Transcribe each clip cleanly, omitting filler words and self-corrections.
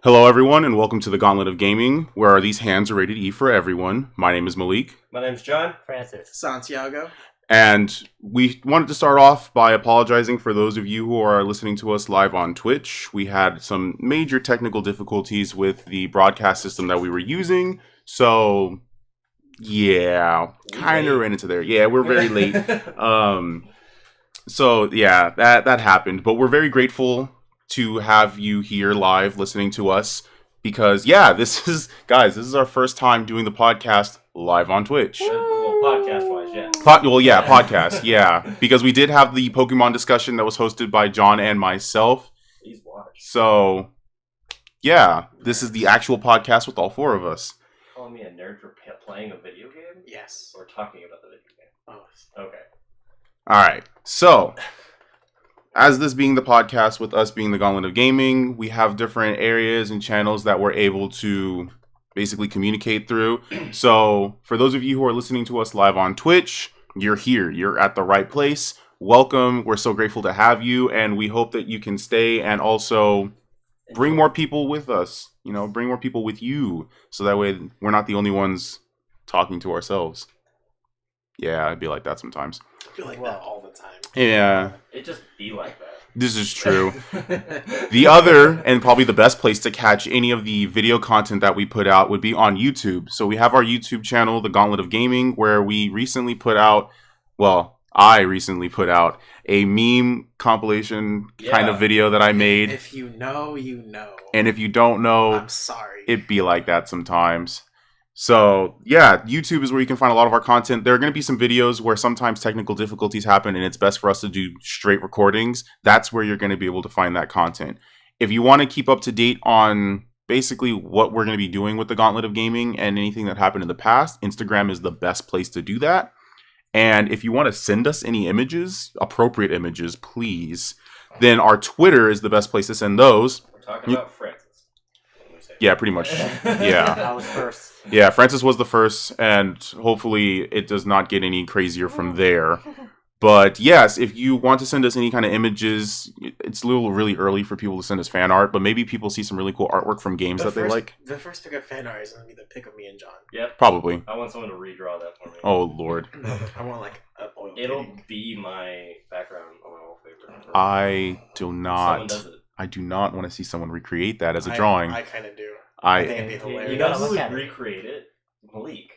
Hello, everyone, and welcome to the Gauntlet of Gaming, where these hands are rated E for everyone. My name is Malik. My name's John. Francis. Santiago. And we wanted to start off by apologizing for those of you who are listening to us live on Twitch. We had some major technical difficulties with the broadcast system that we were using. So, yeah, kind of ran into there. Yeah, we're very late. So, yeah, that happened. But we're very grateful to have you here live listening to us because, yeah, this is our first time doing the podcast live on Twitch. Well, podcast-wise, yeah. Podcast, yeah. Because we did have the Pokemon discussion that was hosted by John and myself. Please watch. So, yeah, this is the actual podcast with all four of us. Calling me a nerd for playing a video game? Yes. Or talking about the video game? Both. Okay. Alright, so, as this being the podcast with us being the Gauntlet of Gaming, we have different areas and channels that we're able to basically communicate through. So, for those of you who are listening to us live on Twitch, you're here. You're at the right place. Welcome. We're so grateful to have you, and we hope that you can stay and also bring more people with us. You know, bring more people with you, so that way we're not the only ones talking to ourselves. Yeah, I'd be like that sometimes. I feel like that all the time. Yeah. It just be like that. This is true. The other, and probably the best place to catch any of the video content that we put out would be on YouTube. So we have our YouTube channel, The Gauntlet of Gaming, where we recently put out, I recently put out a meme compilation kind of video that I made. If you know, you know. And if you don't know, I'm sorry. It'd be like that sometimes. So, yeah, YouTube is where you can find a lot of our content. There are going to be some videos where sometimes technical difficulties happen and it's best for us to do straight recordings. That's where you're going to be able to find that content. If you want to keep up to date on basically what we're going to be doing with the Gauntlet of Gaming and anything that happened in the past, Instagram is the best place to do that. And if you want to send us any images, appropriate images, please, then our Twitter is the best place to send those. We're talking about Francis. Yeah, pretty much. Yeah. I was first. Yeah, Francis was the first, and hopefully it does not get any crazier from there. But yes, if you want to send us any kind of images, it's a little really early for people to send us fan art, but maybe people see some really cool artwork from games they like. The first pick of fan art is going to be the pick of me and John. Yep. Probably. I want someone to redraw that for me. Oh, Lord. I want like an oil It'll painting. be my background on my wallpaper. I do Someone not. does it. I do not want to see someone recreate that as a drawing. I kind of do. I think I it'd be hilarious. You know gotta who look would at it. recreate it? Malik.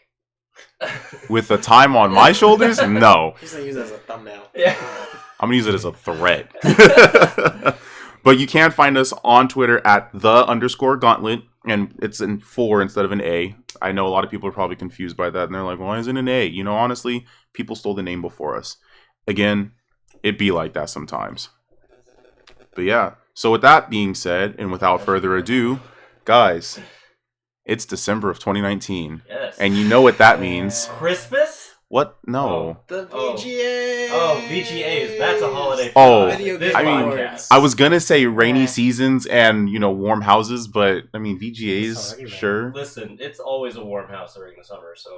with the time on my shoulders? No. He's going to use it as a thumbnail. Yeah. I'm gonna use it as a threat. But you can find us on Twitter at _Gauntlet, and it's in 4 instead of an A. I know a lot of people are probably confused by that, and they're like, why is it an A? You know, honestly, people stole the name before us. Again, it be like that sometimes. But yeah, so with that being said, and without further ado, guys, it's December of 2019. Yes. And you know what that means. Christmas? What? No. The Oh. VGAs. Oh, VGAs. That's a holiday. Oh, Video this game I mean, podcast. I was gonna say rainy Yeah. seasons and, you know, warm houses, but I mean It's VGAs, already, man. sure. Listen, it's always a warm house during the summer, so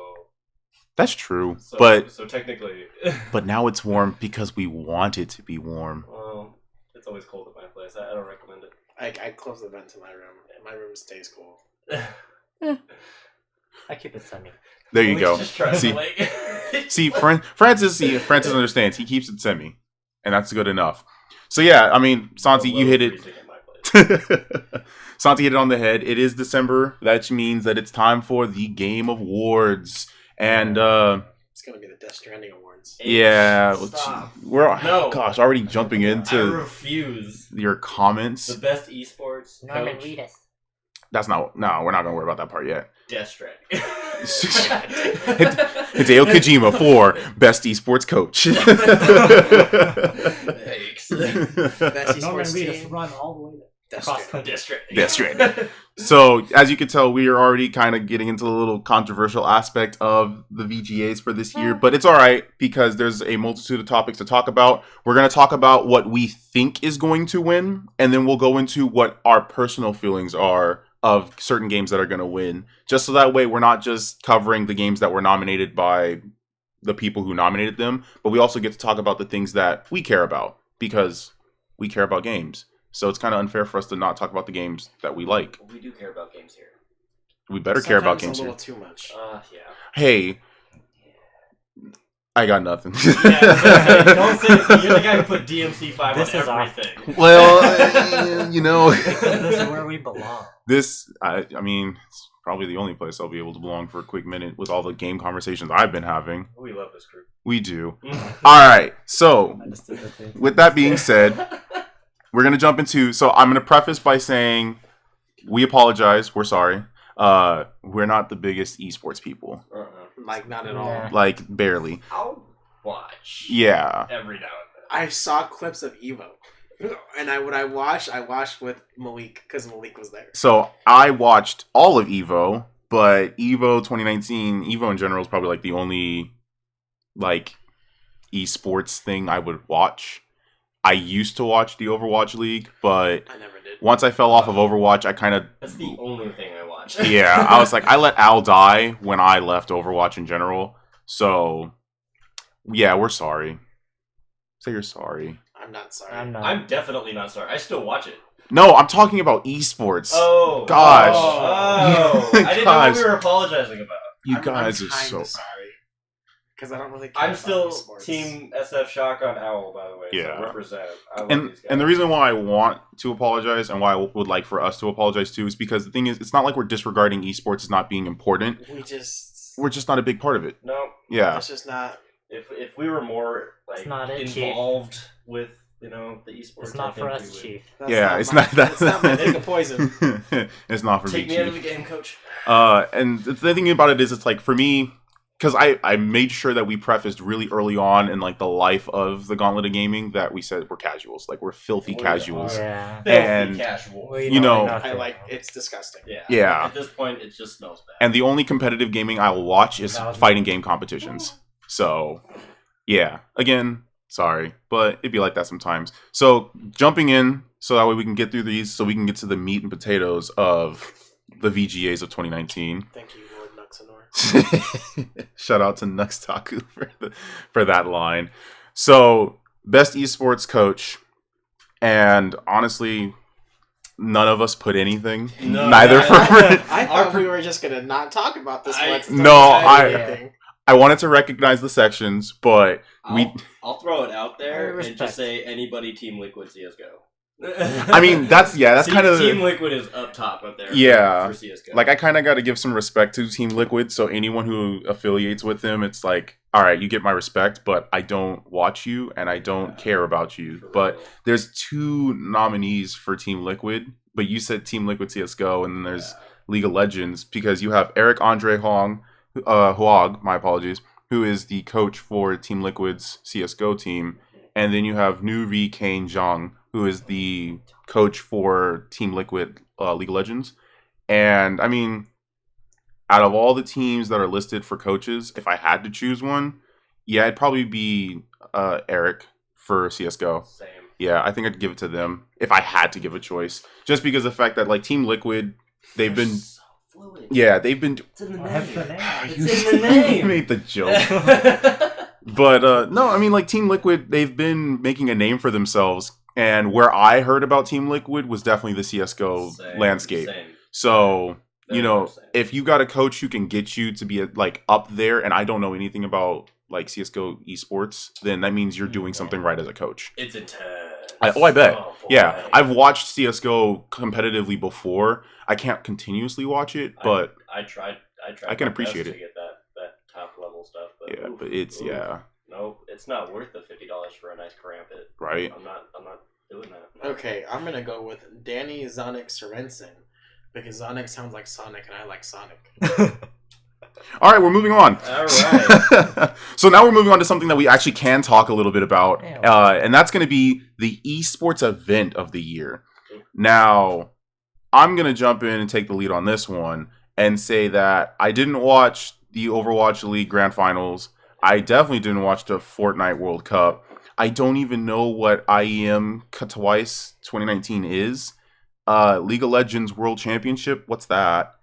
That's true. so, but so technically, now it's warm because we want it to be warm. well, it's always cold at my place. I don't recommend it. I close the vent to my room, and my room stays cool. I keep it sunny. There you go. Just try to See, like- Francis understands. He keeps it semi, and that's good enough. So yeah, I mean, Santi, you hit it. Freezing at my place. Santi hit it on the head. It is December. That means that it's time for the Game Awards. And It's going to be the Death Stranding Awards. yeah, Stop. we're No. gosh already jumping I into refuse. your comments. The best esports Norman coach, Reedus. That's not. No, we're not gonna worry about that part yet. Death Stranding. Hideo Kojima for best esports coach. Thanks. Best Norman esports Reedus team. run all the way Death across Stranding. country. Death Stranding. Death Stranding. So, as you can tell, we are already kind of getting into the little controversial aspect of the VGAs for this year, but it's all right because there's a multitude of topics to talk about. We're going to talk about what we think is going to win, and then we'll go into what our personal feelings are of certain games that are going to win, just so that way we're not just covering the games that were nominated by the people who nominated them, but we also get to talk about the things that we care about because we care about games. So it's kind of unfair for us to not talk about the games that we like. We do care about games here. We better care about Sometimes games a here. little too much. Yeah. Hey, I got nothing. Yeah, don't say it. You're the guy who put DMC5 on This is everything. Well, you know, Because this is where we belong. I mean, it's probably the only place I'll be able to belong for a quick minute with all the game conversations I've been having. We love this group. We do. All right. So, I just did the thing. with that being said, we're going to jump into... So, I'm going to preface by saying we apologize. We're sorry. We're not the biggest esports people. Like, not at all. Nah. Like, barely. I'll watch. Yeah. Every now I saw clips of Evo. And when I watched with Malik, because Malik was there. So, I watched all of EVO, but EVO 2019, EVO in general is probably like the only like esports thing I would watch. I used to watch the Overwatch League, but I never did. once I fell off of Overwatch, I kind of... That's the only thing I watch. Yeah, I was like, I let Al die when I left Overwatch in general. So, yeah, we're sorry. Say you're sorry. I'm not sorry. I'm not. I'm definitely not sorry. I still watch it. No, I'm talking about esports. Oh. Gosh. Oh. I didn't know what Gosh. we were apologizing about. You guys I'm are so... kinda sorry. Because I don't really care I'm about still esports. Team SF Shotgun Owl, by the way. Yeah. So represent. I love And these guys. and the reason why I want to apologize and why I would like for us to apologize too is because the thing is, it's not like we're disregarding esports as not being important. We're just not a big part of it. No. Yeah. That's just not... If we were more like It's not it, Chief. involved with the esports, It's I not think for we us, would. Chief. That's Yeah, it's my, not that. It's not my nigga poison. It's not for Take me, me out of Chief. the game, coach. And the thing about it is, it's like for me, because I made sure that we prefaced really early on in like the life of the Gauntlet of Gaming that we said we're casuals, like we're filthy We casuals. Yeah. And- casual. We You know- nothing. I like... It's disgusting. Yeah. Yeah. At this point, it just smells bad. And the only competitive gaming I will watch is That was fighting me. game competitions. So, yeah. Again, sorry, but it'd be like that sometimes. So, jumping in so that way we can get through these, so we can get to the meat and potatoes of the VGAs of 2019. Thank you, Lord Nuxanor. Shout out to Nuxtaku for that line. So, best esports coach, and honestly, none of us put anything. No, Neither I- for. I thought we were just gonna not talk about this I- one. No, I- Anything. I wanted to recognize the sections, but we. I'll throw it out there and Respect. just say anybody Team Liquid CS:GO. I mean, that's kind of Team Liquid is up top up there. Yeah. for CS:GO. like I kind of got to give some respect to Team Liquid. So anyone who affiliates with them, it's like, all right, you get my respect, but I don't watch you and I don't care about you. For But real. there's 2 nominees for Team Liquid, but you said Team Liquid CS:GO, and then there's League of Legends because you have Eric Andre Huog, my apologies, who is the coach for Team Liquid's CS:GO team, and then you have Nuri Kane Zhang, who is the coach for Team Liquid League of Legends. And I mean, out of all the teams that are listed for coaches, if I had to choose one, yeah, it'd probably be Eric for CS:GO. Same. Yeah, I think I'd give it to them if I had to give a choice. Just because of the fact that like Team Liquid, they've They're been so fluid. yeah, they've been It's in the Well, that's name. the name. It's in the name. You made the joke. But no, I mean like Team Liquid, they've been making a name for themselves, and where I heard about Team Liquid was definitely the CS:GO Same, landscape. Same. So, you Very know, much same. if you got a coach who can get you to be like up there, and I don't know anything about like CS:GO esports, then that means you're doing something right as a coach. It's intense. I bet. Oh, boy. Yeah, I've watched CS:GO competitively before. I can't continuously watch it, but I tried. I can my best appreciate to it. get that top level stuff. But yeah, oof, but it's oof. yeah, Nope, it's not worth the $50 for a nice crampet. right. I'm not doing that. Okay, I'm gonna go with Danny Zonic Sorensen because Zonic sounds like Sonic, and I like Sonic. All right, we're moving on. All right. So now we're moving on to something that we actually can talk a little bit about, Yeah. and that's going to be the esports event of the year. Now, I'm going to jump in and take the lead on this one and say that I didn't watch the Overwatch League Grand Finals. I definitely didn't watch the Fortnite World Cup. I don't even know what IEM Katowice 2019 is. League of Legends World Championship, what's that?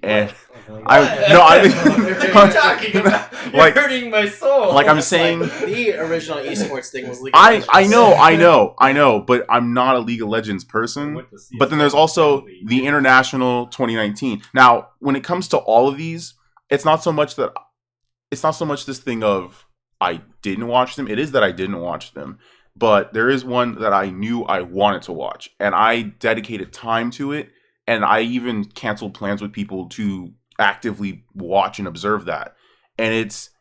And What? I What are you talking about? You're Like- hurting my soul. like I'm It's saying, the original esports thing was League of Legends. I know, but I'm not a League of Legends person. But then there's also the International 2019. Now, when it comes to all of these, it's not so much this thing of I didn't watch them. It is that I didn't watch them. But there is one that I knew I wanted to watch, and I dedicated time to it, and I even canceled plans with people to actively watch and observe that. And it's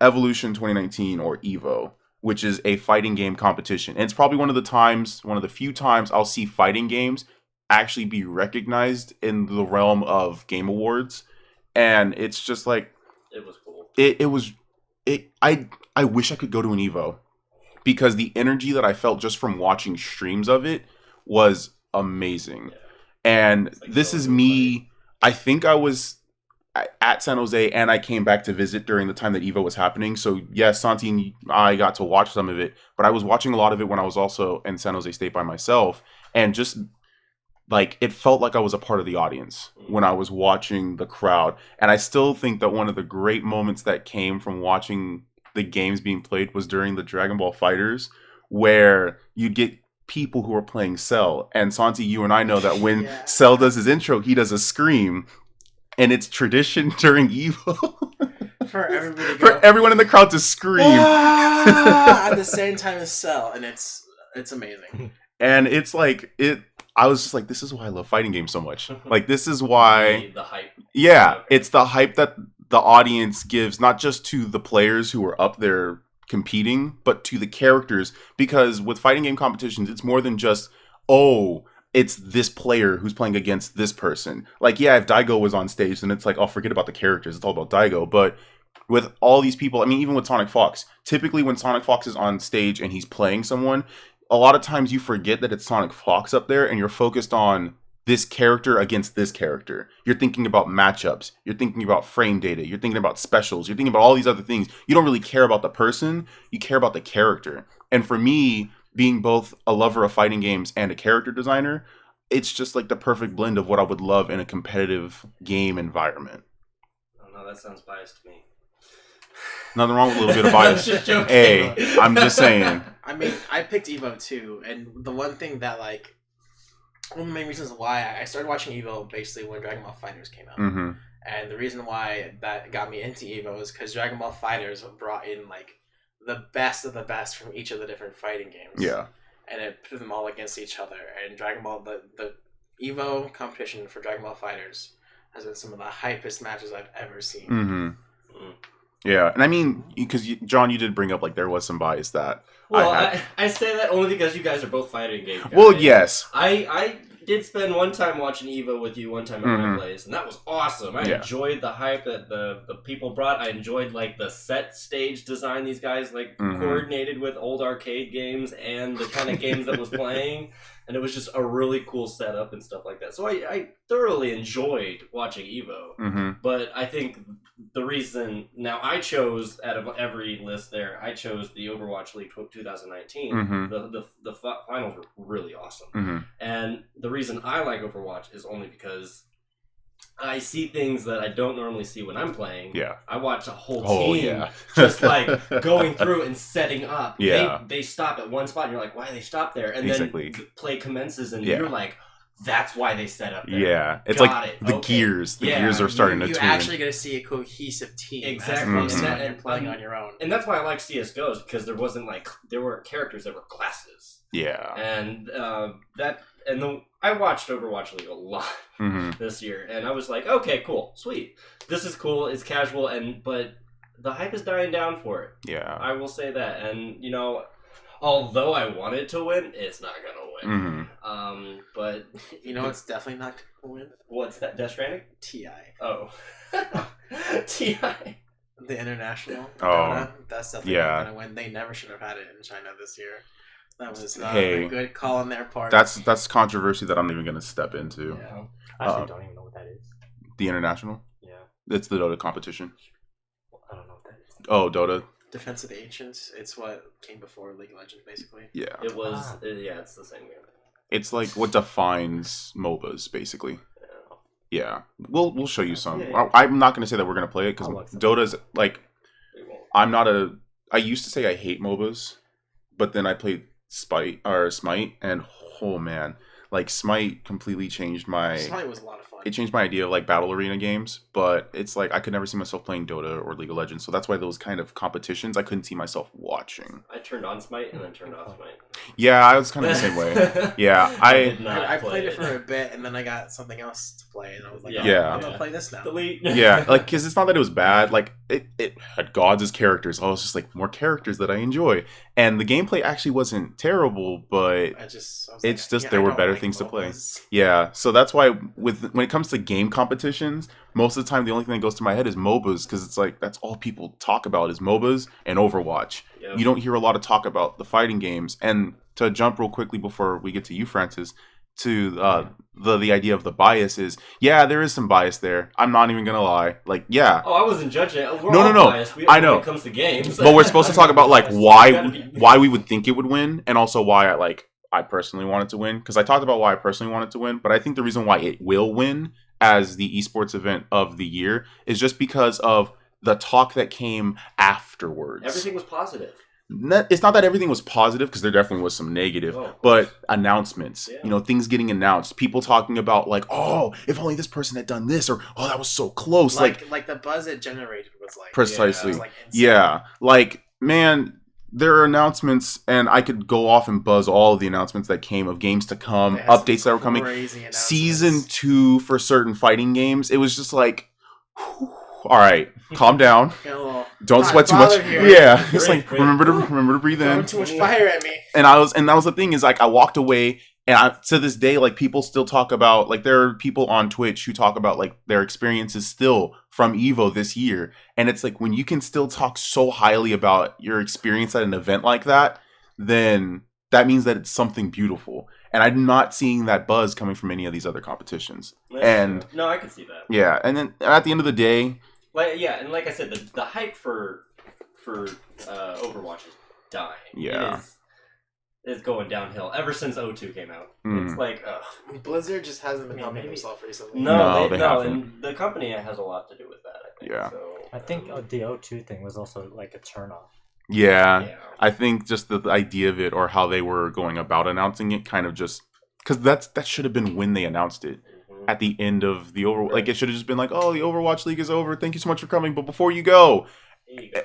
Evolution 2019, or EVO, which is a fighting game competition. And it's probably one of the few times I'll see fighting games actually be recognized in the realm of game awards. And it's just like It was cool. I wish I could go to an EVO, because the energy that I felt just from watching streams of it was amazing. Yeah. And It's like this so is good me. I think I was at San Jose, and I came back to visit during the time that EVO was happening. So yes, Santi and I got to watch some of it, but I was watching a lot of it when I was also in San Jose State by myself, and just like it felt like I was a part of the audience when I was watching the crowd. And I still think that one of the great moments that came from watching the games being played was during the Dragon Ball Fighters, where you get people who are playing Cell. And Santi, you and I know that when Yeah. Cell does his intro, he does a scream. And it's tradition during EVO For everybody to go for everyone in the crowd to scream. "Ah!" at the same time as Cell, and it's amazing. And it's like I was just like, this is why I love fighting games so much. Like, this is why The hype. Yeah, Okay. it's the hype that the audience gives, not just to the players who are up there competing, but to the characters. Because with fighting game competitions, it's more than just, oh, it's this player who's playing against this person. Like, yeah, if Daigo was on stage, then it's like, oh, forget about the characters. It's all about Daigo. But with all these people, I mean, even with Sonic Fox, typically when Sonic Fox is on stage and he's playing someone, a lot of times you forget that it's Sonic Fox up there, and you're focused on this character against this character. You're thinking about matchups. You're thinking about frame data. You're thinking about specials. You're thinking about all these other things. You don't really care about the person. You care about the character. And for me, being both a lover of fighting games and a character designer, it's just like the perfect blend of what I would love in a competitive game environment. Oh no, that sounds biased to me. Nothing wrong with a little bit of bias. Just joking. Hey, I'm just saying. I mean, I picked Evo too, and the one thing that one of the main reasons why I started watching Evo basically when Dragon Ball Fighters came out. Mm-hmm. And the reason why that got me into Evo is because Dragon Ball Fighters brought in the best of the best from each of the different fighting games. Yeah. And it put them all against each other. And Dragon Ball, the Evo competition for Dragon Ball Fighters has been some of the hypest matches I've ever seen. Mm-hmm. Mm. Yeah, and I mean, because John, you did bring up there was some bias that Well, I had. I say that only because you guys are both fighting game guys. Well, yes. I did spend one time watching EVO with you, one time at Mhm. my place, and that was awesome. I Yeah. enjoyed the hype that the people brought. I enjoyed the set stage design these guys Mhm. coordinated with old arcade games and the kind of games that was playing. And it was just a really cool setup and stuff like that. So I thoroughly enjoyed watching EVO. Mm-hmm. But I think the reason now I chose out of every list there, I chose the Overwatch League 2019. Mhm. The finals were really awesome, Mm-hmm. and the reason I like Overwatch is only because I see things that I don't normally see when I'm playing. Yeah. I watch a whole Oh, team yeah. just going through and setting up. Yeah. They stop at one spot, and you're like, why they stop there? And Exactly. then play commences, and Yeah. you're like, that's why they set up there. Yeah. It's Got like it. the Okay. gears. The Yeah. gears are starting to You're tune. actually going to see a cohesive team. Exactly. As opposed to Mhm. when you're playing on your own. And that's why I like CSGOs, because there were characters that were classes. Yeah. And I watched Overwatch League a lot Mm-hmm. this year, and I was like, okay, cool, sweet, this is cool, it's casual, but the hype is dying down for it. Yeah. I will say that, and although I wanted to win, it's not gonna win. Mm-hmm. But You know it's definitely not going to win? what's that? Death Stranding? TI. Oh, Ti. The international. Oh. Dota, that's definitely Yeah. not going to win. They never should have had it in China this year. That was not Hey. a good call on their part. That's controversy that I'm not even going to step into. Yeah. I actually don't even know what that is. The international. Yeah. It's the Dota competition. I don't know what that is. Oh, Dota. Defense of the Ancients. It's what came before League of Legends, basically. Yeah. It was. Yeah, it's the same game. It's like what defines MOBAs, basically. Yeah. Yeah, we'll show you some. Yeah. I'm not gonna say that we're gonna play it because I'll look some. Dota's like They won't. I'm not a. I used to say I hate MOBAs, but then I played Smite, and oh man, like Smite completely changed my. Smite was a lot of fun. It changed my idea of like battle arena games, but it's like I could never see myself playing Dota or League of Legends, so that's why those kind of competitions I couldn't see myself watching. I turned on Smite and then turned off Smite. Yeah, I was kind of the same way. Yeah, did not I play played it for a bit, and then I got something else to play, and I was like, Yeah. I'm gonna play this now. Delete. Yeah, like because it's not that it was bad. Like it had gods as characters. I was just like more characters that I enjoy, and the gameplay actually wasn't terrible, but I was It's just I there were don't better like things to play. MOBAs. yeah. So that's why when it comes to game competitions, most of the time the only thing that goes to my head is MOBAs because it's like that's all people talk about is MOBAs and Overwatch. Yep. You don't hear a lot of talk about the fighting games. And to jump real quickly before we get to you, Francis, to the idea of the bias is there is some bias there. I'm not even gonna lie. Like Oh, I wasn't judging it. We're No, all no. biased. I know. When it comes to games. but we're supposed to talk about like You gotta be- why we would think it would win, and also why I personally want it to win. Because I talked about why I personally want it to win, but I think the reason why it will win as the esports event of the year is just because of the talk that came afterwards. Everything was positive. It's not that everything was positive because there definitely was some negative, Oh, of but course. announcements, Yeah. things getting announced, people talking about like, oh, if only this person had done this, or oh, that was so close, Like the buzz it generated was like precisely. it was, like, insane. Yeah, like man, there are announcements, and I could go off and buzz all of the announcements that came of games to come, They had some updates that were coming. crazy announcements. Season 2 for certain fighting games, it was just like, whew, all right, calm down, Get a little don't hot sweat too much. bother here. Yeah, it's Breathe, like breathe. remember to breathe in. throwing too much fire at me. And that was the thing is like I walked away, and to this day, like people still talk about, like there are people on Twitch who talk about like their experiences still from Evo this year, and it's like when you can still talk so highly about your experience at an event like that, then that means that it's something beautiful. And I'm not seeing that buzz coming from any of these other competitions. That's And true. No, I can see that. yeah, and then at the end of the day, And like I said, the hype for Overwatch is dying. Yeah. It's going downhill ever since O2 came out. Mm. It's like, ugh. Blizzard just hasn't been I mean, helping maybe- himself recently. No, they haven't. and the company has a lot to do with that. I think. Yeah. So, I think the O2 thing was also like a turn off. yeah. I think just the idea of it or how they were going about announcing it kind of just because that should have been when they announced it Mhm. at the end of the like it should have just been like, oh, the Overwatch League is over, thank you so much for coming, but before you go, There you go.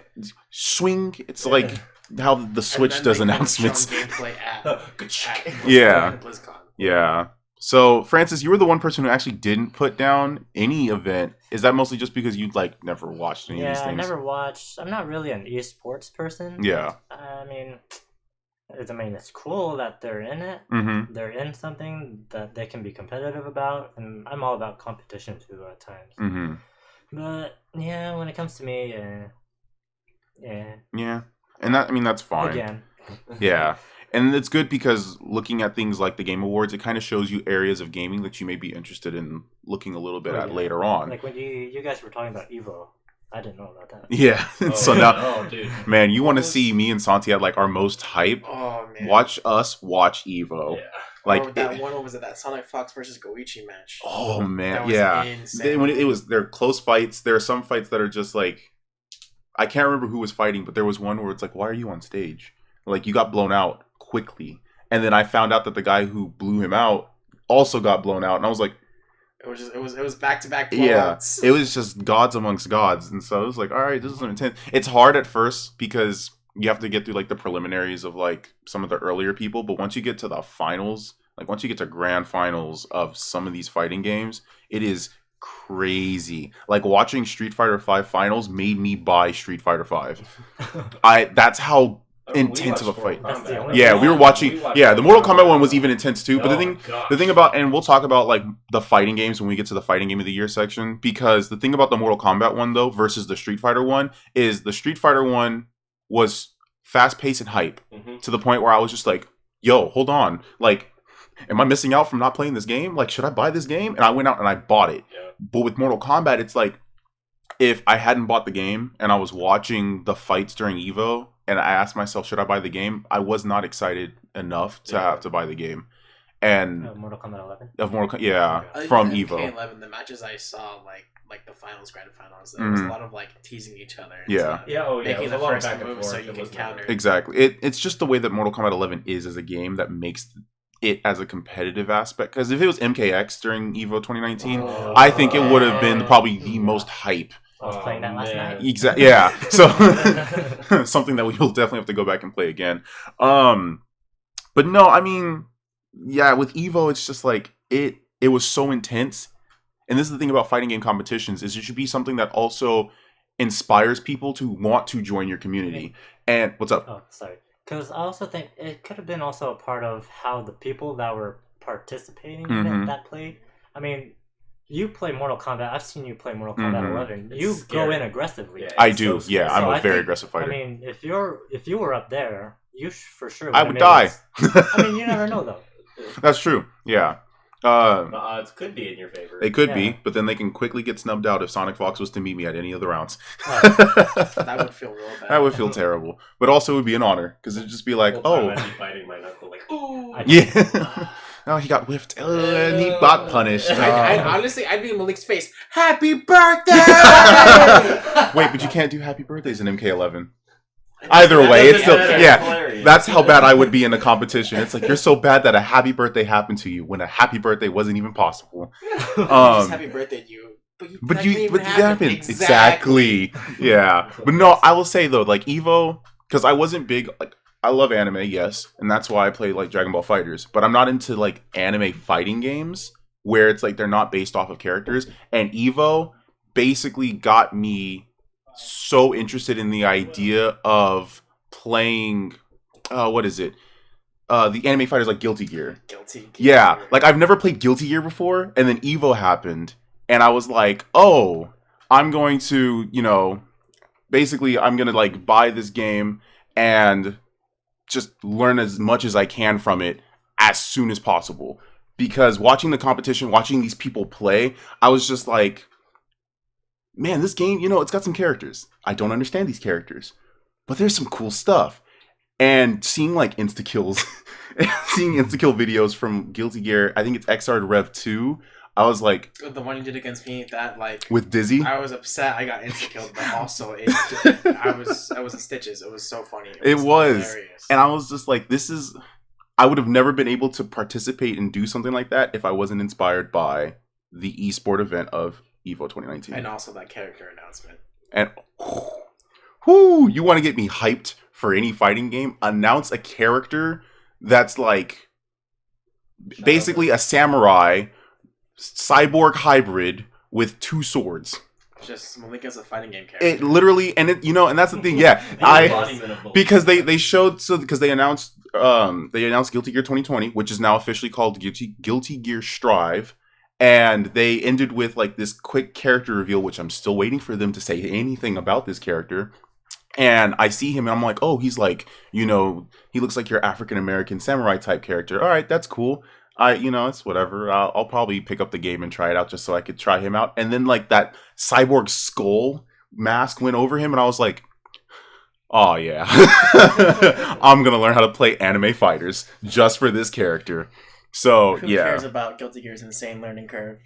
swing. It's like how the Switch And then does they kind of announcements. shown gameplay at Yeah. BlizzCon. Yeah. So Francis, you were the one person who actually didn't put down any event. Is that mostly just because you like never watched any of these Yeah, I things? never watched. I'm not really an esports person. Yeah. I mean, it's cool that they're in it. Mm-hmm. They're in something that they can be competitive about, and I'm all about competition too at times. Mm-hmm. But yeah, when it comes to me, yeah, Yeah. And that's fine. again, Yeah. And it's good because looking at things like the Game Awards, it kind of shows you areas of gaming that you may be interested in looking a little bit Oh, at yeah. later on. like when you guys were talking about Evo, I didn't know about that. Yeah. Oh, So yeah. now, Oh, dude. man, you want to What was- see me and Santi at like our most hype? Oh man. Watch us watch Evo. Yeah. Like, Or that one, what was it? That Sonic Fox versus Goichi match. oh man, That was yeah. insane. When they're close fights. There are some fights that are just like, I can't remember who was fighting, but there was one where it's like, why are you on stage? Like you got blown out quickly, and then I found out that the guy who blew him out also got blown out, and I was like, It was back to back yeah, blowouts. it was just gods amongst gods, and so it was like, all right, this is intense. It's hard at first because you have to get through like the preliminaries of like some of the earlier people, but once you get to the finals, like once you get to grand finals of some of these fighting games, it is crazy. Like watching Street Fighter V finals made me buy Street Fighter V. That's how Oh, we intense of a watched fight. Mortal That's the Kombat. only Yeah, we were watching. Yeah, the Mortal Kombat Kombat one was even intense too. But Oh, the thing about, and we'll talk about like the fighting games when we get to the fighting game of the year section, because the thing about the Mortal Kombat one though versus the Street Fighter one is the Street Fighter one was fast paced and hype Mhm. to the point where I was just like, yo, hold on, like, am I missing out from not playing this game? Like, should I buy this game? And I went out and I bought it. Yeah. But with Mortal Kombat, it's like, if I hadn't bought the game and I was watching the fights during Evo and I asked myself, should I buy the game? I was not excited enough to Yeah. have to buy the game. and Mortal Kombat 11. of Mortal Kombat, yeah, I think from in Evo. MK11, the matches I saw, like the finals, grand finals, there was a lot of like teasing each other. Yeah. Yeah, oh yeah. Making it was the a lot of first back and move forth. so It you can was counter. Exactly. It's just the way that Mortal Kombat 11 is as a game that makes it as a competitive aspect. Because if it was MKX during Evo 2019, Oh, I think it would have been man. probably the Yeah. most hype. I was playing that last night. Exactly. Yeah. So something that we will definitely have to go back and play again. But no, I mean, yeah, with Evo, it's just like it was so intense. And this is the thing about fighting game competitions is it should be something that also inspires people to want to join your community. And what's up? Oh, sorry. Because I also think it could have been also a part of how the people that were participating in Mhm. it that played. I mean, you play Mortal Kombat. I've seen you play Mortal Kombat Mhm. 11. It's You scary. go in aggressively. Yeah, I it's do. so scary. Yeah, I'm So a I very think- aggressive fighter. I mean, if you were up there, you for sure. I would die. I mean, you never know though. That's true. Yeah. The odds could be in your favor. They could Yeah. be, but then they can quickly get snubbed out if Sonic Fox was to meet me at any of the rounds. That would feel real bad. That would feel terrible. But also it would be an honor, because it'd just be like, The whole time oh, I'd be fighting my knuckle like, ooh. yeah. Oh, he got whiffed. And he got punished. Honestly, I'd be in Malik's face. Happy birthday! Wait, but you can't do happy birthdays in MK11. Either That way, it's doesn't still, matter. yeah. Hilarious. That's how bad I would be in a competition. It's like, you're so bad that a happy birthday happened to you when a happy birthday wasn't even possible. Just happy birthday to you. But But that didn't even it happened. Exactly. Yeah. But no, I will say though, like Evo, because I wasn't big, like, I love anime, yes, and that's why I play like Dragon Ball Fighters, but I'm not into like anime fighting games where it's like they're not based off of characters. And Evo basically got me so interested in the idea of playing what is it? The anime fighters like Guilty Gear. Guilty. Yeah, like I've never played Guilty Gear before, and then Evo happened, and I was like, oh, I'm going to, basically I'm gonna like buy this game and just learn as much as I can from it as soon as possible. Because watching the competition, watching these people play, I was just like, man, this game, it's got some characters. I don't understand these characters, but there's some cool stuff. And seeing like insta-kills, seeing insta-kill videos from Guilty Gear, I think it's XR Rev 2, I was like... The one you did against me, that like... With Dizzy? I was upset I got insta-killed, but also I was in stitches. It was so funny. It was. Hilarious. And I was just like, I would have never been able to participate and do something like that if I wasn't inspired by the esport event of Evo 2019. And also that character announcement. And whoo, you want to get me hyped for any fighting game? Announce a character that's like basically a samurai cyborg hybrid with 2 swords. Just Malik as a fighting game character. It literally, and that's the thing. Yeah, because they showed, because they announced Guilty Gear 2020, which is now officially called Guilty Gear Strive, and they ended with like this quick character reveal, which I'm still waiting for them to say anything about this character. And I see him and I'm like, oh, he's like, he looks like your African American samurai type character. All right, that's cool. It's whatever. I'll probably pick up the game and try it out just so I could try him out. And then like that cyborg skull mask went over him and I was like, oh yeah, I'm going to learn how to play anime fighters just for this character. So Who yeah. cares about Guilty Gear's insane learning curve?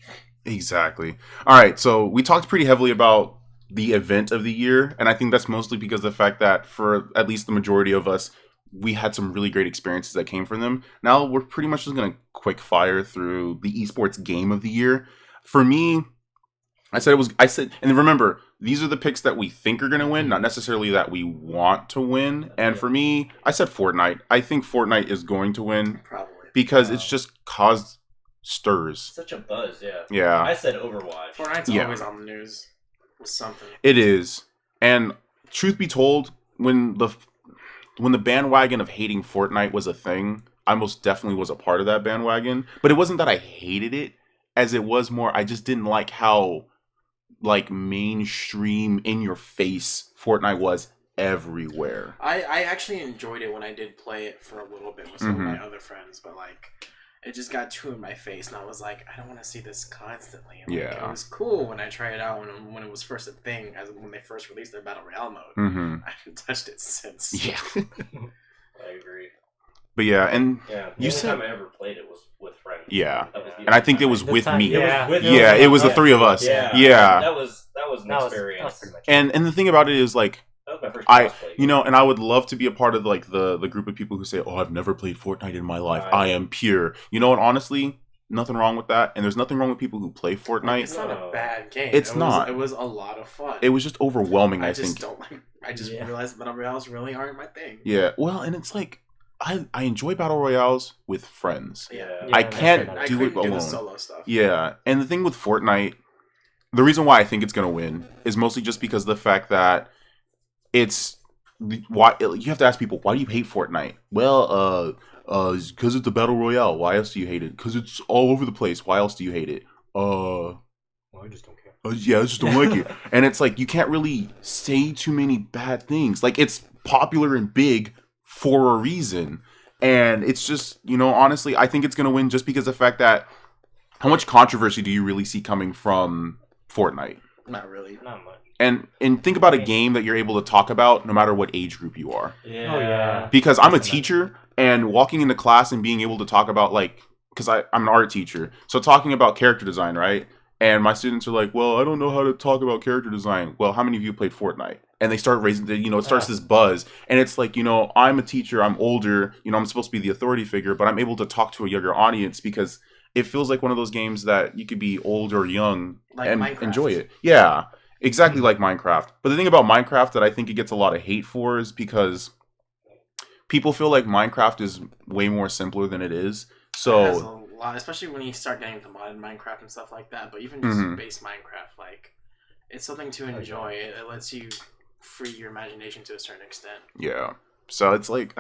Exactly. All right. So we talked pretty heavily about the event of the year. And I think that's mostly because of the fact that for at least the majority of us, we had some really great experiences that came from them. Now we're pretty much just going to quick fire through the esports game of the year. For me, I said, and remember, these are the picks that we think are going to win, not necessarily that we want to win. And for me, I said Fortnite. I think Fortnite is going to win. Probably. Because it's just caused stirs. Such a buzz, yeah. Yeah. I said Overwatch. Fortnite's always on the news with something. It is. And truth be told, when the bandwagon of hating Fortnite was a thing, I most definitely was a part of that bandwagon. But it wasn't that I hated it, as it was more, I just didn't like how like mainstream in your face Fortnite was everywhere. I actually enjoyed it when I did play it for a little bit with some of my other friends, but like it just got too in my face and I was like, I don't want to see this constantly. And, like, Yeah. It was cool when I tried it out when it was first a thing, when they first released their Battle Royale mode. Mm-hmm. I haven't touched it since. Yeah. I agree. But yeah, and Yeah, the You only said- time I ever played it was with Yeah. That was the And I think it was The with time- me. yeah. It was the three of us. Yeah. Yeah. That was an That was experience. pretty much it. And the thing about it is like That was my first I cosplay. you know, and I would love to be a part of like the group of people who say, "Oh, I've never played Fortnite in my life. Right. I am pure." You know, and honestly, nothing wrong with that. And there's nothing wrong with people who play Like, Fortnite. it's not a bad game. It's not. It was a lot of fun. It was just overwhelming, I I just think. don't like. I just Yeah. realized battle royales really aren't my thing. Yeah. Well, and it's like I enjoy battle royales with friends. Yeah. Yeah, I that's can't fair. I do couldn't it do the alone. solo stuff. Yeah, and the thing with Fortnite, the reason why I think it's gonna win is mostly just because of the fact that it's why you have to ask people, why do you hate Fortnite? Well, because it's a battle royale. Why else do you hate it? Because it's all over the place. Why else do you hate it? Well, I just don't care. Yeah, I just don't like it. And it's like you can't really say too many bad things. Like it's popular and big for a reason. And it's just, you know, honestly, I think it's going to win just because of the fact that how much controversy do you really see coming from Fortnite? Not really. Not much. And think about a game that you're able to talk about no matter what age group you are. Yeah. Oh, yeah. Because I'm a Definitely. teacher and walking into class and being able to talk about like, because I'm an art teacher. So talking about character design, right? And my students are like, well, I don't know how to talk about character design. Well, how many of you played Fortnite? And they start raising, you know, it starts this buzz. And it's like, you know, I'm a teacher, I'm older, you know, I'm supposed to be the authority figure, but I'm able to talk to a younger audience because it feels like one of those games that you could be old or young Like and Minecraft. enjoy it. Yeah, exactly like Minecraft. But the thing about Minecraft that I think it gets a lot of hate for is because people feel like Minecraft is way more simpler than it is. It has So, a lot, especially when you start getting into modern Minecraft and stuff like that. But even just Mhm. base Minecraft, like it's something to enjoy. It lets you free your imagination to a certain extent. yeah. So it's like,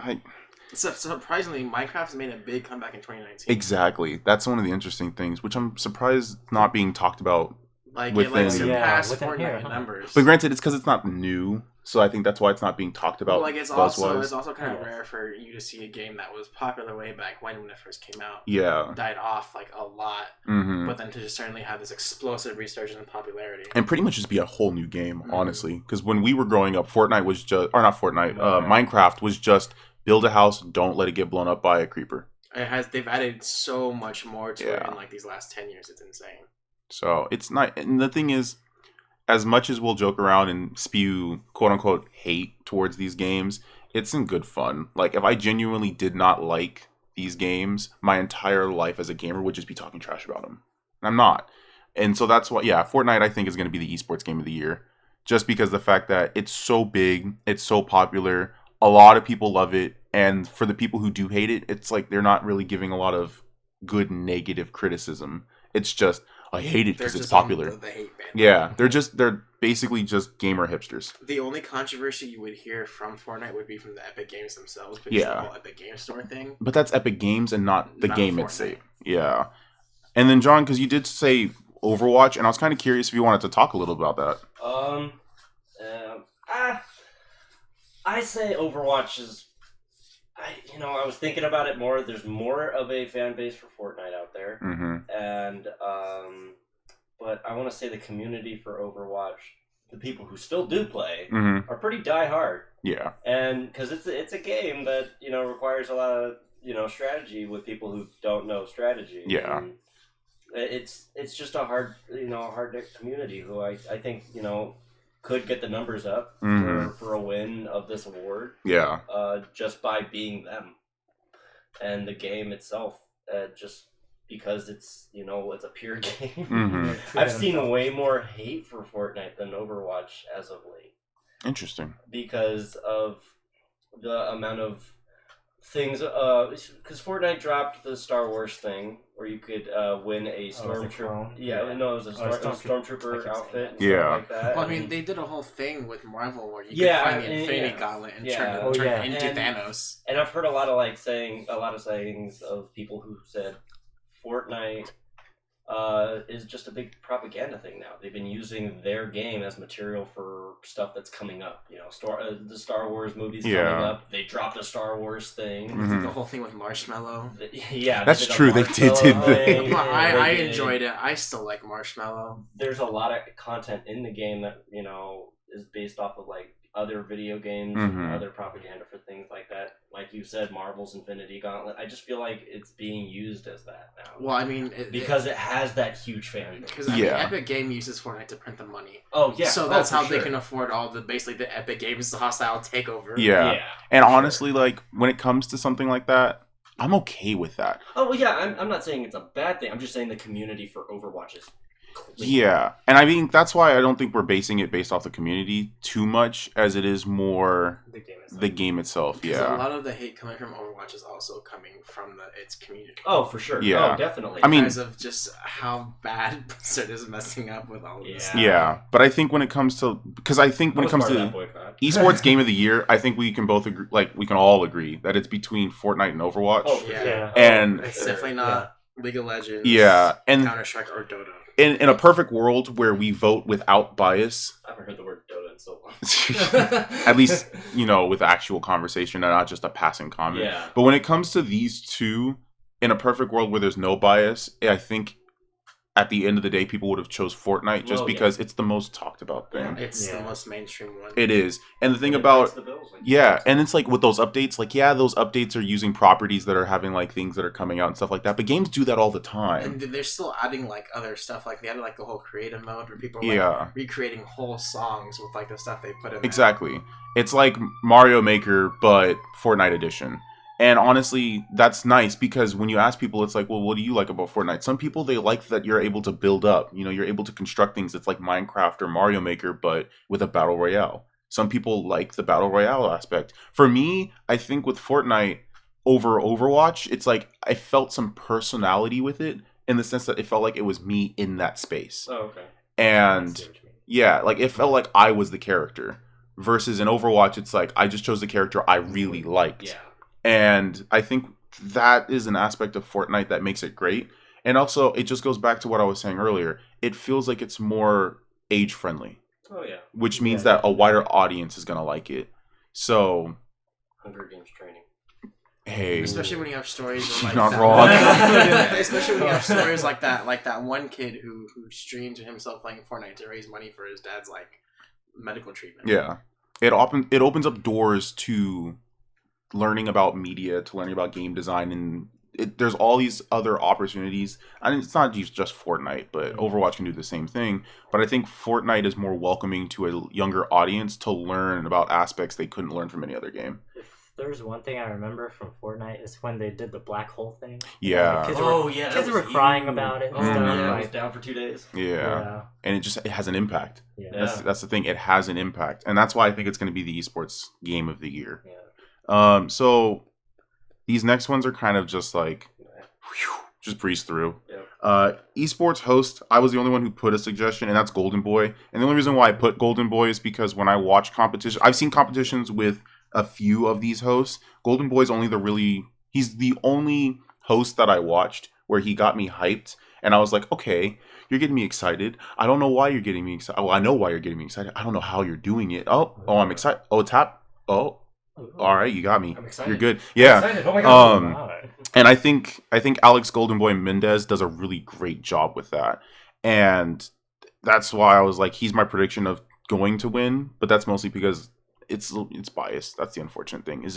So, surprisingly, Minecraft has made a big comeback in 2019. exactly. That's one of the interesting things, which I'm surprised not being talked about. Like it within- like Yeah, surpassed within Fortnite here, in huh? numbers. But granted, it's because it's not new. So I think that's why it's not being talked about. But like it's also buzz-wise. kind of Yes. rare for you to see a game that was popular way back when it first came out Yeah. died off like a lot, hmm but then to just suddenly have this explosive resurgence in popularity. And pretty much just be a whole new game, Mhm. honestly. Because when we were growing up, Fortnite was just, or not Fortnite, Okay. Minecraft was just build a house, don't let it get blown up by a creeper. They've added so much more to it Yeah. in like these last 10 years. It's insane. So it's not, and the thing is, as much as we'll joke around and spew quote unquote hate towards these games, it's in good fun. Like if I genuinely did not like these games, my entire life as a gamer would just be talking trash about them. And I'm not. And so that's why, yeah, Fortnite I think is going to be the esports game of the year. Just because the fact that it's so big, it's so popular, a lot of people love it. And for the people who do hate it, it's like they're not really giving a lot of good negative criticism. It's just, I hate it They're because it's just on popular. the hate band. Yeah, they're basically just gamer hipsters. The only controversy you would hear from Fortnite would be from the Epic Games themselves, because Yeah. the whole Epic Game Store thing. But that's Epic Games and not the Not game Fortnite. itself. Yeah. And then John, because you did say Overwatch, and I was kind of curious if you wanted to talk a little about that. I say Overwatch is. I was thinking about it more. There's more of a fan base for Fortnite out there, Mm-hmm. and but I want to say the community for Overwatch, the people who still do play, Mm-hmm. are pretty diehard, Yeah. and because it's a game that requires a lot of strategy with people who don't know strategy. Yeah. And it's just a hard community who I think could get the numbers up Mhm. for a win of this award Yeah. just by being them, and the game itself just because it's it's a pure game. Mm-hmm. I've seen way more hate for Fortnite than Overwatch as of late Interesting. because of the amount of things. Because Fortnite dropped the Star Wars thing where you could win a the stormtrooper. chrome? Yeah, no, it was a Stormtrooper. stormtrooper outfit. And Yeah. stuff like that. Well, I mean, And- they did a whole thing with Marvel where you Yeah, could find the and- Infinity yeah. Gauntlet and Yeah. Oh, turn yeah. it into And- Thanos. And I've heard a lot of sayings of people who said Fortnite is just a big propaganda thing now. They've been using their game as material for stuff that's coming up. The Star Wars movies Yeah. coming up. They dropped a Star Wars thing. Mhm. The whole thing with Marshmallow. Yeah, That's they did a true, they did Marshmallow that. thing. But I They did- enjoyed it. I still like Marshmallow. There's a lot of content in the game that is based off of other video games and other propaganda for things like that. Like you said, Marvel's Infinity Gauntlet. I just feel like it's being used as that now. Well, I mean, because it has that huge fan base. Because Epic Game uses Fortnite to print the money. Oh yeah, so that's how they can afford all the Epic Games, the hostile takeover. Yeah, and honestly, like when it comes to something like that, I'm okay with that. Oh well, yeah, I'm not saying it's a bad thing. I'm just saying the community for Overwatch is. Yeah, and I mean that's why I don't think we're basing it based off the community too much, as it is more the game itself. Yeah, a lot of the hate coming from Overwatch is also coming from its community. Oh, for sure. Yeah, oh, definitely. I mean, because of just how bad Blizzard is messing up with all of this. Yeah, but I think when it comes to esports game of the year, I think we can both agree, like we can all agree that it's between Fortnite and Overwatch. Oh yeah, and it's definitely not League of Legends. Yeah, and Counter-Strike or Dota. In a perfect world where we vote without bias, I haven't heard the word Dota in so long. At least, with actual conversation and not just a passing comment. Yeah. But when it comes to these two, in a perfect world where there's no bias, I think at the end of the day, people would have chose Fortnite just because it's the most talked about thing. It's the most mainstream one. It is. And the thing about... and it's like with those updates, like, those updates are using properties that are having like things that are coming out and stuff like that. But games do that all the time. And they're still adding like other stuff. Like they added like the whole creative mode where people are like recreating whole songs with like the stuff they put in Exactly. It's like Mario Maker, but Fortnite edition. And honestly, that's nice because when you ask people, it's like, well, what do you like about Fortnite? Some people, they like that you're able to build up. You're able to construct things. It's like Minecraft or Mario Maker, but with a battle royale. Some people like the battle royale aspect. For me, I think with Fortnite over Overwatch, it's like I felt some personality with it in the sense that it felt like it was me in that space. Oh, okay. And like it felt like I was the character. Versus in Overwatch, it's like I just chose the character I really liked. Yeah. And I think that is an aspect of Fortnite that makes it great. And also, it just goes back to what I was saying earlier. It feels like it's more age-friendly. Oh, yeah. Which means that a wider audience is going to like it. So... Hunger Games training. Hey. Especially when you have stories like not that. wrong. Especially when you have stories like that one kid who streamed himself playing Fortnite to raise money for his dad's, like, medical treatment. Yeah. It opens up doors to... learning about media, to learning about game design, and there's all these other opportunities. I mean, it's not just Fortnite, but Overwatch can do the same thing. But I think Fortnite is more welcoming to a younger audience to learn about aspects they couldn't learn from any other game. If there's one thing I remember from Fortnite, is when they did the black hole thing. Yeah. Kids were crying about it and stuff. Yeah, I was down for 2 days. Yeah. And it has an impact. Yeah. That's the thing. It has an impact. And that's why I think it's going to be the esports game of the year. Yeah. So these next ones are kind of just like just breeze through. Esports host, I was the only one who put a suggestion, and that's Golden Boy. And the only reason why I put Golden Boy is because when I watch competition, I've seen competitions with a few of these hosts. Golden Boy's he's the only host that I watched where he got me hyped, and I was like, okay, you're getting me excited. I don't know why you're getting me excited. Well, I know why you're getting me excited. I don't know how you're doing it. Oh, I'm excited. Oh, tap. Oh. All right, you got me. I'm excited. You're good. Yeah. I'm excited. Oh my God. And I think Alex Goldenboy Mendez does a really great job with that. And that's why I was like, he's my prediction of going to win, but that's mostly because it's biased. That's the unfortunate thing.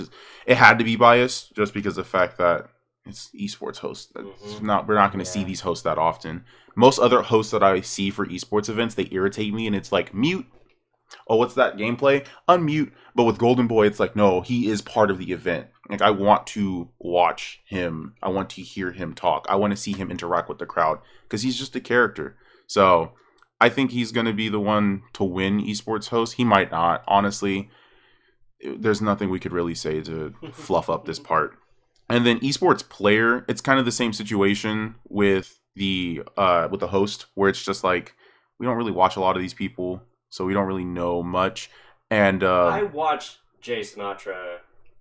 It had to be biased just because of the fact that it's esports hosts. We're not going to see these hosts that often. Most other hosts that I see for esports events, they irritate me, and it's like mute. Oh, what's that gameplay? Unmute. But with Golden Boy, it's like, no, he is part of the event. Like, I want to watch him. I want to hear him talk. I want to see him interact with the crowd because he's just a character. So I think he's going to be the one to win esports host. He might not. Honestly, there's nothing we could really say to fluff up this part. And then esports player, it's kind of the same situation with the host, where it's just like, we don't really watch a lot of these people. So we don't really know much. And I watched Jay Sinatra.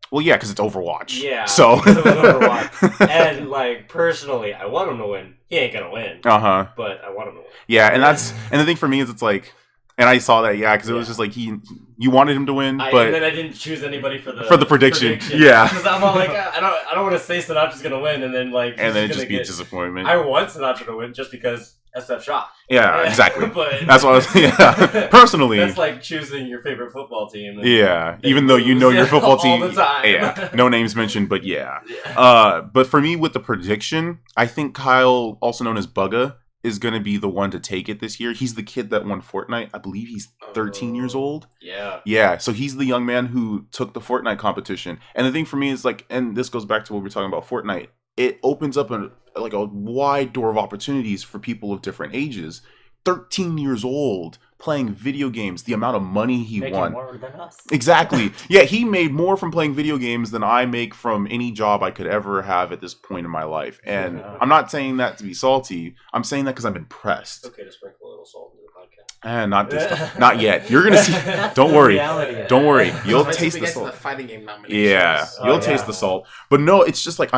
Well, yeah, because it's Overwatch. Yeah. So because it was Overwatch. And like personally, I want him to win. He ain't gonna win. Uh-huh. But I want him to win. Yeah, and the thing for me is it's like, and I saw that, because it was just like you wanted him to win, but and then I didn't choose anybody for the prediction. Yeah. Because I'm all like, I don't want to say Sinatra's gonna win, and then like and then it just be a disappointment. I want Sinatra to win just because SF Shock. Yeah, exactly. But That's what I was. Yeah, personally, that's like choosing your favorite football team. And yeah. they Even though you know your lose football team, all the time. yeah, no names mentioned, but yeah. Yeah. But for me, with the prediction, I think Kyle, also known as Bugga, is going to be the one to take it this year. He's the kid that won Fortnite. I believe he's 13 years old. Yeah. Yeah, so he's the young man who took the Fortnite competition. And the thing for me is like, and this goes back to what we were talking about Fortnite. It opens up a wide door of opportunities for people of different ages. 13 years old playing video games, the amount of money he Making won. more than us. Exactly. Yeah, he made more from playing video games than I make from any job I could ever have at this point in my life. And Yeah. I'm not saying that to be salty. I'm saying that because I'm impressed. It's okay to sprinkle a little salt into the podcast. And not yet. You're gonna see. That's Don't the worry. reality. Don't worry. You'll Wait till taste we the get to salt. the fighting game nominations. Yeah, Oh, you'll yeah. taste the salt. But no, it's just like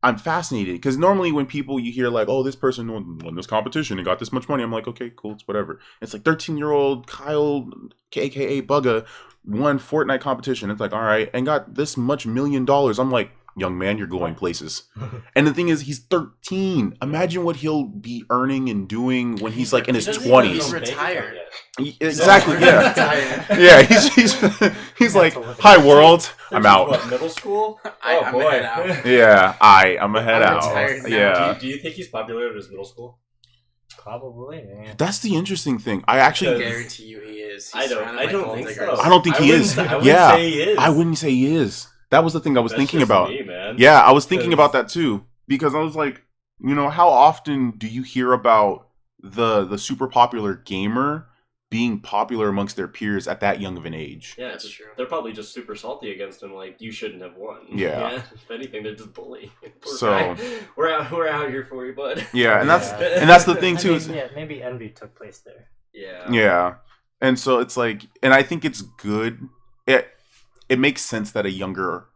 I'm fascinated because normally when you hear like, oh, this person won this competition and got this much money, I'm like, okay, cool, it's whatever. It's like 13-year-old Kyle, aka Bugga, won Fortnite competition. It's like, all right, and got this much $1 million. I'm like, young man, you're going places. And the thing is, he's 13. Imagine what he'll be earning and doing when he's like in his He doesn't even have 20s. his own bank account retired. yet. Exactly, So- yeah. Retired. Yeah, he's like, hi world, I'm Which is out. What, middle school? I'm boy. head out. Yeah, I'm a head I'm out. retired now. Yeah. Do you think he's popular at his middle school? Probably. Yeah. That's the interesting thing. I actually, Because- Guarantee you he is. He's I don't surrounded by gold think so. diggers. I don't think he wouldn't is. say- I wouldn't Yeah. say he is. I wouldn't say he is. That was the thing I was That's thinking just about. me, man. Yeah, I was thinking Because- about that too because I was like, how often do you hear about the super popular gamer being popular amongst their peers at that young of an age? Yeah, That's it's true. They're probably just super salty against him. Like, you shouldn't have won. Yeah. If anything, they're just bullying. Poor So- guy. we're out here for you, bud. Yeah, and that's Yeah. and that's the thing I too. mean, Is, yeah, maybe envy took place there. Yeah. yeah, and so it's like, and I think it's good. It makes sense that a younger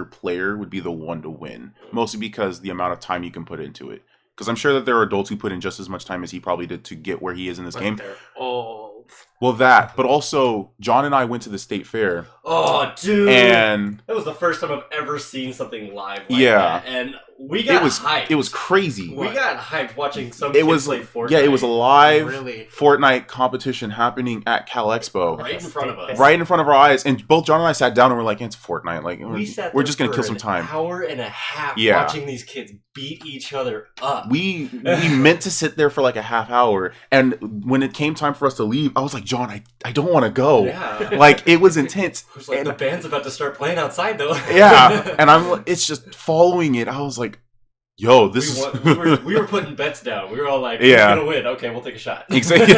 player would be the one to win, mostly because the amount of time you can put into it. Because I'm sure that there are adults who put in just as much time as he probably did to get where he is in this But game. they're old. Well, that, but also John and I went to the state fair, Oh, dude. and that was the first time I've ever seen something live like Yeah. that. And we got hyped. it was crazy. We got hyped watching some It kids was play Fortnite. Yeah, it was a live Really? Fortnite competition happening at Cal Expo. right in front of us. Right in front of our eyes, and both John and I sat down and we're like, "It's Fortnite. Like, We sat we're there just gonna for kill some an time." hour and a half Yeah. watching these kids beat each other up. We meant to sit there for like a half hour, and when it came time for us to leave, I was like, "John, I don't want to go." Yeah. Like, it was intense. It was like, And- the band's about to start playing outside, though. Yeah, and it's just following it. I was like, "Yo, this is." we were putting bets down. We were all like, Yeah. who's gonna win? Okay, we'll take a shot. Exactly.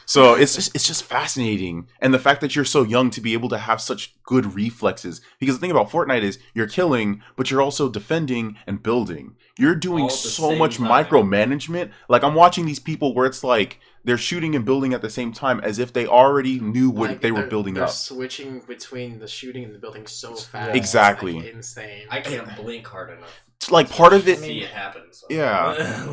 So it's just fascinating, and the fact that you're so young to be able to have such good reflexes. Because the thing about Fortnite is you're killing, but you're also defending and building. You're doing All at the so same much time. micromanagement. Like, I'm watching these people where it's like they're shooting and building at the same time, as if they already knew what Like, they were they're- building they're up. switching between the shooting and the building so fast. Exactly. Like, insane. I can't blink hard enough. Like, part of to it, see it happen. So. Yeah.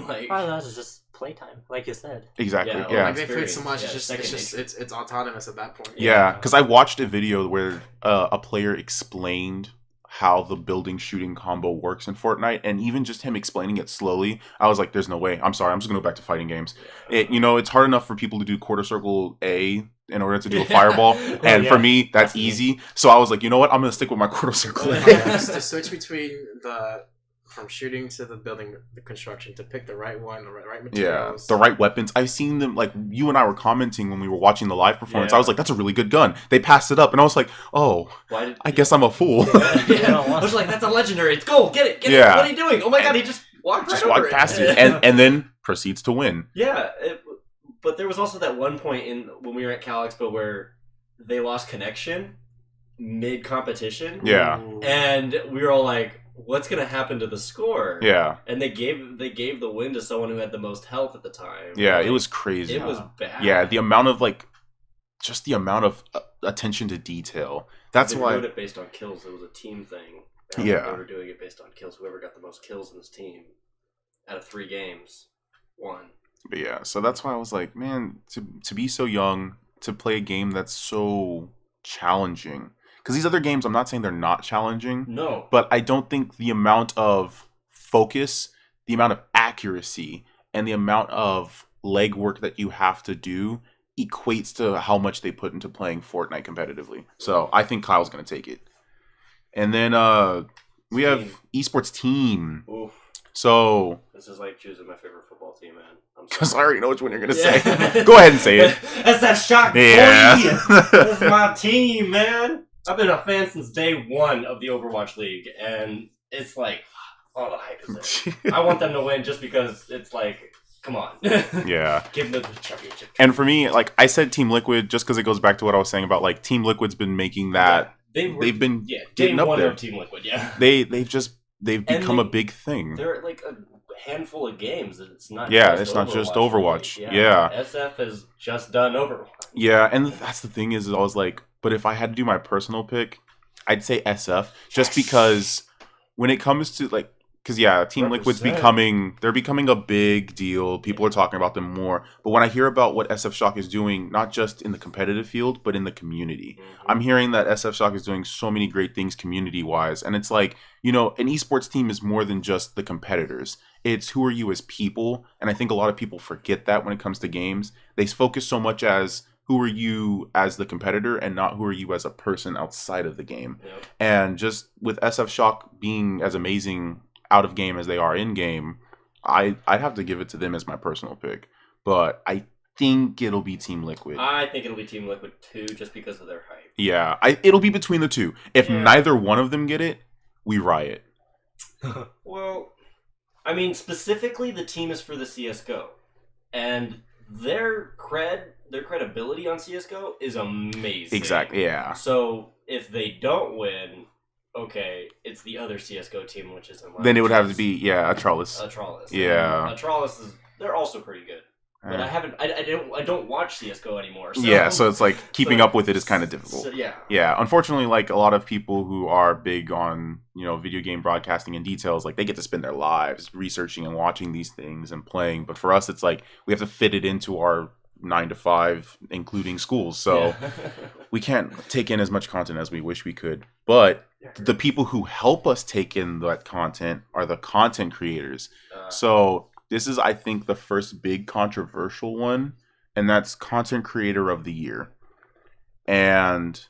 like, Part of that is just playtime, like you said. exactly, Yeah, yeah. Like they played so much, Yeah, it's autonomous at that point. Yeah, because I watched a video where a player explained how the building shooting combo works in Fortnite, and even just him explaining it slowly, I was like, "There's no way." I'm sorry, I'm just gonna go back to fighting games. It's hard enough for people to do quarter circle A in order to do a fireball, and for me, that's easy. So I was like, you know what? I'm gonna stick with my quarter circle A. Just to switch between from shooting to the building, the construction, to pick the right one, the right Yeah, materials. the right weapons. I've seen them, like, you and I were commenting when we were watching the live performance. Yeah. I was like, "That's a really good gun." They passed it up, and I was like, "Oh, Why did I guess I'm a fool." yeah. I was like, that's a legendary. It's gold. Get it. Yeah. What are you doing? Oh my god, he just walked Just right walk over past it, and then proceeds to win. yeah. But there was also that one point when we were at Cal Expo where they lost connection mid competition. Yeah. Ooh. And we were all like, what's gonna happen to the score? Yeah. And they gave the win to someone who had the most health at the time. Yeah, Like, it was crazy. It was bad. Yeah, the amount of attention to detail. That's they why. wrote it based on kills. It was a team thing. Yeah. They were doing it based on kills. Whoever got the most kills in this team out of 3 games won. But yeah, so that's why I was like, man, to be so young, to play a game that's so challenging. Because these other games, I'm not saying they're not challenging, No. but I don't think the amount of focus, the amount of accuracy, and the amount of legwork that you have to do equates to how much they put into playing Fortnite competitively. So I think Kyle's going to take it. And then we have esports team. Oof. So This is like choosing my favorite football team, man. I'm because I sorry. already know which one you're going to say. Go ahead and say it. That's that shock. Yeah. That's my team, man. I've been a fan since day one of the Overwatch League, and it's like, all the hype is there. I want them to win just because it's like, come on. Yeah. Give them the championship. And for me, like I said Team Liquid just because it goes back to what I was saying about like Team Liquid's been making that they've been getting game up one there. of Team Liquid, yeah. They've become a big thing. They're like a handful of games. It's not It's not just Overwatch. Yeah. SF has just done Overwatch. Yeah, and that's the thing is I was like, but if I had to do my personal pick, I'd say SF just because when it comes to like, because Team Liquid's they're becoming a big deal. People are talking about them more. But when I hear about what SF Shock is doing, not just in the competitive field, but in the community, I'm hearing that SF Shock is doing so many great things community-wise. And it's like, an esports team is more than just the competitors. It's who are you as people. And I think a lot of people forget that when it comes to games. They focus so much as who are you as the competitor and not who are you as a person outside of the game. Yep. And just with SF Shock being as amazing out of game as they are in game, I'd have to give it to them as my personal pick. But I think it'll be Team Liquid. I think it'll be Team Liquid too, just because of their hype. Yeah, it'll be between the two. If neither one of them get it, we riot. Well, I mean, specifically, the team is for the CS:GO, and their credibility on CS:GO is amazing. Exactly. Yeah. So if they don't win, okay, it's the other CS:GO team, which is then it would have to be Astralis. Astralis. Yeah. And Astralis they're also pretty good. But I don't watch CS:GO anymore. So. Yeah, so it's like keeping up with it is kind of difficult. So, yeah. Yeah, unfortunately, like a lot of people who are big on video game broadcasting and details, like they get to spend their lives researching and watching these things and playing. But for us, it's like we have to fit it into our 9 to 5, including schools. So we can't take in as much content as we wish we could. But the people who help us take in that content are the content creators. So this is, I think, the first big controversial one, and that's Content Creator of the Year. And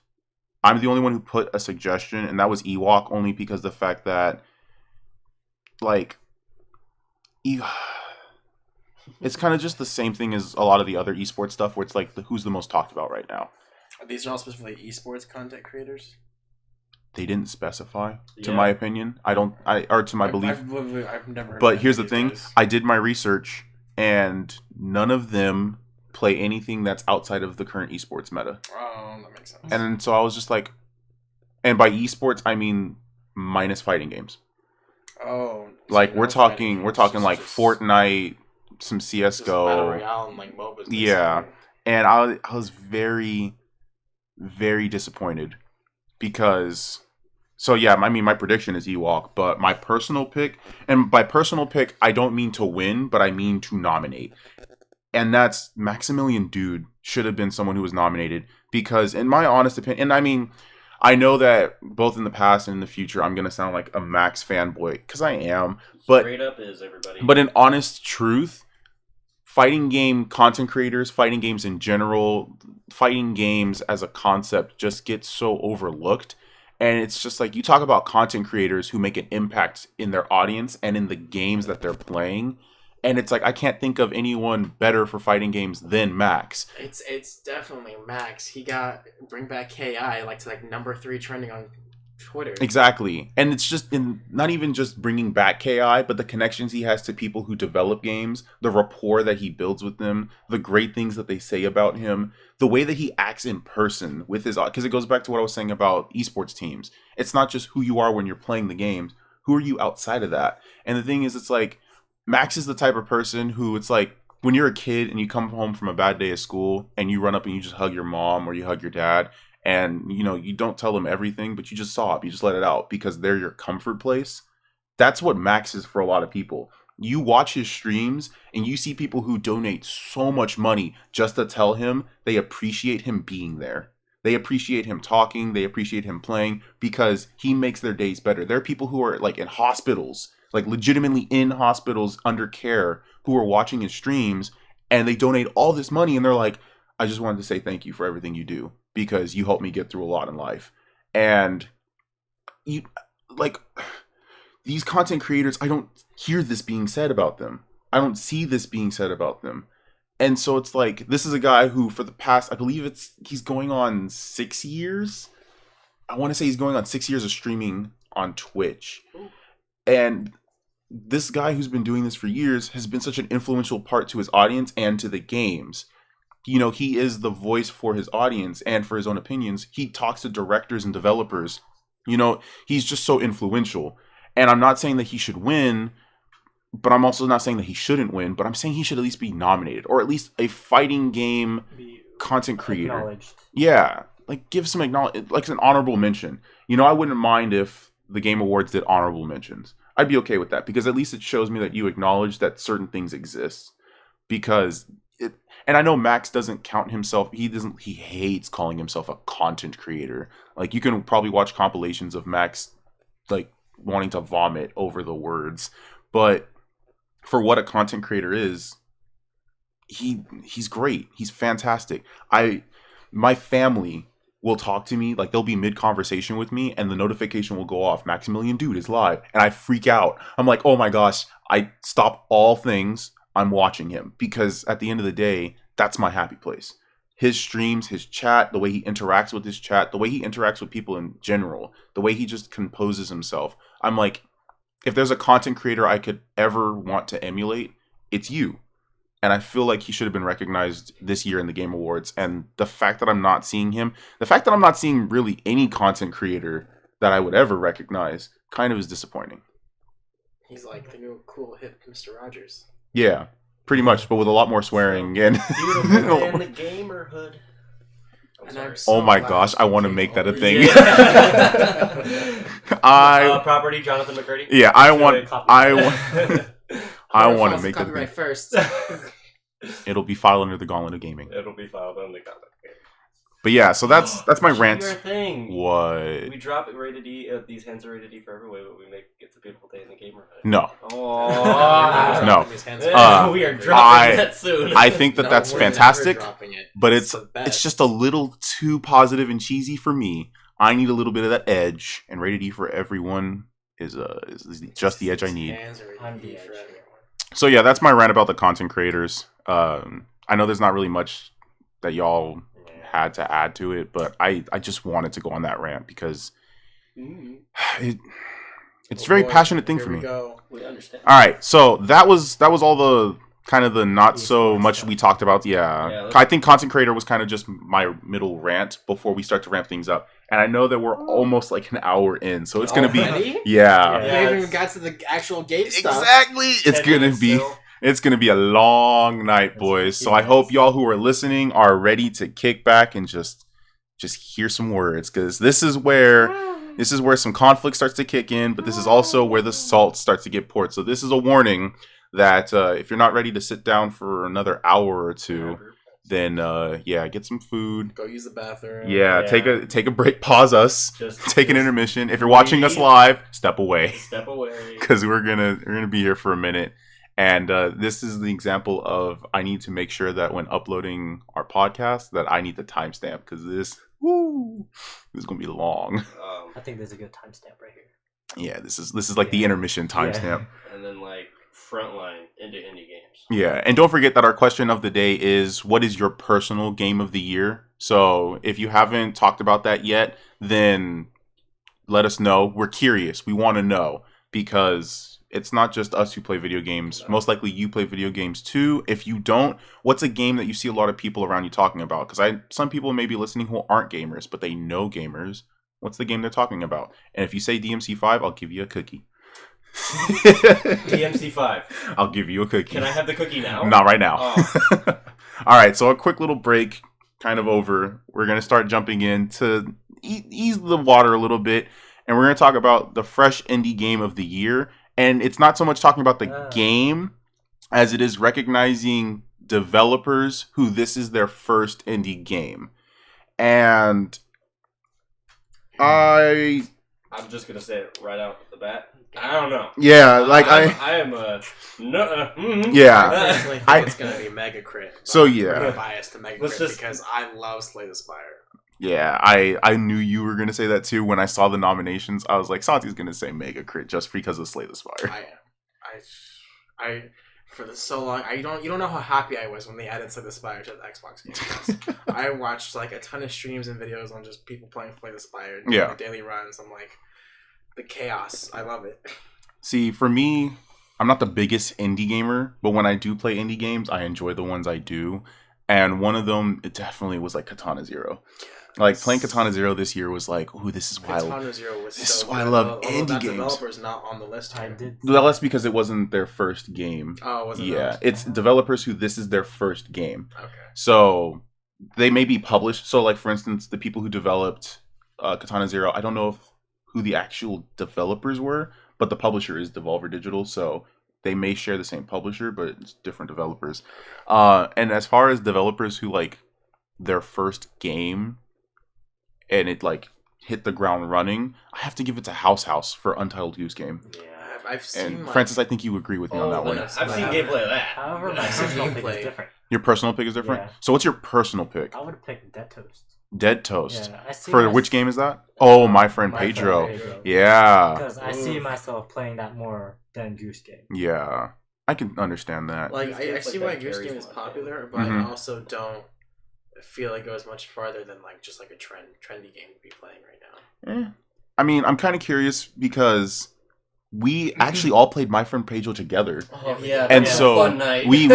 I'm the only one who put a suggestion, and that was Ewok, only because the fact that, like, it's kind of just the same thing as a lot of the other esports stuff, where it's like, who's the most talked about right now? These are all specifically esports content creators? They didn't specify, to my opinion. To my belief. I've never heard But here's the thing. guys. I did my research, and none of them play anything that's outside of the current esports meta. Oh, that makes sense. And so I was just like, and by esports, I mean minus fighting games. Oh. Like, we're talking like Fortnite, some CSGO. Battle Royale and like MOBAs. Basically. Yeah. And I was very, very disappointed. Because, my prediction is Ewok, but my personal pick, and by personal pick, I don't mean to win, but I mean to nominate. And that's Maximilian Dude should have been someone who was nominated, because in my honest opinion, and I mean, I know that both in the past and in the future, I'm going to sound like a Max fanboy, because I am, but straight up is everybody. But in honest truth, fighting game content creators, fighting games in general, fighting games as a concept just gets so overlooked. And it's just like, you talk about content creators who make an impact in their audience and in the games that they're playing. And it's like, I can't think of anyone better for fighting games than Max. It's definitely Max. He got Bring Back KI to number 3 trending on Twitter. Exactly. And it's just not even just bringing back KI, but the connections he has to people who develop games, the rapport that he builds with them, the great things that they say about him, the way that he acts in person with his, because it goes back to what I was saying about esports teams. It's not just who you are when you're playing the games, who are you outside of that? And the thing is, it's like, Max is the type of person who, it's like, when you're a kid and you come home from a bad day of school and you run up and you just hug your mom or you hug your dad, and you don't tell them everything, but you just sob, you just let it out because they're your comfort place. That's what Max is for a lot of people. You watch his streams and you see people who donate so much money just to tell him they appreciate him being there. They appreciate him talking, they appreciate him playing, because he makes their days better. There are people who are like in hospitals, like legitimately in hospitals under care, who are watching his streams and they donate all this money and they're like, I just wanted to say thank you for everything you do because you helped me get through a lot in life. And you like these content creators, I don't hear this being said about them. I don't see this being said about them. And so it's like, this is a guy who for the past, I believe he's going on 6 years. I want to say he's going on 6 years of streaming on Twitch. And this guy who's been doing this for years has been such an influential part to his audience and to the games. You know, he is the voice for his audience and for his own opinions. He talks to directors and developers. You know, he's just so influential. And I'm not saying that he should win, but I'm also not saying that he shouldn't win, but I'm saying he should at least be nominated, or at least a fighting game content creator. Yeah, like give some like an honorable mention. You know, I wouldn't mind if the Game Awards did honorable mentions. I'd be okay with that because at least it shows me that you acknowledge that certain things exist. Because and I know Max doesn't count himself. He hates calling himself a content creator. Like you can probably watch compilations of Max like wanting to vomit over the words, but for what a content creator is, he's great. He's fantastic. My family will talk to me, like they'll be mid-conversation with me and the notification will go off. Maximilian Dude is live. And I freak out. I'm like, oh my gosh, I stop all things. I'm watching him because at the end of the day, that's my happy place. His streams, his chat, the way he interacts with his chat, the way he interacts with people in general, the way he just composes himself. I'm like, if there's a content creator I could ever want to emulate, it's you. And I feel like he should have been recognized this year in the Game Awards. And the fact that I'm not seeing him, the fact that I'm not seeing really any content creator that I would ever recognize kind of is disappointing. He's like the new cool hip Mr. Rogers. Yeah, pretty much, but with a lot more swearing. And beautiful in the gamerhood. Oh my gosh, I want to make that a thing. Property, Jonathan McCurdy. Yeah, I want to make that a thing. First. It'll be filed under the Gauntlet of Gaming. It'll be filed under the Gauntlet. But yeah, so that's my rant. Thing. What? We drop it rated E. These hands are rated E for every way, but we make it's a beautiful day in the gamerhood. No. Oh. No. We are dropping that soon. I think that's fantastic, but it's it's just a little too positive and cheesy for me. I need a little bit of that edge, and rated E for everyone is just the edge I need. I'm the edge. So yeah, that's my rant about the content creators. I know there's not really much that y'all had to add to it, but I just wanted to go on that rant because it's a very passionate thing for me. We understand. All right, so that was all the kind of the not so much we talked about. Yeah, I think content creator was kind of just my middle rant before we start to ramp things up. And I know that we're almost like an hour in, so it's gonna be We haven't even got got to the actual game stuff. Exactly, it's gonna be a long night, boys. So I hope y'all who are listening are ready to kick back and just hear some words, because this is where some conflict starts to kick in, but this is also where the salt starts to get poured. So this is a warning that if you're not ready to sit down for another hour or two, then get some food. Go use the bathroom. Yeah. Take a break. Pause us. Take an intermission. If you're watching us live, step away. Because we're gonna be here for a minute. And this is the example of I need to make sure that when uploading our podcast that I need the timestamp, because this is gonna be long. I think there's a good timestamp right here. Yeah, this is like the intermission timestamp. And then like frontline into indie games. Yeah, and don't forget that our question of the day is, what is your personal game of the year? So if you haven't talked about that yet, then let us know. We're curious. We want to know, because it's not just us who play video games. Most likely you play video games too. If you don't, what's a game that you see a lot of people around you talking about? Because some people may be listening who aren't gamers, but they know gamers. What's the game they're talking about? And if you say DMC5, I'll give you a cookie. DMC5. I'll give you a cookie. Can I have the cookie now? Not right now. Oh. All right, so a quick little break, kind of over. We're going to start jumping in to ease the water a little bit, and we're going to talk about the fresh indie game of the year. And it's not so much talking about the game as it is recognizing developers who this is their first indie game. And I I'm just gonna say it right out the bat. I don't know. Yeah, like I am a no. Yeah. I personally think it's gonna be Mega Crit. So, I'm yeah. pretty biased to Mega Let's Crit just- because I love Slay the Spire. Yeah, I knew you were gonna say that too. When I saw the nominations, I was like, Santi's gonna say Mega Crit just because of Slay the Spire. I am. I for so long. You don't know how happy I was when they added Slay the Spire to the Xbox Game Pass. I watched like a ton of streams and videos on just people playing Slay the Spire, doing Yeah. the daily runs. I'm like, the chaos. I love it. See, for me, I'm not the biggest indie gamer, but when I do play indie games, I enjoy the ones I do. And one of them, it definitely was like Katana Zero. Like playing Katana Zero this year was like, ooh, this is why. Katana Zero was This so is why I good, love although indie that games. developer's not on the list I here. did. Well, that's because it wasn't their first game. Oh, was it? Yeah, not? it's developers who this is their first game. Okay. So they may be published. So, like for instance, the people who developed Katana Zero, I don't know who the actual developers were, but the publisher is Devolver Digital, so they may share the same publisher, but it's different developers. And as far as developers who like their first game and it like hit the ground running, I have to give it to House for Untitled Goose Game. Yeah. I've seen And like, Francis, I think you agree with me on that one. yes. I've seen gameplay of that. However, my personal pick is different. Your personal pick is different. Yeah. So what's your personal pick? I would have picked Dead Toast. Dead Toast. Yeah, I see For which game is that? Oh, My Friend Pedro. Yeah. Because I see myself playing that more than Goose Game. Yeah. I can understand that. like Goose I Game's see like why that Goose carries Game is one. popular, but Mhm. I also don't feel it goes much farther than like just like a trendy game to be playing right now. I mean, I'm kind of curious because we actually all played My Friend Pedro together. Oh yeah, And that was a so fun night. we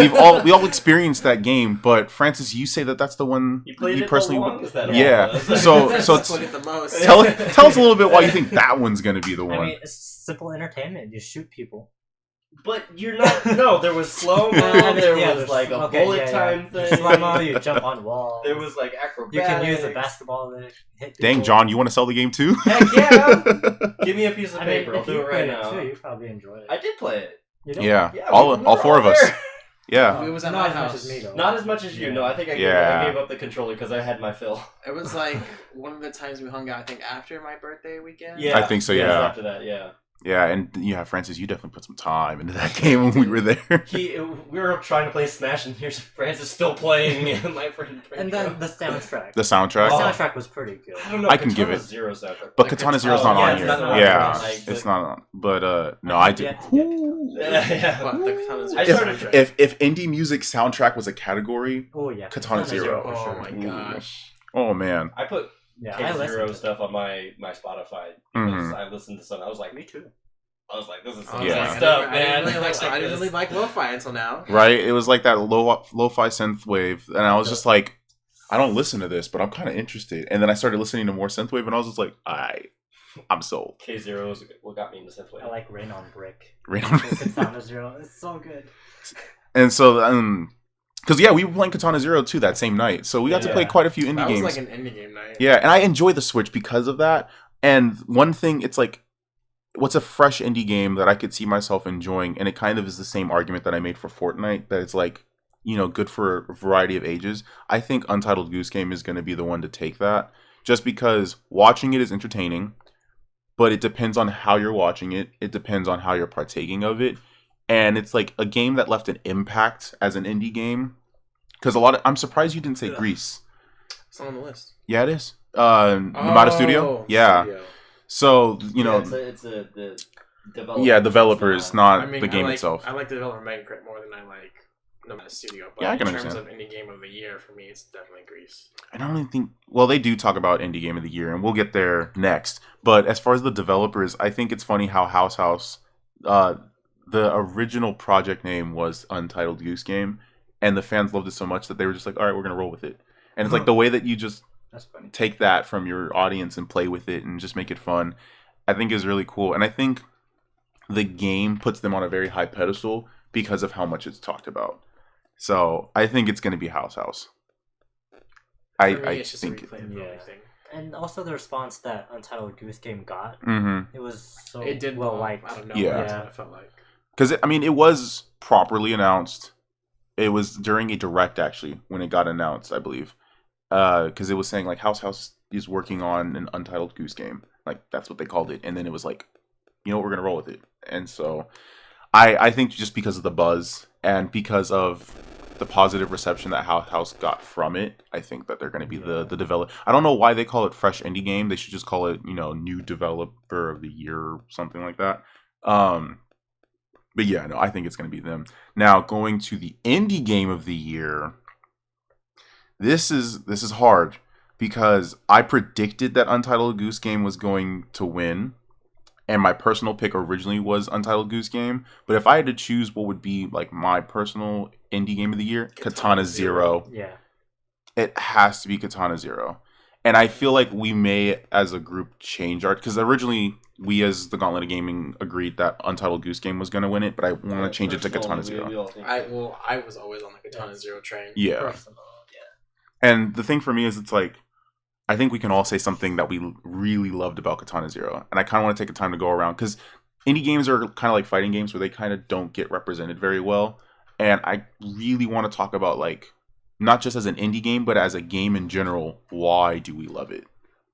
all experienced that game, but Francis, you say that that's the one You played it personally the longest that Yeah. was. So That's played it the most. tell us a little bit why you think that one's going to be the one. I mean, it's simple entertainment. You shoot people. But you're not. No, there was slow mo. I mean, There yeah, was there's- like a okay, bullet yeah, time yeah. thing. Slow-mo, you jump on walls. There was like acrobatics. You can use a basketball to hit people. Dang, John, you want to sell the game too? Heck yeah! Give me a piece of I mean, paper. I'll if do you it right played now. it too, you probably enjoy it. I did play it. You don't? Yeah, Yeah, all we were four of us. there. Yeah. It was at Not my as house. much as me though. Not as much as you. Yeah. No, I think I Yeah. gave up the controller because I had my fill. It was like one of the times we hung out. I think after my birthday weekend. Yeah, I think so, yes, yeah. After that, yeah. Yeah, and yeah, Francis, you definitely put some time into that game when we were there. We were trying to play Smash, and here's Francis still playing My Friend. And then the soundtrack. The soundtrack. The Oh. soundtrack was pretty good. I don't know. I can give Katana it- Zero soundtrack. But Like Katana it's- Zero's oh, not yeah, on it's here. not on Yeah, here. Like, it's the- not on. But no, I I have did. yet to get Yeah. But the Katana Zero I started- soundtrack. If indie music soundtrack was a category, Oh yeah, Katana Zero. for Oh sure. my Ooh. gosh. oh man, I put Yeah, I K listened Zero to stuff on my Spotify because Mhm. I listened to some. I was like, me too. I was like, this is I some was Yeah. like, good stuff, I man. didn't really like, I I didn't really like lo-fi until now. right? It was like that lo-fi synth wave, and I was just like, I don't listen to this, but I'm kind of interested. And then I started listening to more synthwave, and I was just like, I'm sold. K Zero is what got me into synthwave. I like Rain on Brick. Right on. Katana Zero. It's so good. And so, because yeah, we were playing Katana Zero too that same night, so we got to play Yeah. quite a few indie That was games. like an indie game night. Yeah, and I enjoy the Switch because of that. And one thing, it's like, what's a fresh indie game that I could see myself enjoying? And it kind of is the same argument that I made for Fortnite, that it's like, you know, good for a variety of ages. I think Untitled Goose Game is going to be the one to take that, just because watching it is entertaining, but it depends on how you're watching it. It depends on how you're partaking of it. And it's like a game that left an impact as an indie game. Because I'm surprised you didn't say Yeah. Grease. It's on the list. Yeah, it is. Nomada Studio? Yeah. Studio. So, you know, it's the developer. yeah, developers, not the game I like, itself. I like the developer Mega Crit more than I like Nomada Studio. But Yeah, I can in terms understand. of indie game of the year, for me, it's definitely Grease. I don't even think. Well, they do talk about indie game of the year, and we'll get there next. But as far as the developers, I think it's funny how House, the original project name was Untitled Goose Game, and the fans loved it so much that they were just like, "All right, we're gonna roll with it." And it's like the way that you just That's funny. take that from your audience and play with it and just make it fun, I think is really cool. And I think the game puts them on a very high pedestal because of how much it's talked about. So I think it's going to be House. For me, I it's just a think. replayability Yeah. thing. And also the response that Untitled Goose Game got, Mm-hmm. it was so It did well well liked. out of Yeah. nowhere. That's what it felt like. Because I mean, it was properly announced. It was during a direct actually when it got announced, I believe. Because it was saying like House is working on an Untitled Goose Game. Like, that's what they called it. And then it was like, you know what, we're going to roll with it. And so I think just because of the buzz and because of the positive reception that House got from it, I think that they're going to be the develop. I don't know why they call it Fresh Indie Game. They should just call it, New Developer of the Year or something like that. But yeah, no, I think it's going to be them. Now, going to the Indie Game of the Year, this is hard because I predicted that Untitled Goose Game was going to win. And my personal pick originally was Untitled Goose Game. But if I had to choose what would be like my personal indie game of the year, Katana Zero. Yeah. It has to be Katana Zero. And I feel like we may, as a group, change our... Because originally, we as the Gauntlet of Gaming agreed that Untitled Goose Game was going to win it. But I want to change it to Katana Zero. I was always on the Katana Zero train. Yeah. Personal, And the thing for me is, it's like... I think we can all say something that we really loved about Katana Zero. And I kind of want to take a time to go around. Because indie games are kind of like fighting games where they kind of don't get represented very well. And I really want to talk about, like, not just as an indie game, but as a game in general, why do we love it?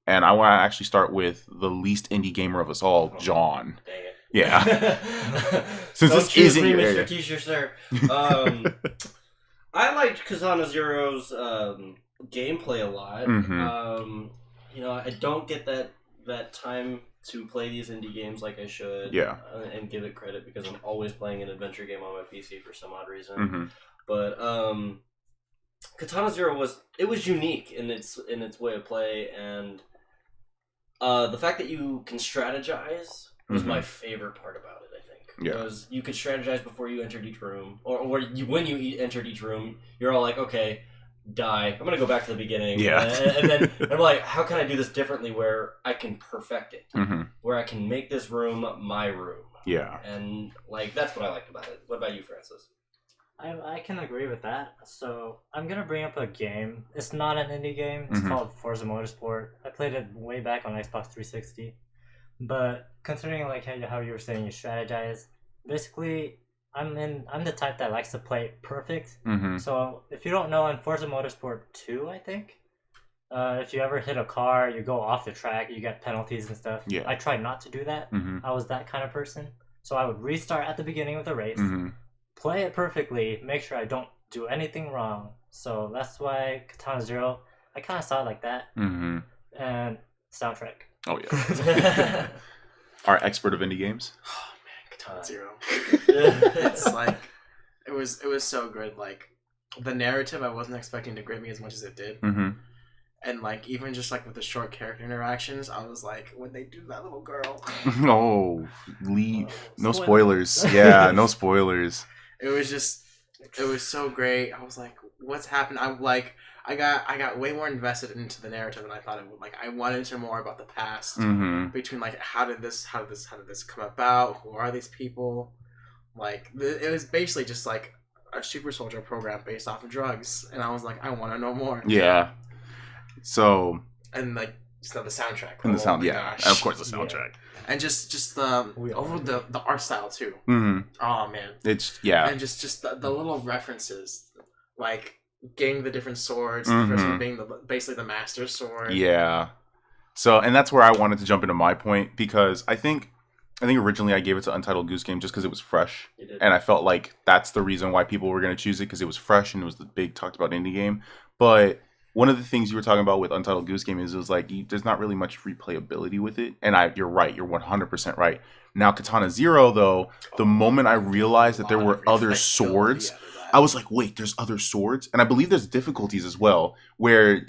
And I want to actually start with the least indie gamer of us all, John. Dang it. Yeah. Since Don't this choose isn't me, your Mr. area. Teacher, sir. I liked Katana Zero's gameplay a lot. Mhm. I don't get that time to play these indie games like I should. Yeah. And give it credit because I'm always playing an adventure game on my PC for some odd reason. Mm-hmm. But Katana Zero was unique in its way of play, and the fact that you can strategize was my favorite part about it. I think because you could strategize before you entered each room, or when you entered each room, you're all like, okay, die. I'm gonna go back to the beginning. Yeah. and then I'm like, how can I do this differently where I can perfect it, Mm-hmm. where I can make this room my room. Yeah. And like that's what I liked about it. What about you, Francis? I can agree with that. So I'm gonna bring up a game. It's not an indie game. It's Mhm. called Forza Motorsport. I played it way back on Xbox 360. But considering like how you were saying you strategize, basically I'm the type that likes to play it perfect. Mm-hmm. So if you don't know, in Forza Motorsport 2, I think, if you ever hit a car, you go off the track, you get penalties and stuff. Yeah. I tried not to do that. Mm-hmm. I was that kind of person. So I would restart at the beginning of the race, Mm-hmm. play it perfectly, make sure I don't do anything wrong. So that's why Katana Zero, I kind of saw it like that. Mm-hmm. And soundtrack. Oh yeah. Our expert of indie games. Katana Zero. It's like it was so good. Like the narrative, I wasn't expecting to grip me as much as it did. Mm-hmm. And like even just like with the short character interactions, I was like, when they do that little girl, Oh, no spoilers. Yeah, no spoilers. it was so great. I was like, what's happened? I got way more invested into the narrative than I thought it would. Like I wanted to know more about the past Mm-hmm. between like how did this come about? Who are these people? Like it was basically just like a super soldier program based off of drugs, and I was like, I want to know more. Yeah. So. And like the soundtrack. And the sound, my yeah, gosh. and of course the soundtrack. And just the We all over the art style too. Mm-hmm. Oh man. It's and just the little references, like getting the different swords, Mhm. the first one being basically the master sword. Yeah. So, and that's where I wanted to jump into my point because I think originally I gave it to Untitled Goose Game just because it was fresh, You did. and I felt like that's the reason why people were going to choose it because it was fresh and it was the big talked about indie game. But one of the things you were talking about with Untitled Goose Game is it was like there's not really much replayability with it, and you're right, you're 100% right. Now Katana Zero though, the moment I realized that there were other swords, I was like, wait, there's other swords? And I believe there's difficulties as well, where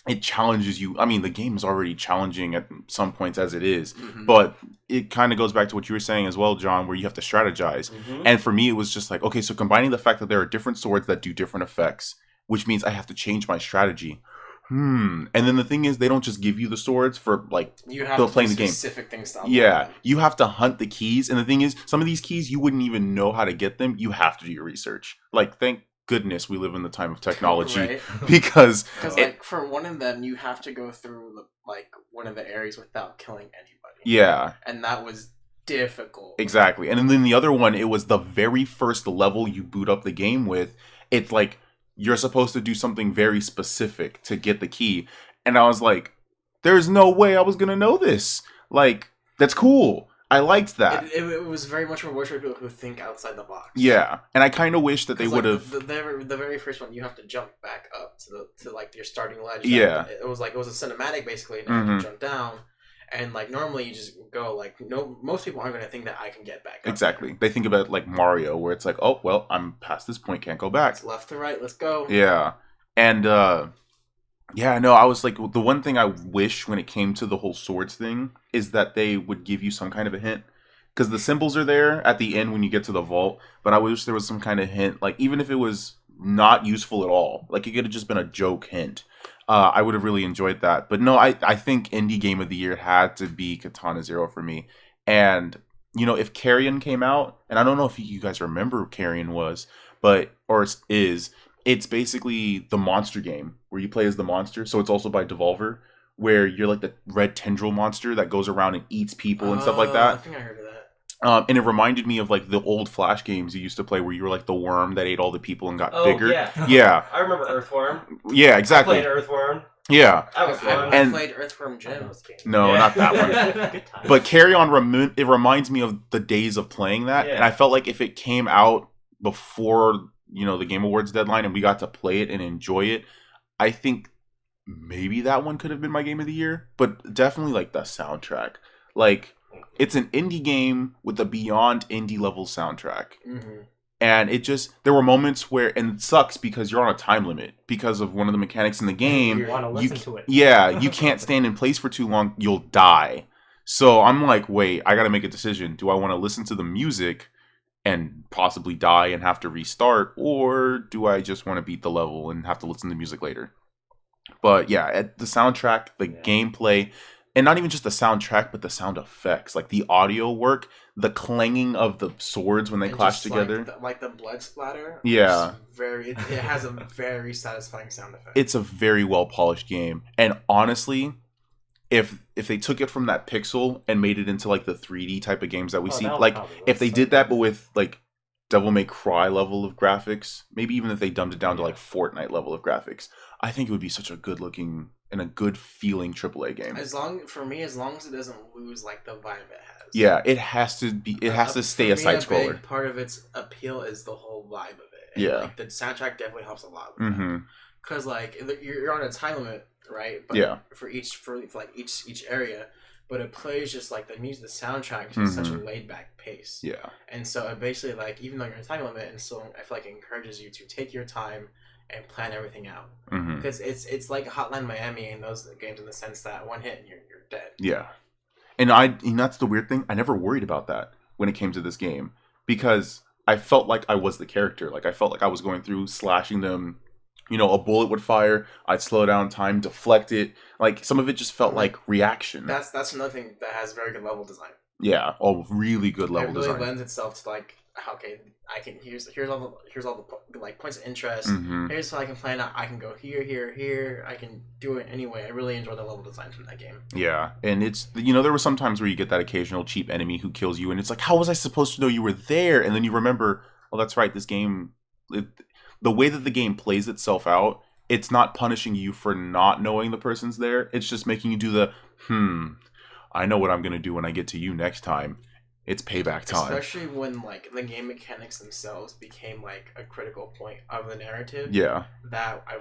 it challenges you. I mean, the game is already challenging at some points as it is, Mhm. but it kind of goes back to what you were saying as well, John, where you have to strategize. Mhm. And for me, it was just like, okay, so combining the fact that there are different swords that do different effects, which means I have to change my strategy. And then the thing is, they don't just give you the swords for like You have Still to playing do the game. specific things to unlock yeah, them. you have to hunt the keys. And the thing is, some of these keys, you wouldn't even know how to get them. You have to do your research. Like, thank goodness we live in the time of technology Right? because Because like for one of them, you have to go through like one of the areas without killing anybody. yeah, And that was difficult. exactly. And then the other one, it was the very first level you boot up the game with. It's like you're supposed to do something very specific to get the key. And I was like, there's no way I was gonna know this. Like, that's cool. I liked that. It was very much reward for people who think outside the box. Yeah, and I kind of wish that they 'Cause, would like, have. the very first one. You have to jump back up to like your starting ledge. Yeah. It was a cinematic basically, and Mhm. you have to jump down. And like normally you just go like most people aren't going to think that I can get back up. Exactly. They think about like Mario, where it's like, oh well, I'm past this point, can't go back. It's left to right, let's go. Yeah, and yeah, no, I was like, the one thing I wish when it came to the whole swords thing is that they would give you some kind of a hint. Because the symbols are there at the end when you get to the vault, but I wish there was some kind of hint, like even if it was not useful at all, like it could have just been a joke hint. I would have really enjoyed that. But no, I think indie game of the year had to be Katana Zero for me. And you know, if Carrion came out, and I don't know if you guys remember what Carrion was, it's basically the monster game where you play as the monster. So it's also by Devolver, where you're like the red tendril monster that goes around and eats people and stuff like that. I think I heard of that. And it reminded me of like the old Flash games you used to play, where you were like the worm that ate all the people and got bigger. Yeah. Yeah, I remember Earthworm. yeah, I exactly. played Earthworm. Yeah, That was fun. I And- played Earthworm Jim. no, Yeah. not that one. Good time. But Carry On, it reminds me of the days of playing that, Yeah. and I felt like if it came out before the Game Awards deadline and we got to play it and enjoy it, I think maybe that one could have been my game of the year. But definitely like the soundtrack, like it's an indie game with a beyond indie level soundtrack. Mm-hmm. And there were moments where, and it sucks because you're on a time limit because of one of the mechanics in the game. You want to listen to it. Yeah, you can't stand in place for too long, you'll die. So I'm like, wait, I gotta make a decision. Do I want to listen to the music and possibly die and have to restart, or do I just want to beat the level and have to listen to music later? But yeah, the soundtrack, the gameplay, and not even just the soundtrack, but the sound effects, like the audio work, the clanging of the swords when they clash together. Like the blood splatter. Yeah. It has a very satisfying sound effect. It's a very well polished game, and honestly, if they took it from that pixel and made it into like the 3D type of games that we see, that would like probably look if they so did that good. but with like Devil May Cry level of graphics, maybe even if they dumbed it down to like Fortnite level of graphics, I think it would be such a good looking and a good feeling AAA game. as long as it doesn't lose like the vibe it has. Yeah, it has to be. It has to stay a For me, side scroller. big part of its appeal is the whole vibe of it. And, Yeah. like the soundtrack definitely helps a lot. With Mm-hmm. Because like you're on a time limit, right? But Yeah. For like each area, but it plays just like the music, the soundtrack is just such a laid back pace. Yeah. And so it basically like even though you're on a time limit, and so I feel like it encourages you to take your time and plan everything out. Mm-hmm. Because it's like Hotline Miami in those games in the sense that one hit and you're dead. Yeah. And that's the weird thing. I never worried about that when it came to this game because I felt like I was the character. Like I felt like I was going through slashing them. A bullet would fire. I'd slow down time, deflect it. Like some of it just felt like reaction. That's another thing that has very good level design. Yeah, really good level it really design. lends itself to like okay, I can here's all the like points of interest. Mm-hmm. Here's how I can plan out. I can go here. I can do it anyway. I really enjoy the level design from that game. Yeah, and it's there were some times where you get that occasional cheap enemy who kills you, and it's like, how was I supposed to know you were there? And then you remember, oh, that's right, this game. The way that the game plays itself out, it's not punishing you for not knowing the person's there. It's just making you do the I know what I'm gonna do when I get to you next time. It's payback time. Especially when like the game mechanics themselves became like a critical point of the narrative. Yeah. That I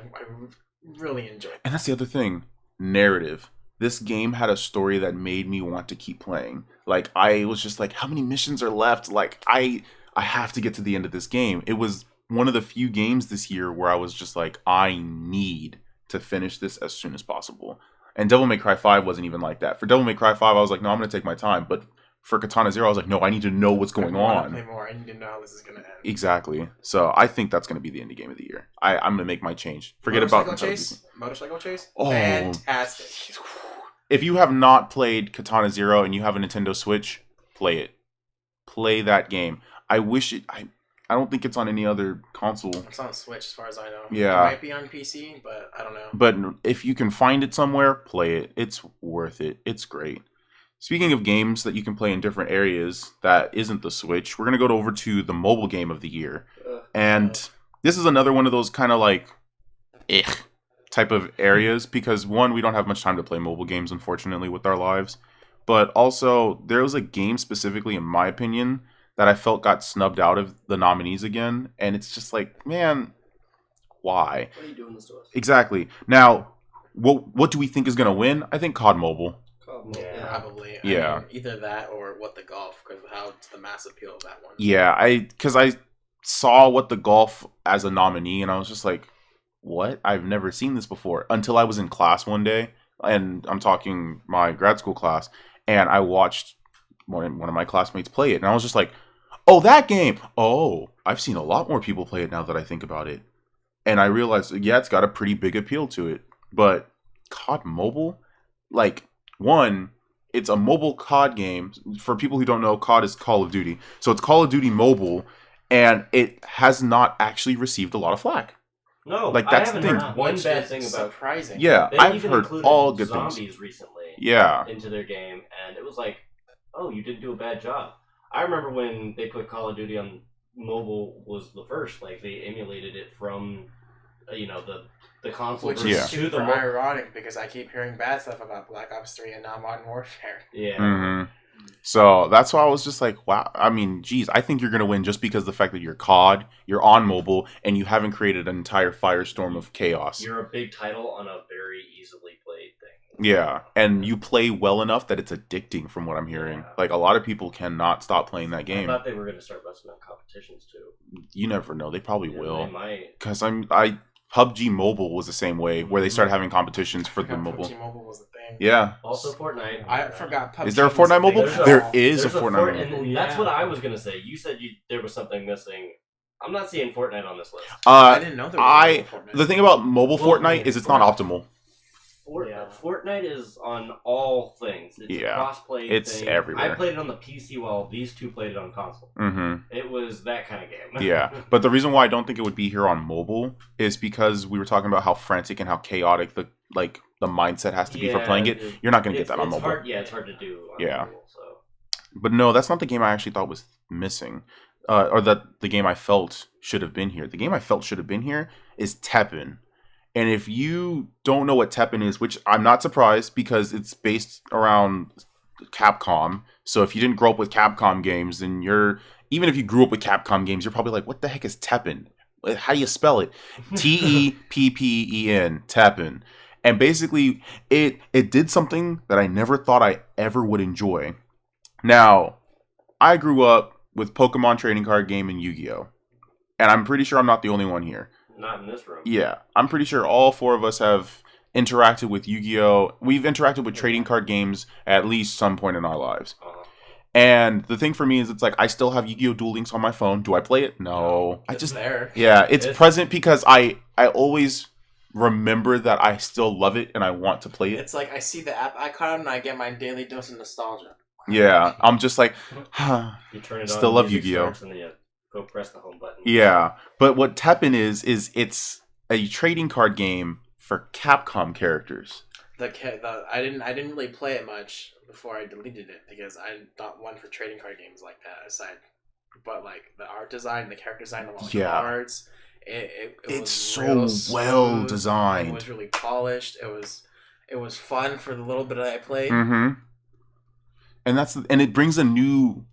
really enjoyed. And that's the other thing. Narrative. This game had a story that made me want to keep playing. Like I was just like, how many missions are left? Like I have to get to the end of this game. It was one of the few games this year where I was just like, I need to finish this as soon as possible. And Devil May Cry 5 wasn't even like that. For Devil May Cry 5, I was like, no, I'm going to take my time. But for Katana Zero, I was like, no, I need to know what's going I want to on. play more. I need to know how this is going to end. Exactly. So I think that's going to be the indie game of the year. I'm going to make my change. Forget about Motorcycle Chase. Oh. Fantastic. If you have not played Katana Zero and you have a Nintendo Switch, play it. Play that game. I wish it. I don't think it's on any other console. It's on Switch, as far as I know. Yeah. It might be on PC, but I don't know. But if you can find it somewhere, play it. It's worth it. It's great. Speaking of games that you can play in different areas that isn't the Switch, we're going to go over to the mobile game of the year. And this is another one of those kind of like, type of areas because one, we don't have much time to play mobile games, unfortunately, with our lives. But also, there was a game specifically, in my opinion, that I felt got snubbed out of the nominees again, and it's just like, man, why? What are you doing this to us? Exactly. Now, what do we think is going to win? I think COD Mobile. Yeah. Probably. Yeah. I mean, either that or What the Golf, because of how it's the mass appeal of that one. Yeah, because I saw What the Golf as a nominee, and I was just like, what? I've never seen this before until I was in class one day, and I'm talking my grad school class, and I watched one of my classmates play it, and I was just like, oh, that game. Oh, I've seen a lot more people play it now that I think about it. And I realized, yeah, it's got a pretty big appeal to it. But COD Mobile? Like, one, it's a mobile COD game. For people who don't know, COD is Call of Duty. So it's Call of Duty Mobile, and it has not actually received a lot of flack. No, Like, that's I the haven't thing. heard one Which bad is thing about. surprising. Yeah, They I've even heard included all good things. zombies recently Yeah. into their game, and it was like, oh, you didn't do a bad job. I remember when they put Call of Duty on mobile was the first. Like they emulated it from, the console Which version is to the super mobile. ironic because I keep hearing bad stuff about Black Ops 3 and now Modern Warfare. Yeah. Mm-hmm. So that's why I was just like, wow. I mean, geez, I think you're going to win just because of the fact that you're COD, you're on mobile, and you haven't created an entire firestorm of chaos. You're a big title on a very easily played thing. Yeah, and you play well enough that it's addicting from what I'm hearing. Yeah. Like, a lot of people cannot stop playing that I game. thought they were going to start busting out competitions too. You never know. They probably Yeah, will. They might. Because PUBG Mobile was the same way, where they started having competitions for the mobile. PUBG Mobile was the thing. Yeah. Also Fortnite. I forgot PUBG. Is there a was Fortnite big mobile? as well. There is a There's Fortnite Fort- mobile. and that's Yeah. what I was going to say. You said there was something missing. I'm not seeing Fortnite on this list. I didn't know there was a mobile Fortnite. The thing about mobile Well, Fortnite is it's not optimal. Yeah. Fortnite is on all things. It's Yeah. a cross-play It's thing. everywhere. I played it on the PC while these two played it on console. Mm-hmm. It was that kind of game. Yeah, but the reason why I don't think it would be here on mobile is because we were talking about how frantic and how chaotic the mindset has to be for playing it. You're not going to get that on it's mobile. Hard, it's hard to do on Yeah. mobile. So. But no, that's not the game I actually thought was missing, or that the game I felt should have been here. The game I felt should have been here is Teppen. And if you don't know what Teppen is, which I'm not surprised because it's based around Capcom. So if you didn't grow up with Capcom games, then even if you grew up with Capcom games, you're probably like, what the heck is Teppen? How do you spell it? Teppen, Teppen. And basically, it did something that I never thought I ever would enjoy. Now, I grew up with Pokemon trading card game and Yu-Gi-Oh! And I'm pretty sure I'm not the only one here. Not in this room. Yeah, I'm pretty sure all four of us have interacted with Yu-Gi-Oh! We've interacted with trading card games at least some point in our lives. Uh-huh. And the thing for me is it's like I still have Yu-Gi-Oh! Duel Links on my phone. Do I play it? No. It's there. Yeah, it's It's- present because I always remember that I still love it and I want to play it. It's like I see the app icon and I get my daily dose of nostalgia. Yeah, I'm just like, huh. You turn it Still on, love music Yu-Gi-Oh! starts, and then you go press the home button. Yeah, but what Teppen is it's a trading card game for Capcom characters. I didn't really play it much before I deleted it because I'm not one for trading card games like that. Aside, but like the art design, the character design, the Yeah. cards, it It's was so real well smooth. designed. It was really polished. It was fun for the little bit that I played. Mm-hmm. And it brings a new,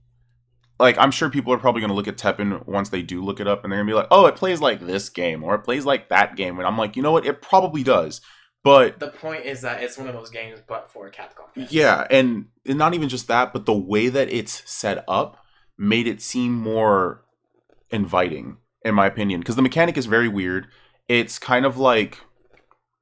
like, I'm sure people are probably going to look at Teppen once they do look it up, and they're going to be like, oh, it plays like this game, or it plays like that game. And I'm like, you know what? It probably does. But The point is that it's one of those games, but for Capcom fans. yeah, and not even just that, but the way that it's set up made it seem more inviting, in my opinion. Because the mechanic is very weird. It's kind of like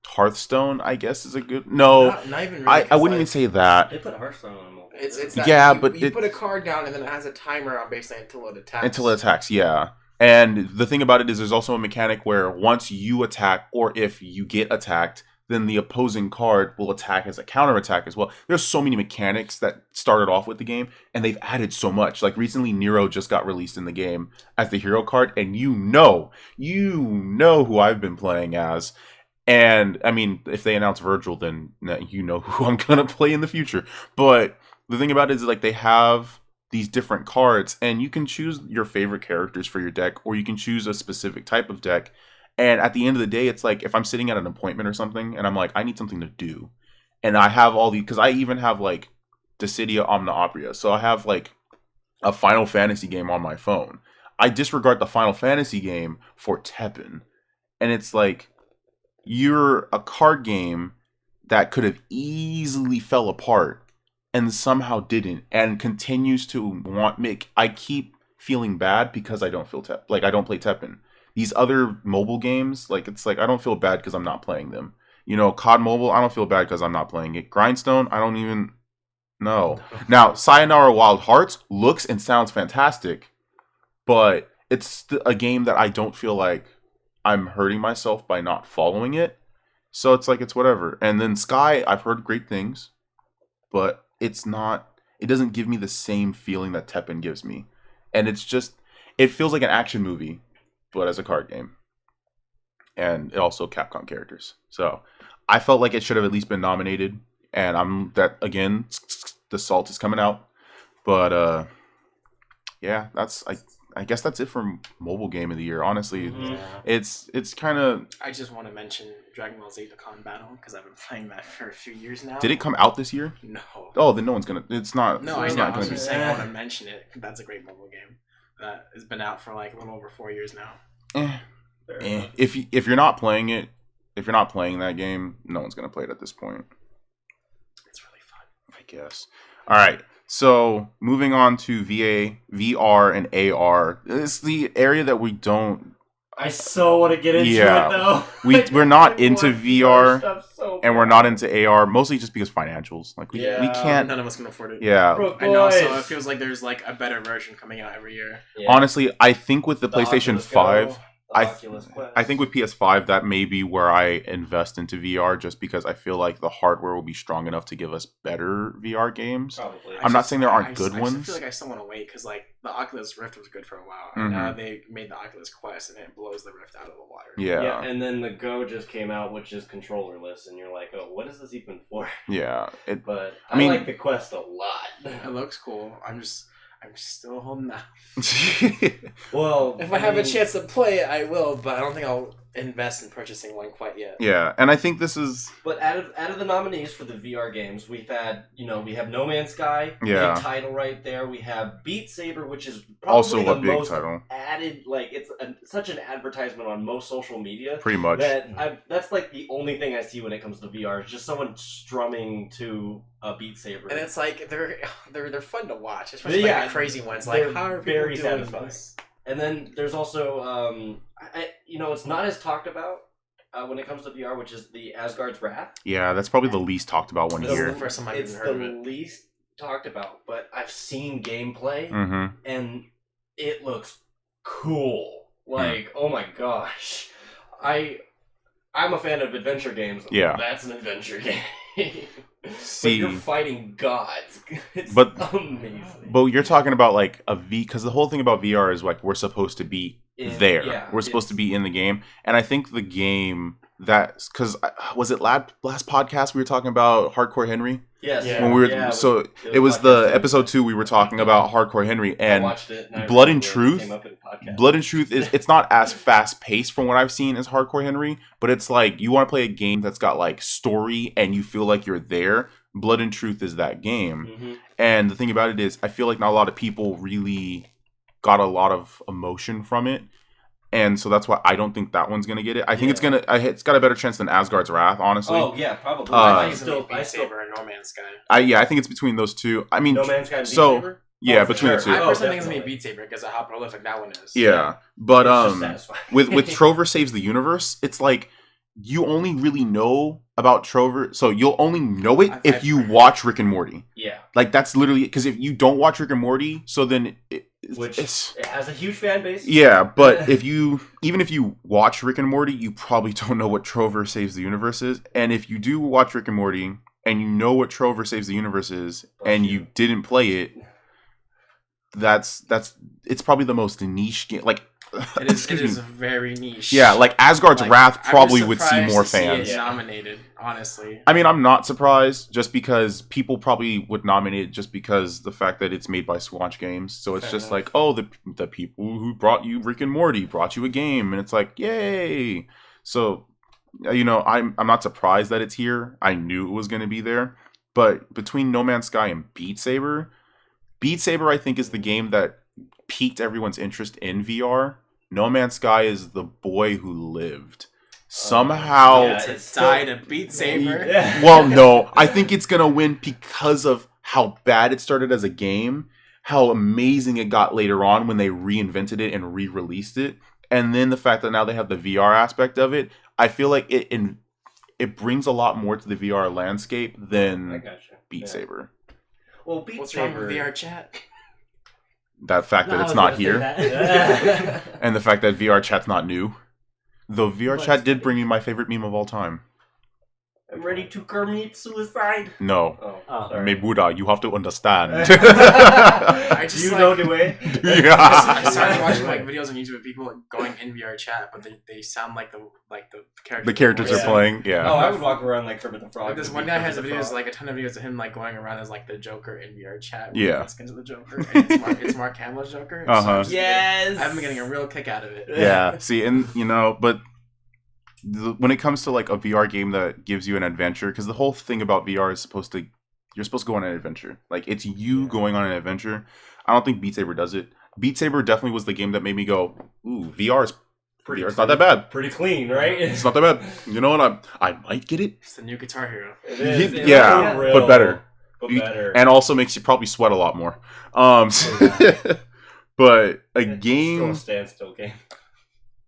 Hearthstone, I guess, is a good... No, Not even really, I 'cause, wouldn't even say that. They put Hearthstone on mobile. It's that Yeah, you, but you it- put a card down and then it has a timer on basically until it attacks. Until it attacks, yeah. And the thing about it is there's also a mechanic where once you attack, or if you get attacked, then the opposing card will attack as a counterattack as well. There's so many mechanics that started off with the game, and they've added so much. Like recently, Nero just got released in the game as the hero card, and you know who I've been playing as. And I mean, if they announce Virgil, then you know who I'm gonna play in the future. But the thing about it is, like, they have these different cards, and you can choose your favorite characters for your deck, or you can choose a specific type of deck. And at the end of the day, it's like if I'm sitting at an appointment or something and I'm like, I need something to do. And I have all these, because I even have like Dissidia Omniopria. So I have like a Final Fantasy game on my phone. I disregard the Final Fantasy game for Teppen. And it's like, you're a card game that could have easily fell apart and somehow didn't, and continues to I keep feeling bad because I don't feel I don't play Teppen. These other mobile games, like it's like I don't feel bad because I'm not playing them. COD Mobile, I don't feel bad because I'm not playing it. Grindstone, I don't even know. Now, Sayonara Wild Hearts looks and sounds fantastic, but it's a game that I don't feel like I'm hurting myself by not following it. So it's like, it's whatever. And then Sky, I've heard great things, but it doesn't give me the same feeling that Teppen gives me. And it feels like an action movie, but as a card game. And it also Capcom characters. So I felt like it should have at least been nominated. And again, the salt is coming out. But yeah, I guess that's it for mobile game of the year. Honestly, it's kind of. I just want to mention Dragon Ball Z: The Con Battle because I've been playing that for a few years now. Did it come out this year? No. Oh, then no one's gonna. It's not. No, it's I know. not I was gonna just be. saying I want to mention it. That's a great mobile game that has been out for like a little over 4 years now. If you're not playing it, if you're not playing that game, no one's gonna play it at this point. It's really fun, I guess. All right. So moving on to VR, and AR. It's the area that we don't. I so want to get into it though. We're not into VR, so and we're not into AR, mostly just because financials. Like we can't. None of us can afford it. Yeah. Broke I know. So boys. it feels like there's like a better version coming out every year. Yeah. Honestly, I think with the PlayStation Oculus 5. Go, the Oculus Quest. I think with PS5, that may be where I invest into VR, just because I feel like the hardware will be strong enough to give us better VR games. Probably. I'm not saying there aren't good I ones. feel like I still want to wait because like the Oculus Rift was good for a while, and now they made the Oculus Quest, and it blows the Rift out of the water. Yeah. And then the Go just came out, which is controllerless, and you're like, oh, what is this even for? Yeah. But I mean, like the Quest a lot. It looks cool. I'm still holding out. Well, If I have a chance to play it, I will, but I don't think I'll invest in purchasing one quite yet. Yeah, and I think this is. But out of the nominees for the VR games, we've had, we have No Man's Sky, Yeah. big title right there. We have Beat Saber, which is probably Also the a big most title. added, like it's such an advertisement on most social media. Pretty much. That's like the only thing I see when it comes to VR. Is just someone strumming to a Beat Saber, And it's like they're fun to watch, especially like the crazy ones. Like they're how are people very doing satisfying. this? And then there's also, it's not as talked about when it comes to VR, which is the Asgard's Wrath. Yeah, that's probably the least talked about one This is here. the first time I've It's even heard of the it. least talked about, but I've seen gameplay, Mm-hmm. and it looks cool. Like, oh my gosh. I'm a fan of adventure games. Yeah. That's an adventure game. See, but you're fighting gods. It's But- amazing. but you're talking about like because the whole thing about VR is like we're supposed to be there. Yeah, We're supposed to be in the game, and I think the game because was it last podcast we were talking about Hardcore Henry Yes. Yeah. when we were Yeah, it was the episode 2 we were talking about Hardcore Henry, I and watched it, and I Blood and remember it Truth- came up in podcast. Blood and Truth it's not as fast paced from what I've seen as Hardcore Henry, but it's like you want to play a game that's got like story and you feel like you're there. Blood and Truth is that game. Mhm. And the thing about it is I feel like not a lot of people really got a lot of emotion from it. And so that's why I don't think that one's gonna get it. I think it's got a better chance than Asgard's Wrath, honestly. Oh yeah, probably. I I think I Beat still Saber and No Man's Sky. I think it's between those two. I mean, No Man's Sky and Beat so Saber? yeah, Oh, for between the sure. two. I personally think it's gonna be definitely. Beat Saber because of how prolific that one is. Yeah, but It's just satisfying. with Trover Saves the Universe, it's like you only really know about Trover, so you'll only know it if you watch Rick and Morty. Yeah, Like that's literally because if you don't watch Rick and Morty, so then which it's it has a huge fan base. yeah. But even if you watch Rick and Morty, you probably don't know what Trover Saves the Universe is. And if you do watch Rick and Morty and you know what Trover Saves the Universe is, and you didn't play it, it's probably the most niche game. Like It is Excuse me. very niche. Yeah, like Asgard's Like, Wrath I was probably would see surprised more to see it fans. nominated, honestly. I mean, I'm not surprised just because people probably would nominate it just because the fact that it's made by Squanch Games. So it's Fair just enough. like, oh, the people who brought you Rick and Morty brought you a game, and it's like, yay! So, I'm not surprised that it's here. I knew it was going to be there, but between No Man's Sky and Beat Saber, I think is the game that piqued everyone's interest in VR. No Man's Sky is the boy who lived. Somehow, Yeah, To it's die still- to beat Saber. Yeah. well, no, I think it's gonna win because of how bad it started as a game, how amazing it got later on when they reinvented it and re-released it, and then the fact that now they have the VR aspect of it. I feel like it brings a lot more to the VR landscape I than gotcha. Beat Yeah. Saber. Well, Beat What's wrong Saber. with VR chat? That fact No, that I it's was not gonna say here, that. and the fact that VR chat's not new. Though VR But- chat did bring me my favorite meme of all time. I'm ready to commit suicide. No, Oh, Oh. sorry. Buddha, you have to understand. I just you like- know the way. I Yeah. started watching like videos on YouTube of people going in VR chat, but they sound like the characters. The characters Yeah. are playing, Oh, yeah. I would walk around like Kermit the Frog. Like this to one be guy has Kermit the videos, Frog. like a ton of videos of him like going around as like the Joker in VR chat. Yeah. Skins of the Joker. And it's Mark Hamill's Joker. So Uh-huh. I'm just- Yes. I've been getting a real kick out of it. Yeah, see, and but when it comes to like a VR game that gives you an adventure, because the whole thing about VR is you're supposed to go on an adventure. Like it's you going on an adventure. I don't think Beat Saber does it. Beat Saber definitely was the game that made me go, ooh, VR's not that bad. Pretty clean, right? It's not that bad. You know what? I might get it. It's the new Guitar Hero. It is. It's Yeah, real, but better. But better. And also makes you probably sweat a lot more. But a Still game a standstill game.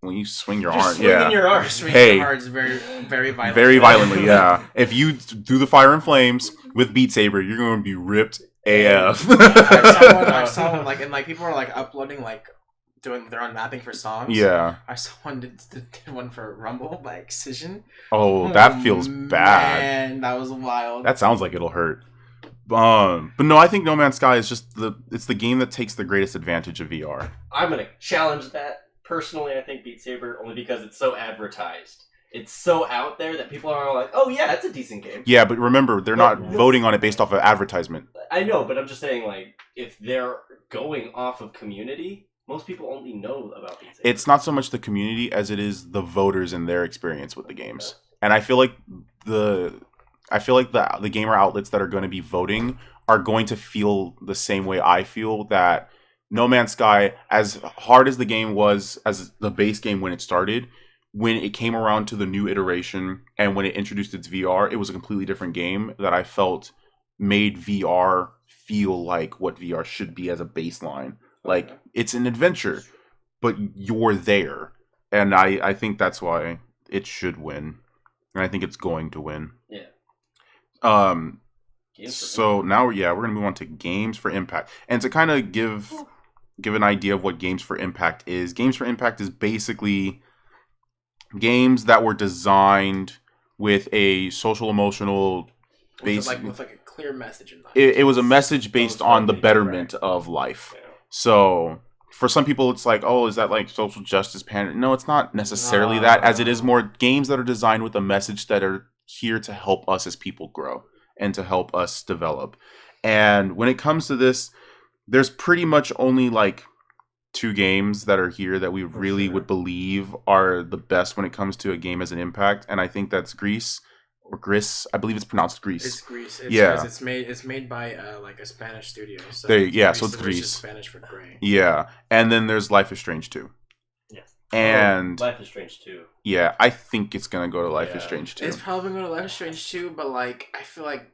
when you swing your Just arm, swinging yeah. your arm. Swinging Hey. cards very violently. Very violently, yeah. If you do the Fire and Flames with Beat Saber, you're going to be ripped AF. I saw one like and like people are like uploading like doing their own mapping for songs. Yeah. I saw one did one for Rumble by Excision. Oh, that feels bad. Man, that was wild. That sounds like it'll hurt. But no, I think No Man's Sky is just it's the game that takes the greatest advantage of VR. I'm gonna challenge that. Personally, I think Beat Saber only because it's so advertised. It's so out there that people are like, "Oh yeah, it's a decent game." Yeah, but remember, they're not But- voting on it based off of advertisement. I know, but I'm just saying, like, if they're going off of community, most people only know about Beat Saber. It's not so much the community as it is the voters and their experience with the games. And I feel like the gamer outlets that are going to be voting are going to feel the same way I feel, that No Man's Sky, as hard as the game was as the base game when it started, when it came around to the new iteration and when it introduced its VR, it was a completely different game that I felt made VR feel like what VR should be as a baseline. Like, Okay. it's an adventure, but you're there. And I think that's why it should win. And I think it's going to win. Yeah. Games for So now, we're going to move on to Games for Impact. And to kind of give an idea of what Games for Impact is, Games for Impact is basically games that were designed with a social emotional base. with like a clear message in mind. It was a message based Those on the totally betterment correct. of life. Yeah. So for some people, it's like, oh, is that like social justice No, it's not necessarily that, as it is more games that are designed with a message that are here to help us as people grow and to help us develop. And when it comes to this, there's pretty much only like 2 games that are here that we really sure. would believe are the best when it comes to a game as an impact. And I think that's Greece or Gris. I believe it's pronounced Greece. It's Greece. Yeah. It's made by like a Spanish studio. So so it's which is Greece. Spanish for gray. Yeah. And then there's Life is Strange 2. Yes. And Life is Strange too. yeah, I think it's going to go to Life is Yeah. Strange 2. It's probably going to Life is Strange too, but like I feel like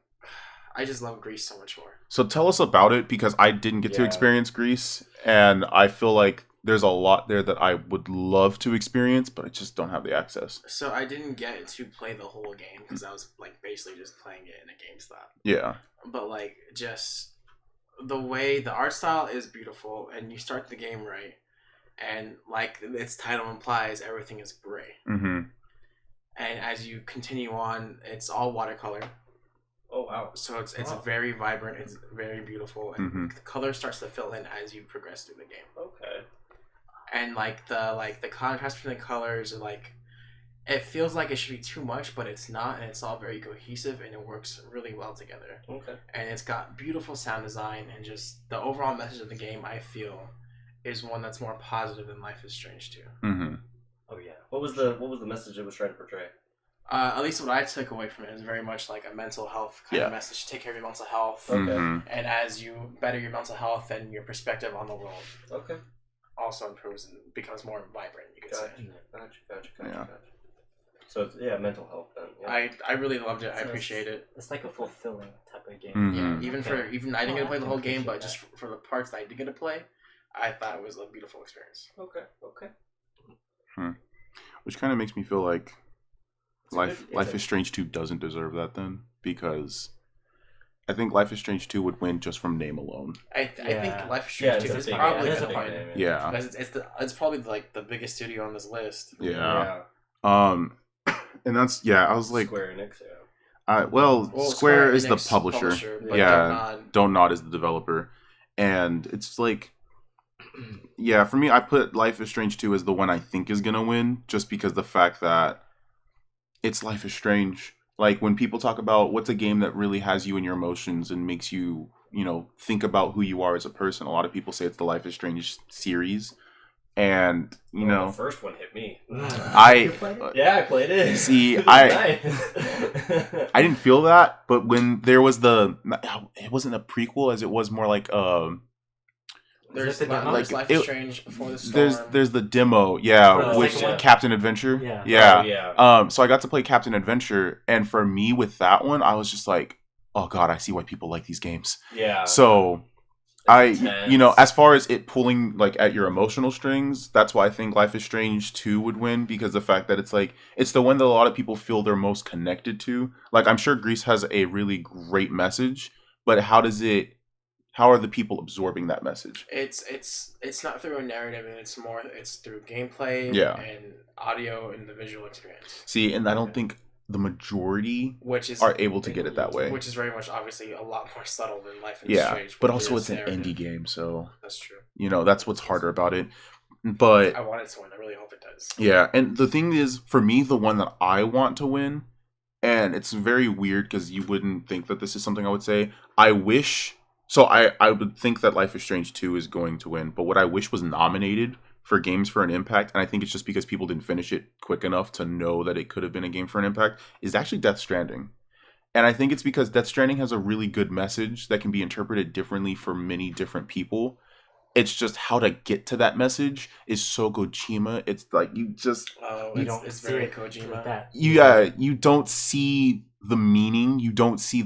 I just love Greece so much more. So tell us about it, because I didn't get to Yeah. experience Greece, and I feel like there's a lot there that I would love to experience, but I just don't have the access. So I didn't get to play the whole game because I was like basically just playing it in a GameStop. Yeah. But like just the way the art style is beautiful, and you start the game right, and like its title implies, everything is gray. Mm-hmm. And as you continue on, it's all watercolor. Oh wow. So it's Wow. very vibrant. It's very beautiful, and Mhm. the color starts to fill in as you progress through the game. Okay. and the contrast between the colors and it feels like it should be too much, but it's not, and it's all very cohesive and it works really well together. Okay. And it's got beautiful sound design, and just the overall message of the game, I feel, is one that's more positive than Life is Strange 2. Mm-hmm. Oh yeah. What was the message it was trying to portray? At least what I took away from it is very much like a mental health kind of message. Take care of your mental health. Okay. Mm-hmm. And as you better your mental health, then your perspective on the world Okay. also improves and becomes more vibrant, you could say. Gotcha. So it's, mental health then. Yeah. I really loved it. I So appreciate it. It's like a fulfilling type of game. Mhm. Yeah, even I didn't get to play the whole game, but just Appreciate for the parts that I did get to play, I thought it was a beautiful experience. Okay. Which kind of makes me feel like Life it's is Strange 2 doesn't deserve that then, because I think Life is Strange 2 would win just from name alone. I Yeah. think Life is Strange 2 it's a is big probably it's a going to big win. Yeah. Because it's probably the biggest studio on this list. Yeah. And that's I was like, Square Enix. Yeah. well, Square is the Enix publisher. but Yeah. Don't Nod is the developer, and it's like, for me, I put Life is Strange 2 as the one I think is gonna win, just because the fact that it's Life is Strange. Like, when people talk about what's a game that really has you in your emotions and makes you, think about who you are as a person, a lot of people say it's the Life is Strange series. And, the first one hit me. I I played it. See, I I didn't feel that, but when there was it wasn't a prequel, as it was more like There's Is it the demo? Life is Strange Before the Storm. there's the demo, the which second one? Captain Adventure, yeah. So I got to play Captain Adventure, and for me with that one, I was just like, oh god, I see why people like these games. Yeah. So It's intense. as far as it pulling like at your emotional strings, that's why I think Life is Strange 2 would win, because the fact that it's the one that a lot of people feel they're most connected to. Like, I'm sure Grease has a really great message, but how are the people absorbing that message? It's not through a narrative, and it's through gameplay and audio and the visual experience. See, and I don't think the majority are able to get it that way. Which is very much obviously a lot more subtle than Life is Strange. But also it's an narrative. indie game, so That's true. That's what's harder about it. But I want it to win. I really hope it does. Yeah, and the thing is, for me, the one that I want to win, and it's very weird because you wouldn't think that this is something I would say. I would think that Life is Strange 2 is going to win, but what I wish was nominated for Games for an Impact, and I think it's just because people didn't finish it quick enough to know that it could have been a Game for an Impact, is actually Death Stranding. And I think it's because Death Stranding has a really good message that can be interpreted differently for many different people. It's just how to get to that message is so Kojima. It's like it's very Kojima. You don't see the meaning. You don't see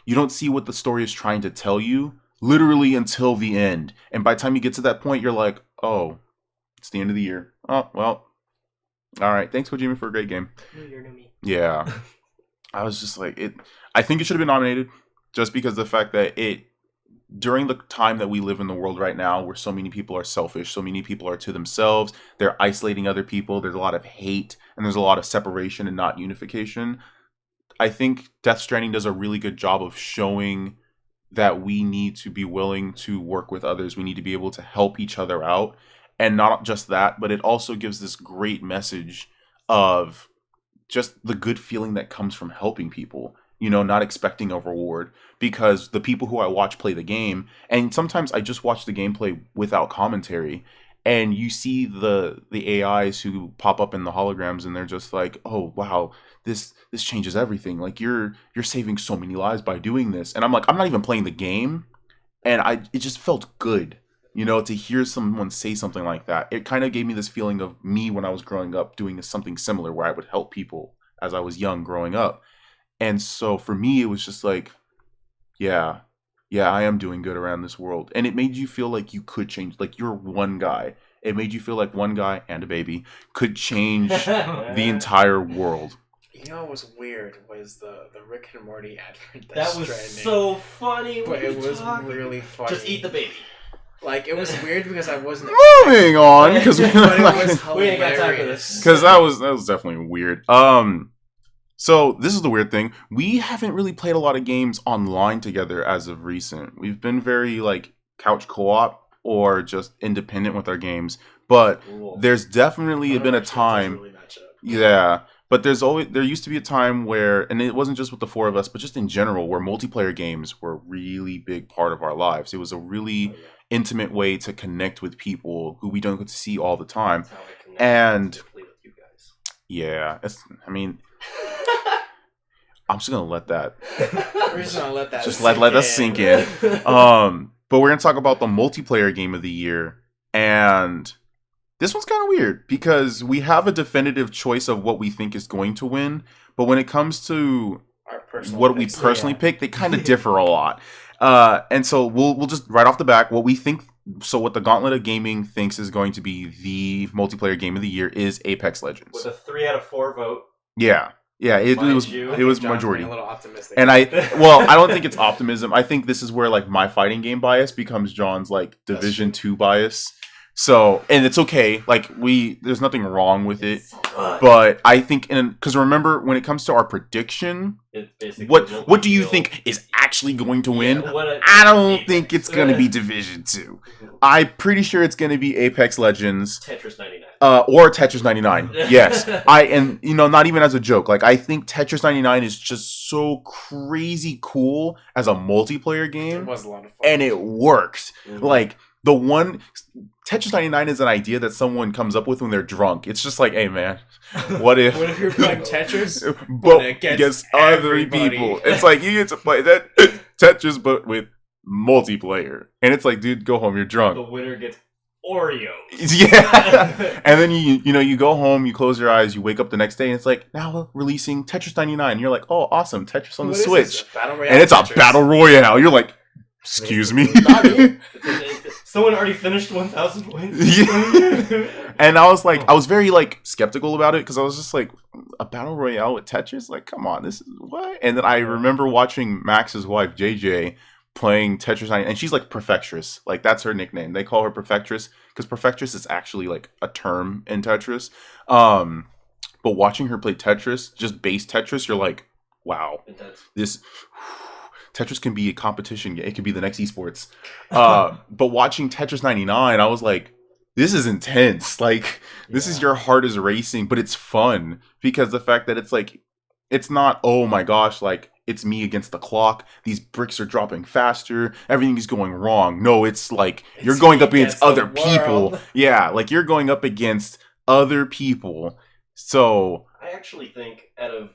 you don't see what the story is trying to tell you, literally until the end. And by the time you get to that point, you're like, oh, it's the end of the year. Oh, well, all right. Thanks, Kojima, for a great game. You're new me. Yeah. I was just like, I think it should have been nominated, just because the fact that during the time that we live in the world right now, where so many people are selfish, so many people are to themselves, they're isolating other people, there's a lot of hate, and there's a lot of separation and not unification. I think Death Stranding does a really good job of showing that we need to be willing to work with others. We need to be able to help each other out. And not just that, but it also gives this great message of just the good feeling that comes from helping people, not expecting a reward. Because the people who I watch play the game, and sometimes I just watch the gameplay without commentary, and you see the AIs who pop up in the holograms, and they're just like, oh wow, this changes everything. Like, you're saving so many lives by doing this. And I'm like, I'm not even playing the game, and it just felt good, to hear someone say something like that. It kind of gave me this feeling of me when I was growing up doing something similar, where I would help people as I was young growing up. And so for me, it was just like, yeah, I am doing good around this world. And it made you feel like you could change, like you're one guy. It made you feel like one guy and a baby could change the entire world. What was weird was the Rick and Morty advert. That was so funny. But it was really funny. Just eat the baby. Like, it was weird because I wasn't moving on, because we ain't got time for this. Because that was definitely weird. So this is the weird thing. We haven't really played a lot of games online together as of recent. We've been very couch co-op. or just independent with our games. But Cool. there's definitely been a time. Really match up. Yeah. But there used to be a time where, and it wasn't just with the four of us, but just in general, where multiplayer games were a really big part of our lives. It was a really intimate way to connect with people who we don't get to see all the time. That's how I connect And physically with you guys. yeah, I'm just gonna let that We're just gonna let that. let that sink in. But we're gonna talk about the multiplayer game of the year, and this one's kind of weird because we have a definitive choice of what we think is going to win, but when it comes to Our personal what we picks, personally yeah. pick, they kind of differ a lot. And so we'll just right off the back, what we think. So what the Gauntlet of Gaming thinks is going to be the multiplayer game of the year is Apex Legends. With a 3 out of 4 vote. Yeah, it Mind was you, I it think was John's majority. being a little optimistic. And I don't think it's optimism. I think this is where like my fighting game bias becomes John's like Division 2 bias. So, and it's okay. Like there's nothing wrong with it. But I think, because remember, when it comes to our prediction, It's basically what do you we feel- think is actually going to win? Yeah, I don't think it's going to be Division 2. I'm pretty sure it's going to be Apex Legends. Tetris 99. Or Tetris 99. Yes. Not even as a joke. Like, I think Tetris 99 is just so crazy cool as a multiplayer it game. was a lot of fun. And it works. Mhm. Like, Tetris 99 is an idea that someone comes up with when they're drunk. It's just like, hey, man, what if What if you're playing Tetris? but against against other everybody? people? It's like you get to play that Tetris, but with multiplayer. And it's like, dude, go home. You're drunk. The winner gets Oreos. Yeah. And then you go home, you close your eyes, you wake up the next day, and it's like, now we're releasing Tetris 99. And you're like, oh, awesome, Tetris on the What is Switch. this? Battle Royale And it's Tetris? a battle royale. You're like, excuse me. Not me. Someone already finished 1,000 points. Yeah. And I was very like skeptical about it because I was just like, a battle royale with Tetris? Like, come on, this is what? And then I remember watching Max's wife, JJ, playing Tetris 99, and she's like Perfectress. Like, that's her nickname. They call her Perfectress because Perfectress is actually like a term in Tetris. But watching her play Tetris, just base Tetris, you're like, wow, this Tetris can be a competition. It could be the next eSports. But watching Tetris 99, I was like, this is intense. Like, this is your heart is racing, but it's fun because the fact that it's like, it's not, oh my gosh, like, it's me against the clock. These bricks are dropping faster. Everything is going wrong. No, it's like, you're going up against other people. Yeah, like, you're going up against other people. So I actually think out of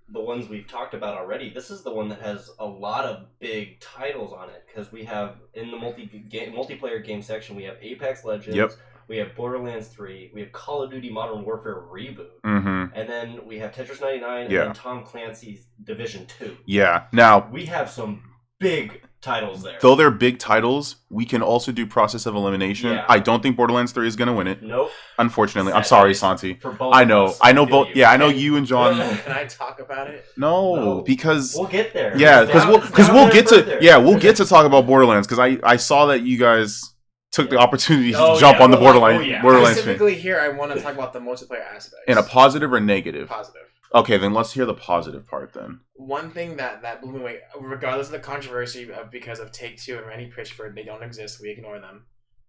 the ones we've talked about already, this is the one that has a lot of big titles on it because we have in the multiplayer game section we have Apex Legends, Yep. we have Borderlands 3, we have Call of Duty Modern Warfare Reboot, and then we have Tetris 99, and then Tom Clancy's Division 2. Yeah. Now, We have some big titles there. though they're big titles, we can also do process of elimination. Yeah. I don't think Borderlands 3 is going to win it. Nope. Unfortunately. I'm Sad sorry, days Santi. For both I of know. us. I know feel both. Yeah, I know And- you and John. Can I talk about it? No, because We'll get there. yeah, It's because down- we'll it's because down we'll there get further. we'll get to talk about Borderlands because I saw that you guys took the opportunity to Oh, jump yeah. on the We're like, Borderlands oh, yeah. Borderlands train. Specifically here, I want to talk about the multiplayer aspects. In a positive or negative? Positive. Okay, then let's hear the positive part then. One thing that blew me away, regardless of the controversy because of Take-Two and Randy Pitchford, they don't exist. We ignore them.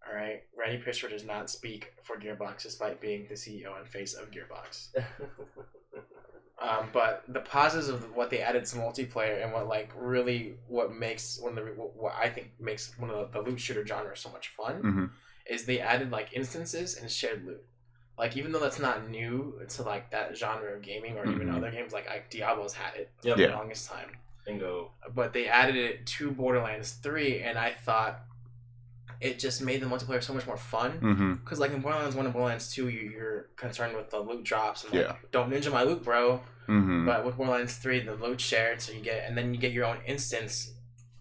All right, Randy Pitchford does not speak for Gearbox, despite being the CEO and face of Gearbox. But the positives of what they added to multiplayer and what makes what I think makes one of the loot shooter genre so much fun is they added like instances and shared loot. Like, even though that's not new to like that genre of gaming or even other games, like Diablo's had it for the longest time. Bingo. But they added it to Borderlands 3, and I thought it just made the multiplayer so much more fun. Because like in Borderlands 1 and Borderlands 2, you're concerned with the loot drops and like, don't ninja my loot, bro. But with Borderlands 3, the loot shared, so you get your own instance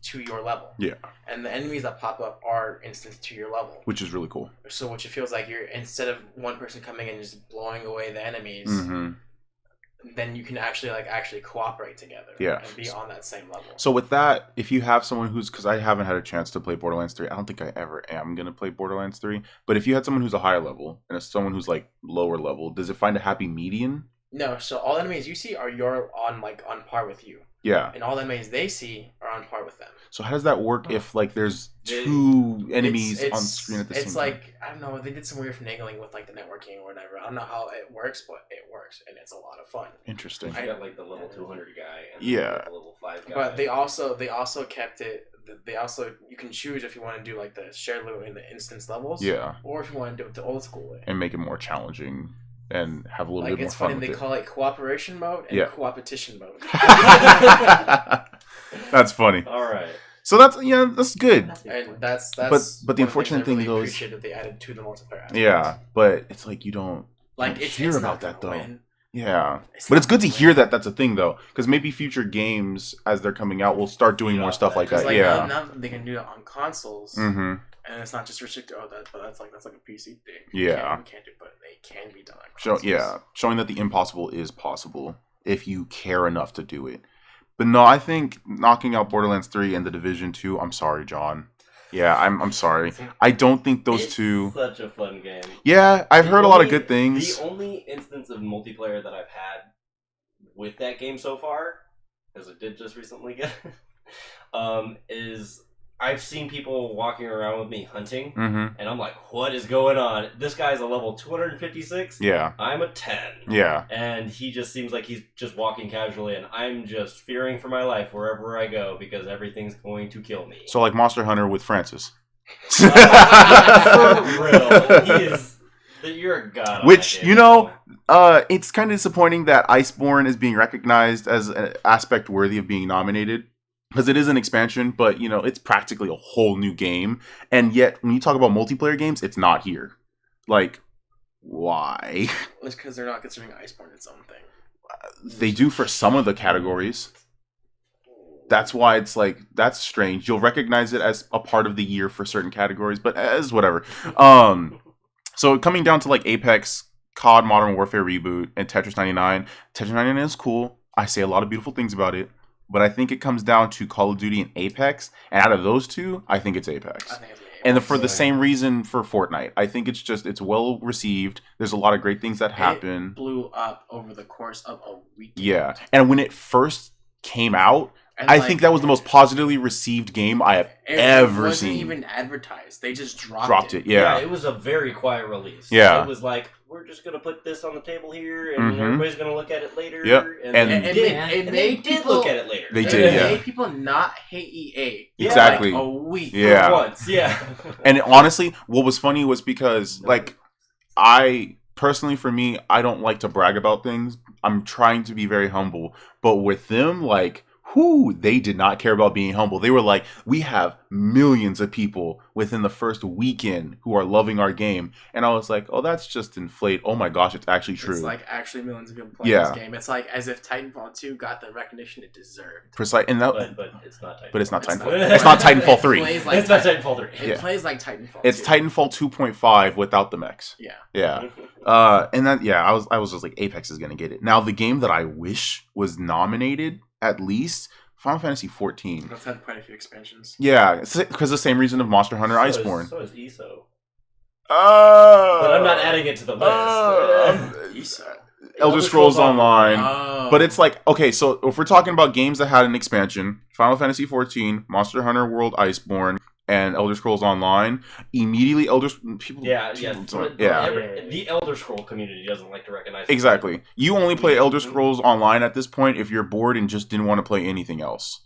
to your level. Yeah. And the enemies that pop up are instance to your level. Which is really cool. So which it feels like you're, instead of one person coming in and just blowing away the enemies, then you can actually cooperate together. Yeah. And be on that same level. So with that, if you have someone who's, because I haven't had a chance to play Borderlands 3, I don't think I ever am going to play Borderlands 3, but if you had someone who's a higher level and someone who's like lower level, does it find a happy median? No, so all enemies you see are on par with you. Yeah. And all enemies they see are on par with them. So how does that work if like there's two enemies It's on screen at the same time? It's like, I don't know, they did some weird finagling with like the networking or whatever. I don't know how it works, but it works, and it's a lot of fun. Interesting. I got like the level 200 guy and Yeah. the level 5 guy. But they also kept it. They also, you can choose if you want to do like the shared loot in the instance levels. Yeah. Or if you want to do it the old school way. And make it more challenging and have a little Like bit more it's fun funny, with they it. call it cooperation mode and Yeah. coopetition mode. That's funny. All right. So that's that's good. And that's But the one of the unfortunate things I thing really though is- appreciate that they added to the multiplayer aspect. Yeah, but it's like you don't Like hear it's about not that though. gonna win. Yeah, It's but not it's good to gonna hear win. that that's a thing though, because maybe future games as they're coming out will start doing more stuff like 'Cause, that. like, Yeah. now they can do that on consoles, Mm-hmm. and it's not just restricted. Oh, that's like a PC thing. Yeah. you can't do, but they can be done on So consoles. showing that the impossible is possible if you care enough to do it. But no, I think knocking out Borderlands 3 and The Division 2. I'm sorry, John. Yeah, I'm sorry. I don't think those It's two. such a fun game. Yeah, I've The heard a lot of only- good things. The only instance of multiplayer that I've had with that game so far, because it did just recently get, is I've seen people walking around with me hunting, Mm-hmm. and I'm like, what is going on? This guy's a level 256. Yeah. I'm a 10. Yeah. And he just seems like he's just walking casually, and I'm just fearing for my life wherever I go because everything's going to kill me. So like Monster Hunter with Francis. For real, he is. You're a god. on Which, that game, you know, so. it's kind of disappointing that Iceborne is being recognized as an aspect worthy of being nominated. Because it is an expansion, but, you know, it's practically a whole new game. And yet, when you talk about multiplayer games, it's not here. Like, why? It's because they're not considering Iceborne its own thing. They do for some of the categories. That's why it's like, that's strange. You'll recognize it as a part of the year for certain categories, but as whatever. So coming down to like Apex, COD Modern Warfare Reboot, and Tetris 99. Tetris 99 is cool. I say a lot of beautiful things about it. But I think it comes down to Call of Duty and Apex. And out of those two, I think it's Apex. I think it's And for the same reason for Fortnite. I think it's well received. There's a lot of great things that happen. It blew up over the course of a weekend. Yeah. And when it first came out, And, I like, think that was the most positively received game I have ever It wasn't seen. even advertised. They just dropped, Dropped it, yeah. It was a very quiet release. Yeah. It was like, we're just going to put this on the table here, and Mhm. everybody's going to look at it later. Yep. And, And- they It did. made- it And made they did people- look at it later. They It did, yeah. made people not hate EA. Yeah. Exactly. Like a week. Yeah. For once, yeah. And honestly, what was funny was because, like, I personally, for me, I don't like to brag about things. I'm trying to be very humble. But with them, like, they did not care about being humble. They were like, we have millions of people within the first weekend who are loving our game. And I was like, oh, that's just inflate. Oh my gosh, it's actually true. It's like actually millions of people playing Yeah. this game. It's like as if Titanfall 2 got the recognition it deserved. Precise. And that, But it's not Titanfall. but it's not It's Titanfall. not. It's not Titanfall It 3. plays like It's not Titanfall 3. It Yeah. plays like Titanfall. It's 2. Titanfall 2.5 without the mechs. Yeah. Yeah. And that, yeah, I was just like, Apex is gonna get it. Now, the game that I wish was nominated, at least, Final Fantasy 14. It's had quite a few expansions. Yeah, because the same reason of Monster Hunter Iceborne. So is ESO. Oh, But I'm not adding it to the list. Elder Scrolls Online. Oh. But it's like, okay, so if we're talking about games that had an expansion, Final Fantasy 14, Monster Hunter World Iceborne, and Elder Scrolls Online, immediately people Yeah. don't- The Elder Scroll community doesn't like to recognize. Exactly. You only play Elder Scrolls Online at this point if you're bored and just didn't want to play anything else.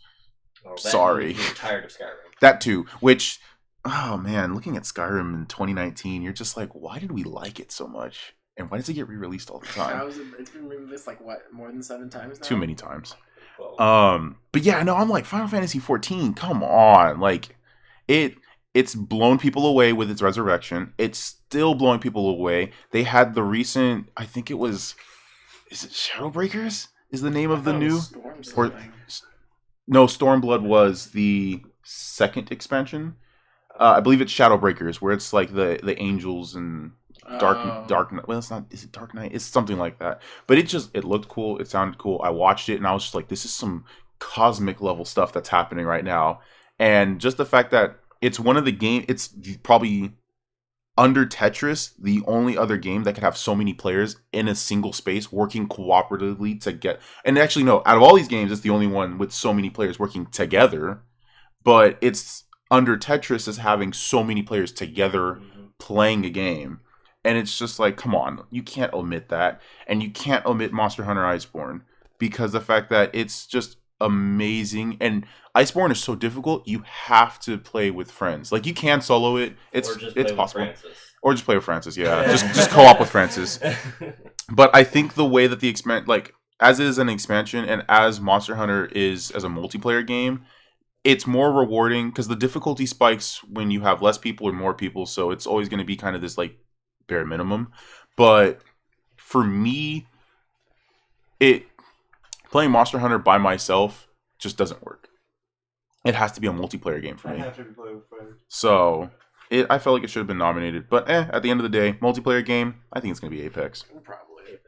Well, that Sorry. means you're tired of Skyrim. That too, which, oh man, looking at Skyrim in 2019, you're just like, why did we like it so much? And why does it get re-released all the time? It's been released like what, more than 7 times now? Too many times. Well, But yeah, no, I'm like, Final Fantasy 14, come on. Like, it's blown people away with its resurrection. It's still blowing people away. They had the recent, I think it was, is it Shadowbreakers? Is the name of the new? Or, no, Stormblood was the second expansion. I believe it's Shadowbreakers, where it's like the angels and Dark Knight. Well, it's not. Is it Dark Knight? It's something like that. But it looked cool. It sounded cool. I watched it and I was just like, this is some cosmic level stuff that's happening right now. And just the fact that it's one of the it's probably under Tetris, the only other game that could have so many players in a single space working cooperatively to get. And actually, no, out of all these games, it's the only one with so many players working together. But it's under Tetris as having so many players together playing a game. And it's just like, come on, you can't omit that. And you can't omit Monster Hunter Iceborne because the fact that it's just amazing. And Iceborne is so difficult, you have to play with friends. Like, you can solo it. It's possible. Or just play with Francis, yeah. just co-op with Francis. But I think the way that the as it is an expansion and as Monster Hunter is as a multiplayer game, it's more rewarding because the difficulty spikes when you have less people or more people, so it's always going to be kind of this like bare minimum. But for me, playing Monster Hunter by myself just doesn't work. It has to be a multiplayer game for me. So I felt like it should have been nominated, but at the end of the day, multiplayer game, I think it's going to be Apex. Probably Apex.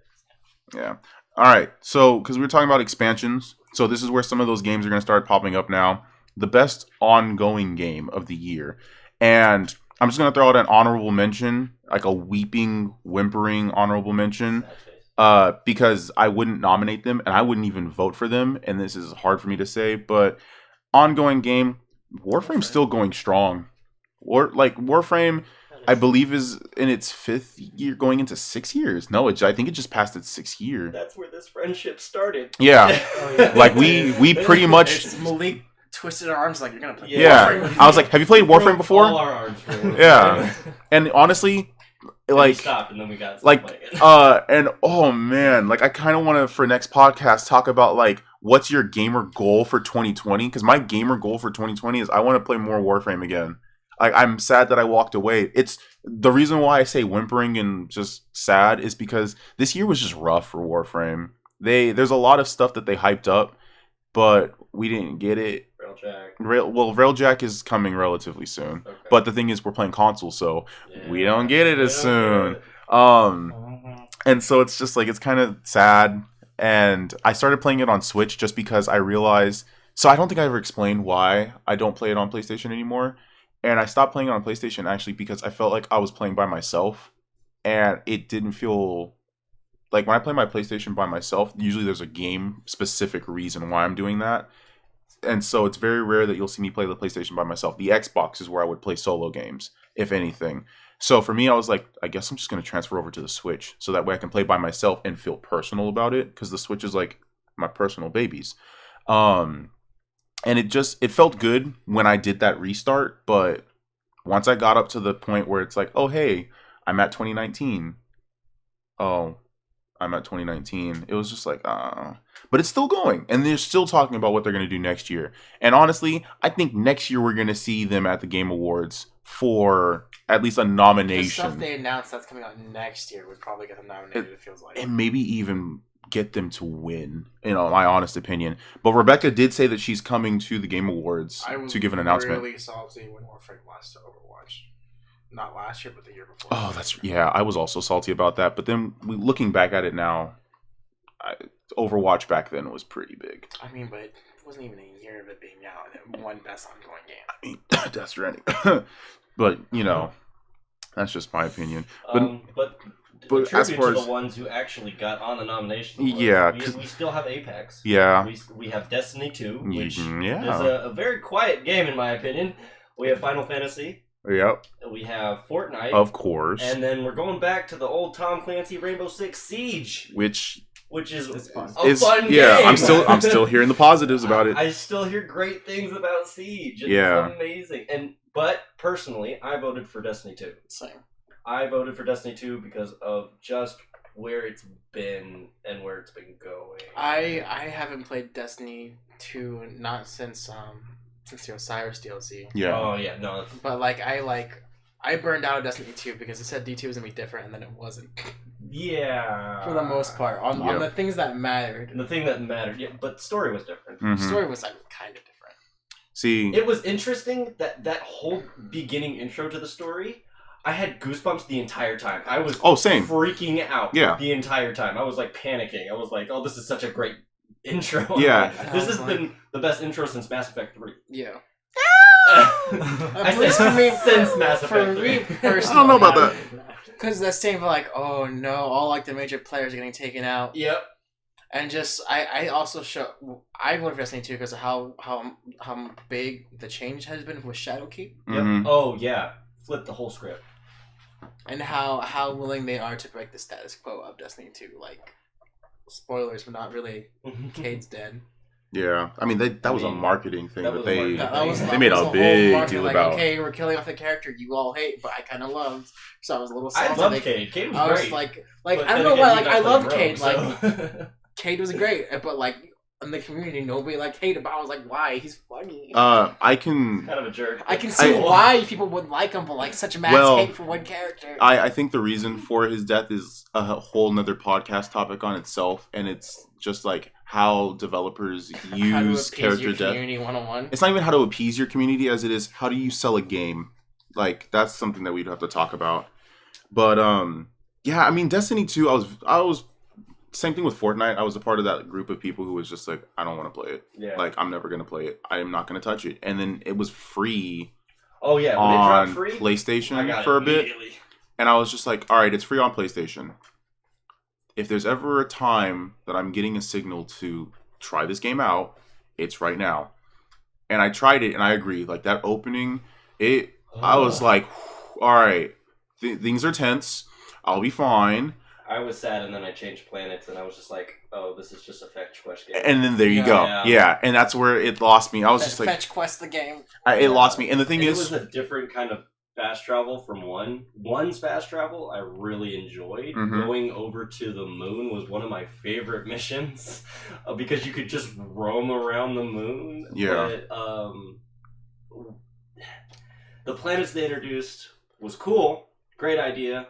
Yeah. All right. So because we were talking about expansions, so this is where some of those games are going to start popping up now. The best ongoing game of the year. And I'm just going to throw out an honorable mention, like a weeping, whimpering honorable mention, because I wouldn't nominate them and I wouldn't even vote for them. And this is hard for me to say, but ongoing game, Warframe's still going strong. Warframe, I believe, is in its 5th year, going into 6 years. No, I think it just passed its 6th year. That's where this friendship started. Yeah. Like, we pretty much... It's Malik twisted our arms like, you're going to play Warframe. I was like, have you played Warframe before? All our arms for Warframe. Yeah. And honestly, like... we stopped and then we got like, playing. and oh man, like, I kind of want to, for next podcast, talk about, like, what's your gamer goal for 2020? Because my gamer goal for 2020 is I want to play more Warframe again. Like, I'm sad that I walked away. It's the reason why I say whimpering and just sad is because this year was just rough for Warframe. There's a lot of stuff that they hyped up, but we didn't get it. Railjack is coming relatively soon. Okay. But the thing is, we're playing console, so we don't get it as soon. And so it's just like, it's kind of sad. And I started playing it on Switch just because I realized... So I don't think I ever explained why I don't play it on PlayStation anymore. And I stopped playing it on PlayStation actually because I felt like I was playing by myself. And it didn't feel... Like, when I play my PlayStation by myself, usually there's a game-specific reason why I'm doing that. And so it's very rare that you'll see me play the PlayStation by myself. The Xbox is where I would play solo games, if anything. So for me, I was like, I guess I'm just going to transfer over to the Switch. So that way I can play by myself and feel personal about it. Because the Switch is like my personal babies. And it felt good when I did that restart. But once I got up to the point where it's like, oh, hey, I'm at 2019. Oh, I'm at 2019. It was just like, but it's still going. And they're still talking about what they're going to do next year. And honestly, I think next year we're going to see them at the Game Awards for at least a nomination. The stuff they announced that's coming out next year would probably get them nominated, it feels like. And maybe even get them to win, my honest opinion. But Rebecca did say that she's coming to the Game Awards to give an announcement. I was really salty when Warframe lost to Overwatch. Not last year, but the year before. Oh, I was also salty about that. But then, looking back at it now, Overwatch back then was pretty big. I mean, but it wasn't even a year of it being out, and it won Best Ongoing Game. I mean, Death Stranding. But, that's just my opinion. But as far as the ones who actually got on the nomination list, yeah, we still have Apex. Yeah. We have Destiny 2, which is a a very quiet game, in my opinion. We have Final Fantasy. Yep. We have Fortnite. Of course. And then we're going back to the old Tom Clancy Rainbow Six Siege. Which is a fun game. Yeah, I'm still hearing the positives about it. I still hear great things about Siege. It's amazing. But personally, I voted for Destiny 2. Same. I voted for Destiny 2 because of just where it's been and where it's been going. I haven't played Destiny 2 not since the Osiris DLC. Yeah. Oh yeah, no. But I burned out of Destiny 2 because it said D2 was gonna be different and then it wasn't. Yeah. For the most part, on the things that mattered. The thing that mattered, yeah, but the story was different. Mm-hmm. The story was kind of different. See, it was interesting that whole beginning intro to the story. I had goosebumps the entire time. I was same. freaking out the entire time. I was like panicking. I was like, "Oh, this is such a great intro." Yeah, this has been the best intro since Mass Effect 3. Yeah. At least for me, since Mass for Effect me 3. personally, I don't know about that. Because that same like, oh no, all like the major players are getting taken out. Yep. And just I also I voted for Destiny 2 because of how big the change has been with Shadowkeep. Mhm. Yep. Oh yeah. Flip the whole script. And how willing they are to break the status quo of Destiny 2. Like, spoilers, but not really. Cade's dead. Yeah, I mean that was a marketing thing that they made a big deal about. Okay, we're killing off the character you all hate, but I kind of loved, so I was a little salty. I loved Cade. Cade was I was great. like But I don't then know again, why. you Like guys I love played Cade. Rogue, Like Cade was great, but like in the community, nobody like hated. But I was like, why? He's funny. I can kind of a jerk. I can see why people would like him, but like such a mass hate for one character. I think the reason for his death is a whole nother podcast topic on itself, and it's just like how developers use character death. Community 101. It's not even how to appease your community as it is how do you sell a game. Like that's something that we'd have to talk about. But yeah, I mean Destiny 2, I was same thing with Fortnite. I was a part of that group of people who was just like, I don't want to play it. Yeah. Like I'm never gonna play it. I am not gonna touch it. And then it was free. Oh yeah, when on it dropped free, PlayStation for a bit, and I was just like, all right, it's free on PlayStation. If there's ever a time that I'm getting a signal to try this game out, it's right now. And I tried it, and I agree. Like that opening, I was like, all right, things are tense. I'll be fine. I was sad, and then I changed planets, and I was just like, oh, this is just a fetch quest game. And then there you go. Yeah, and that's where it lost me. I was just like, fetch quest the game. It lost me. And the thing it is, was a different kind of fast travel from one's fast travel I really enjoyed. Going over to the moon was one of my favorite missions because you could just roam around the moon. Yeah. But, the planets they introduced was cool. Great idea.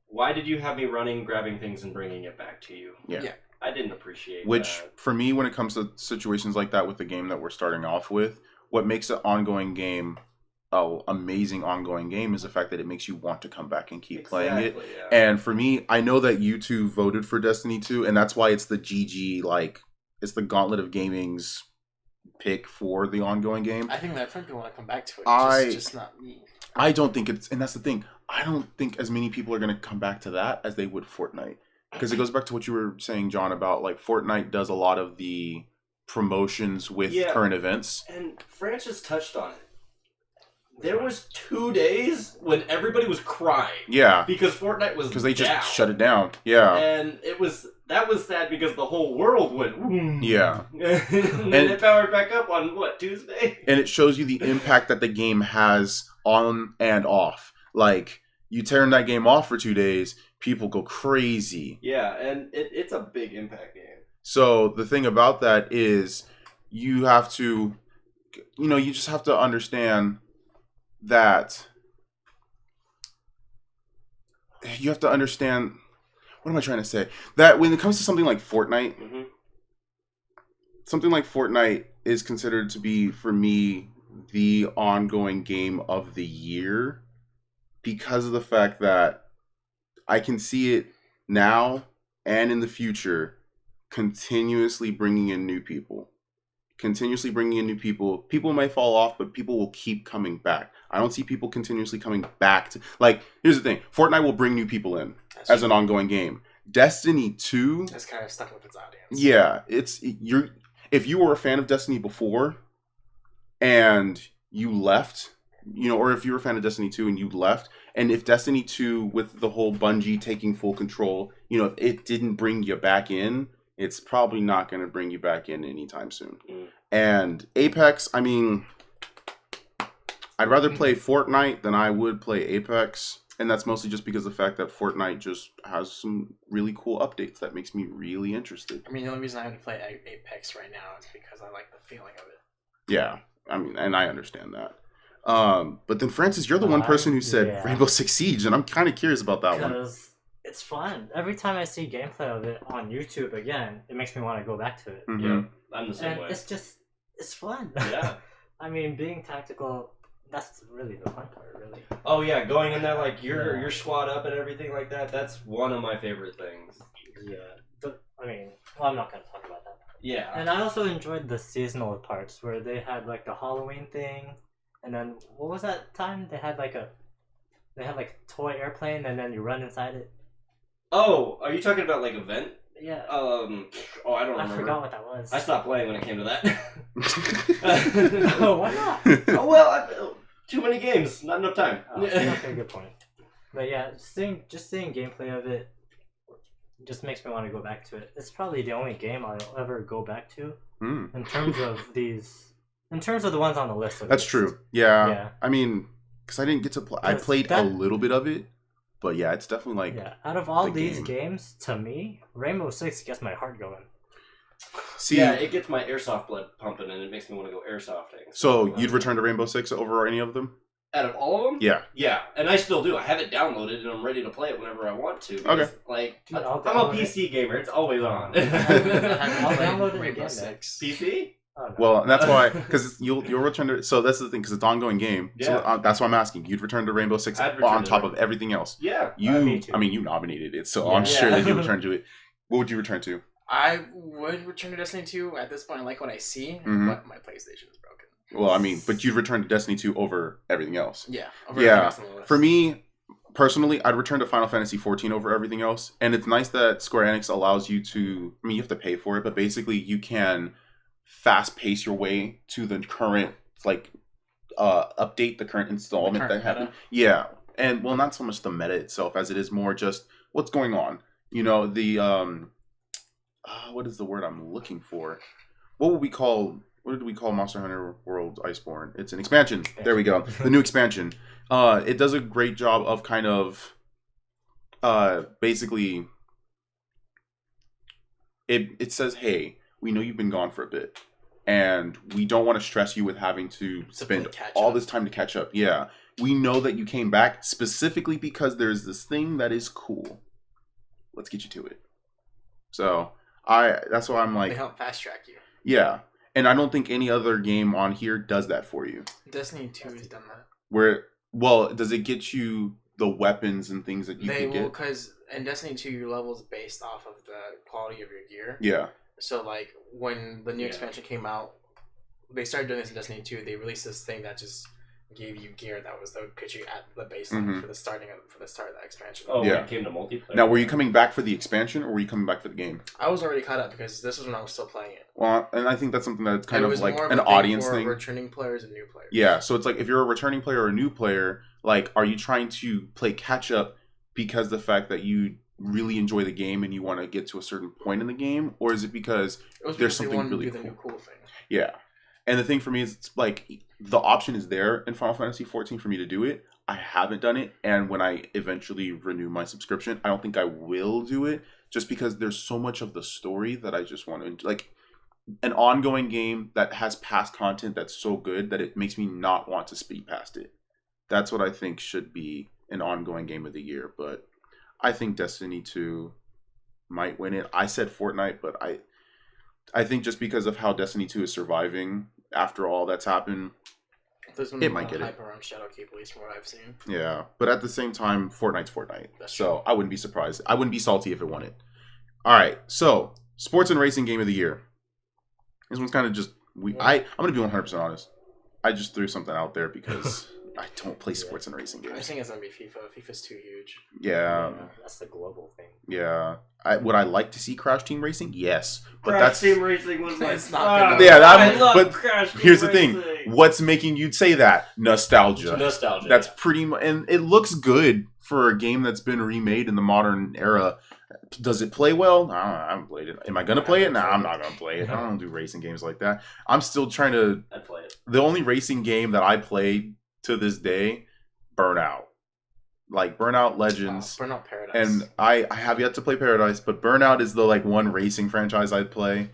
Why did you have me running, grabbing things, and bringing it back to you? Yeah. I didn't appreciate Which, that. for me, when it comes to situations like that with the game that we're starting off with, what makes an ongoing game amazing ongoing game is the fact that it makes you want to come back and keep playing it. Yeah. And for me, I know that you two voted for Destiny 2, and that's why it's the GG, like, it's the Gauntlet of Gaming's pick for the ongoing game. I think that people want to come back to it. It's just not me. I don't think it's, and that's the thing, I don't think as many people are going to come back to that as they would Fortnite. Because it goes back to what you were saying, John, about, like, Fortnite does a lot of the promotions with current events. And Francis touched on it. There was 2 days when everybody was crying. Yeah. Because Fortnite was because they just down. shut it down. Yeah. And that was sad because the whole world went. Yeah. and then it powered back up on Tuesday. And it shows you the impact that the game has on and off. Like you turn that game off for 2 days, people go crazy. Yeah, and it's a big impact game. So the thing about that is you have to, you just have to understand that you have to understand, what am I trying to say? That when it comes to something like Fortnite, something like Fortnite is considered to be, for me, the ongoing game of the year because of the fact that I can see it now and in the future continuously bringing in new people. People may fall off, but people will keep coming back. I don't see people continuously coming back to, like, here's the thing. Fortnite will bring new people in as an ongoing game. Destiny 2 it's kind of stuck with its audience. Yeah, if you were a fan of Destiny before and you left, or if you were a fan of Destiny 2 and you left, and if Destiny 2 with the whole Bungie taking full control, if it didn't bring you back in, it's probably not going to bring you back in anytime soon. And Apex, I mean, I'd rather play Fortnite than I would play Apex. And that's mostly just because of the fact that Fortnite just has some really cool updates that makes me really interested. I mean, the only reason I would play Apex right now is because I like the feeling of it. Yeah, I mean, and I understand that. But then, Francis, you're the one person who said Rainbow Six Siege, and I'm kind of curious about that one. Because it's fun. Every time I see gameplay of it on YouTube again, it makes me want to go back to it. Mm-hmm. Yeah, I'm the same way. It's fun. Yeah. I mean, being tactical, that's really the fun part, really. Oh yeah, going in there like your squad up and everything like that, that's one of my favorite things. Yeah. But, I mean, I'm not going to talk about that. Yeah. And I also enjoyed the seasonal parts where they had like the Halloween thing And then what was that time they had like a toy airplane and then you run inside it? Oh, are you talking about like Event? Yeah. Oh, I don't I remember. forgot what that was. I stopped playing when it came to that. Oh, why not? Oh, well, too many games, not enough time. Oh, okay, good point. But yeah, seeing gameplay of it just makes me want to go back to it. It's probably the only game I'll ever go back to in terms of the ones on the list. That's true. Yeah. I mean, because I didn't get to play. I played a little bit of it, but yeah, it's definitely like out of all these games, to me, Rainbow Six gets my heart going. See, yeah, it gets my airsoft blood pumping, and it makes me want to go airsofting. So you'd return to Rainbow Six over any of them? Out of all of them? Yeah. Yeah, and I still do. I have it downloaded, and I'm ready to play it whenever I want to. Okay. Like, Dude, I'm a PC gamer. It's always on. I'll download it again. PC? Oh, no. Well, and that's why, because you'll return to. So that's the thing, because it's an ongoing game. Yeah. So that's why I'm asking. You'd return to Rainbow Six on top of everything else. Yeah. You nominated it, so I'm sure that you return to it. What would you return to? I would return to Destiny 2 at this point. I like what I see, but my PlayStation is broken. Well, I mean, but you'd return to Destiny 2 over everything else. Yeah. For me, personally, I'd return to Final Fantasy 14 over everything else. And it's nice that Square Enix allows you to, I mean, you have to pay for it, but basically you can fast pace your way to the current, like, update, the current installment that happened. Yeah. And, well, not so much the meta itself as it is more just what's going on. You know, the, what is the word I'm looking for? What did we call Monster Hunter World Iceborne? It's an expansion. There we go. The new expansion. It does a great job of kind of basically it says, hey, we know you've been gone for a bit, and we don't want to stress you with having to spend all this time to catch up. Yeah. We know that you came back specifically because there's this thing that is cool. Let's get you to it. So that's why I'm like, they help fast track you. Yeah. And I don't think any other game on here does that for you. Destiny 2 has done that. Does it get you the weapons and things that you can get? They will, because in Destiny 2, your level is based off of the quality of your gear. Yeah. So, like, when the new expansion came out, they started doing this in Destiny 2. They released this thing that just gave you gear that would put you at the baseline for the start of that expansion. Oh, yeah. When it came to multiplayer. Now, were you coming back for the expansion, or were you coming back for the game? I was already caught up because this was when I was still playing it. Well, and I think that's something that's kind of like an audience thing. Returning players and new players. Yeah, so it's like if you're a returning player or a new player, like, are you trying to play catch up because the fact that you really enjoy the game and you want to get to a certain point in the game, or is it because there's something really cool thing? Yeah. And the thing for me is, it's like, the option is there in Final Fantasy 14 for me to do it. I haven't done it, and when I eventually renew my subscription, I don't think I will do it, just because there's so much of the story that I just want to, like, an ongoing game that has past content that's so good that it makes me not want to speed past it. That's what I think should be an ongoing game of the year, but I think Destiny 2 might win it. I said Fortnite, but I think just because of how Destiny 2 is surviving after all that's happened, it might get it. Around Shadowkeep, at least from what I've seen. Yeah, but at the same time, Fortnite's Fortnite. So I wouldn't be surprised. I wouldn't be salty if it won it. All right, so sports and racing game of the year. This one's kind of just I'm gonna be 100% honest. I just threw something out there because I don't play sports and racing games. I think it's gonna be FIFA. FIFA's too huge. Yeah, that's the global thing. Yeah, would I like to see Crash Team Racing? Yes, but Crash Team Racing was like, it's not good. Yeah, but here's the thing: what's making you say that? Nostalgia. That's pretty much, and it looks good for a game that's been remade in the modern era. Does it play well? I haven't played it. Am I gonna play it? No, I'm not gonna play it. I don't do racing games like that. I'm still trying to. I play it. The only racing game that I played to this day, Burnout. Like Burnout Legends. Burnout Paradise. And I have yet to play Paradise, but Burnout is the one racing franchise I'd play.